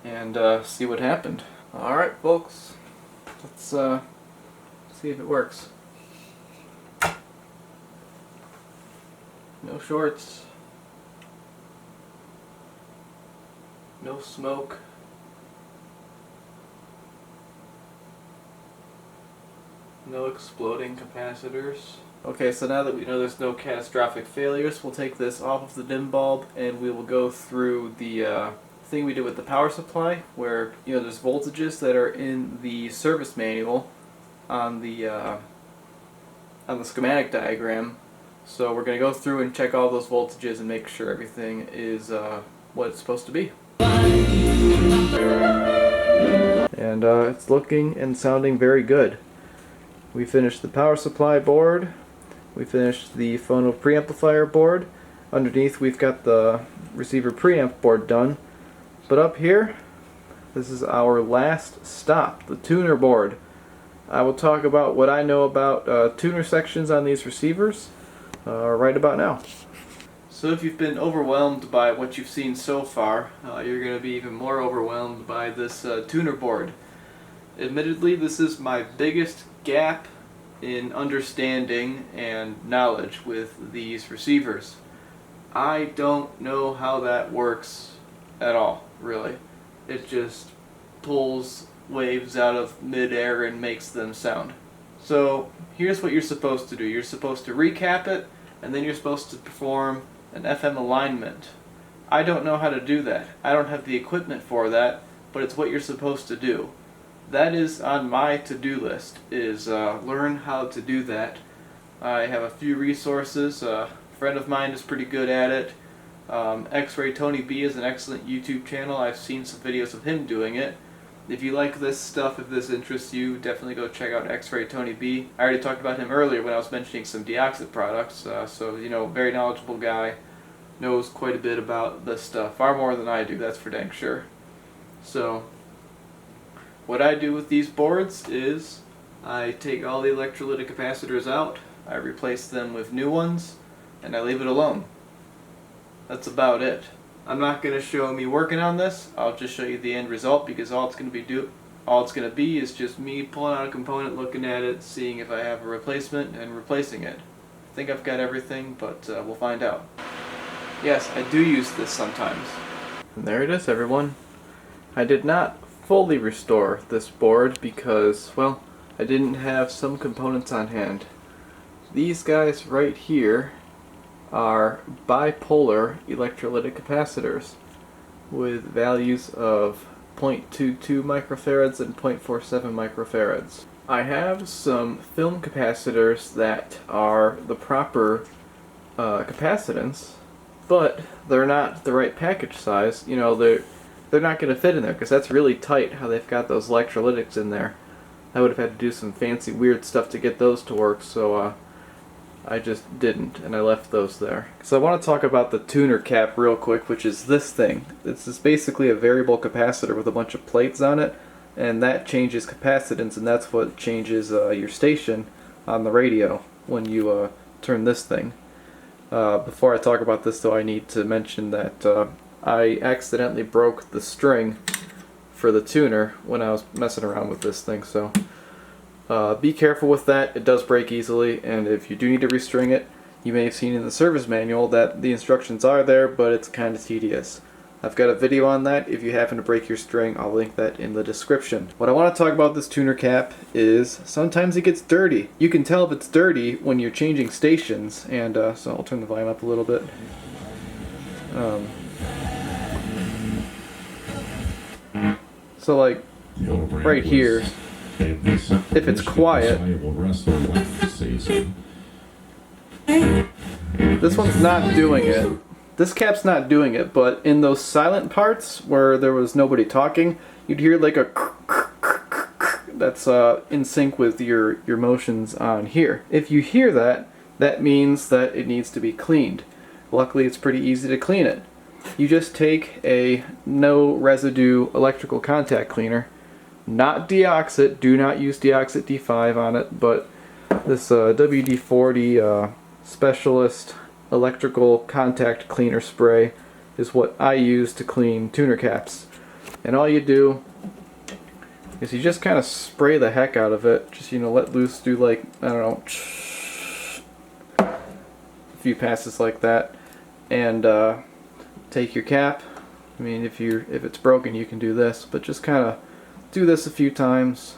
and see what happened. Alright folks, let's see if it works. No shorts, no smoke, no exploding capacitors. Okay, so now that we know there's no catastrophic failures, we'll take this off of the dim bulb and we will go through the thing we did with the power supply, where there's voltages that are in the service manual on the schematic diagram. So we're going to go through and check all those voltages and make sure everything is what it's supposed to be. And it's looking and sounding very good. We finished the power supply board. We finished the Phono preamplifier board. Underneath we've got the receiver preamp board done. But up here, this is our last stop, the tuner board. I will talk about what I know about tuner sections on these receivers right about now. So if you've been overwhelmed by what you've seen so far, you're going to be even more overwhelmed by this tuner board. Admittedly, this is my biggest gap in understanding and knowledge with these receivers. I don't know how that works at all, really. It just pulls waves out of midair and makes them sound. So here's what you're supposed to do. You're supposed to recap it, and then you're supposed to perform an FM alignment. I don't know how to do that. I don't have the equipment for that, but it's what you're supposed to do. That is on my to-do list, is learn how to do that. I have a few resources. A friend of mine is pretty good at it. X-Ray Tony B is an excellent YouTube channel. I've seen some videos of him doing it. If you like this stuff, if this interests you, definitely go check out X-Ray Tony B. I already talked about him earlier when I was mentioning some deoxit products. So, very knowledgeable guy. Knows quite a bit about this stuff. Far more than I do, that's for dang sure. So, what I do with these boards is I take all the electrolytic capacitors out, I replace them with new ones, and I leave it alone. That's about it. I'm not going to show me working on this. I'll just show you the end result, because all it's going to be is just me pulling out a component, looking at it, seeing if I have a replacement, and replacing it. I think I've got everything, but we'll find out. Yes, I do use this sometimes. And there it is, everyone. I did not fully restore this board because, well, I didn't have some components on hand. These guys right here are bipolar electrolytic capacitors with values of 0.22 microfarads and 0.47 microfarads. I have some film capacitors that are the proper capacitance, but they're not the right package size. You know, they're not going to fit in there because that's really tight how they've got those electrolytics in there. I would have had to do some fancy weird stuff to get those to work, so I just didn't, and I left those there. So I want to talk about the tuner cap real quick, which is this thing. This is basically a variable capacitor with a bunch of plates on it, and that changes capacitance, and that's what changes your station on the radio when you turn this thing. Before I talk about this, though, I need to mention that I accidentally broke the string for the tuner when I was messing around with this thing, so be careful with that. It does break easily, and if you do need to restring it, you may have seen in the service manual that the instructions are there, but it's kind of tedious. I've got a video on that. If you happen to break your string, I'll link that in the description. What I want to talk about this tuner cap is sometimes it gets dirty. You can tell if it's dirty when you're changing stations, and so I'll turn the volume up a little bit. So like right here, if it's quiet, this one's not doing it. This cap's not doing it, but in those silent parts where there was nobody talking, you'd hear like a that's in sync with your motions on here. If you hear that, that means that it needs to be cleaned. Luckily, it's pretty easy to clean it. You just take a no residue electrical contact cleaner, not Deoxit, do not use Deoxit D5 on it, but this WD-40 Specialist electrical contact cleaner spray is what I use to clean tuner caps. And all you do is you just kind of spray the heck out of it, just, you know, let loose, do like, I don't know, a few passes like that, and take your cap. I mean, if it's broken, you can do this, but just kind of do this a few times,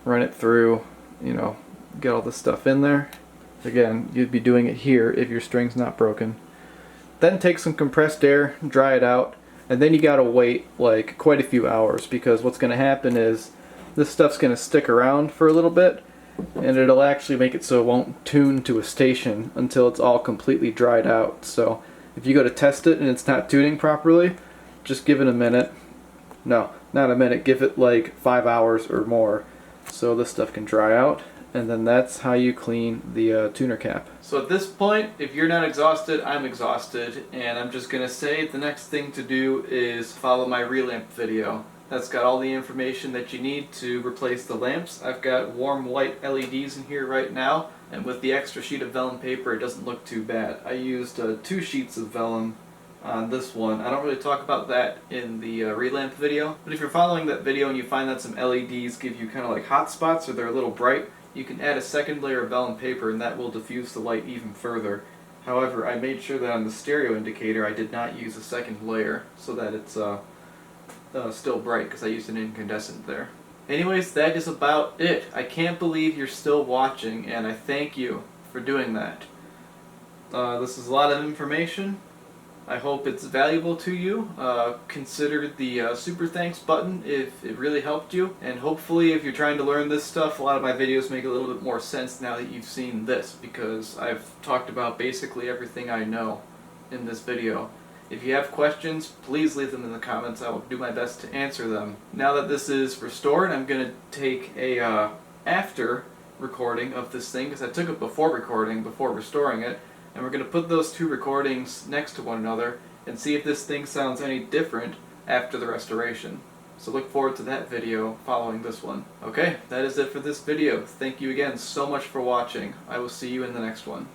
run it through, you know, get all this stuff in there. Again, you'd be doing it here if your string's not broken. Then take some compressed air, dry it out, and then you gotta wait like quite a few hours, because what's gonna happen is this stuff's gonna stick around for a little bit, and it'll actually make it so it won't tune to a station until it's all completely dried out. So if you go to test it and it's not tuning properly, just give it a minute. No, not a minute, give it like 5 hours or more so this stuff can dry out. And then that's how you clean the tuner cap. So at this point, if you're not exhausted, I'm exhausted, and I'm just going to say the next thing to do is follow my relamp video. That's got all the information that you need to replace the lamps. I've got warm white LEDs in here right now, and with the extra sheet of vellum paper, it doesn't look too bad. I used 2 sheets of vellum on this one. I don't really talk about that in the relamp video, but if you're following that video and you find that some LEDs give you kind of like hot spots or they're a little bright, you can add a second layer of vellum paper and that will diffuse the light even further. However, I made sure that on the stereo indicator I did not use a second layer so that it's still bright, because I used an incandescent there. Anyways, that is about it. I can't believe you're still watching, and I thank you for doing that. This is a lot of information. I hope it's valuable to you. Consider the super thanks button if it really helped you, and hopefully if you're trying to learn this stuff, a lot of my videos make a little bit more sense now that you've seen this, because I've talked about basically everything I know in this video. If you have questions, please leave them in the comments. I will do my best to answer them. Now that this is restored, I'm going to take a after recording of this thing, because I took it before recording, before restoring it, and we're going to put those 2 recordings next to one another and see if this thing sounds any different after the restoration. So look forward to that video following this one. Okay, that is it for this video. Thank you again so much for watching. I will see you in the next one.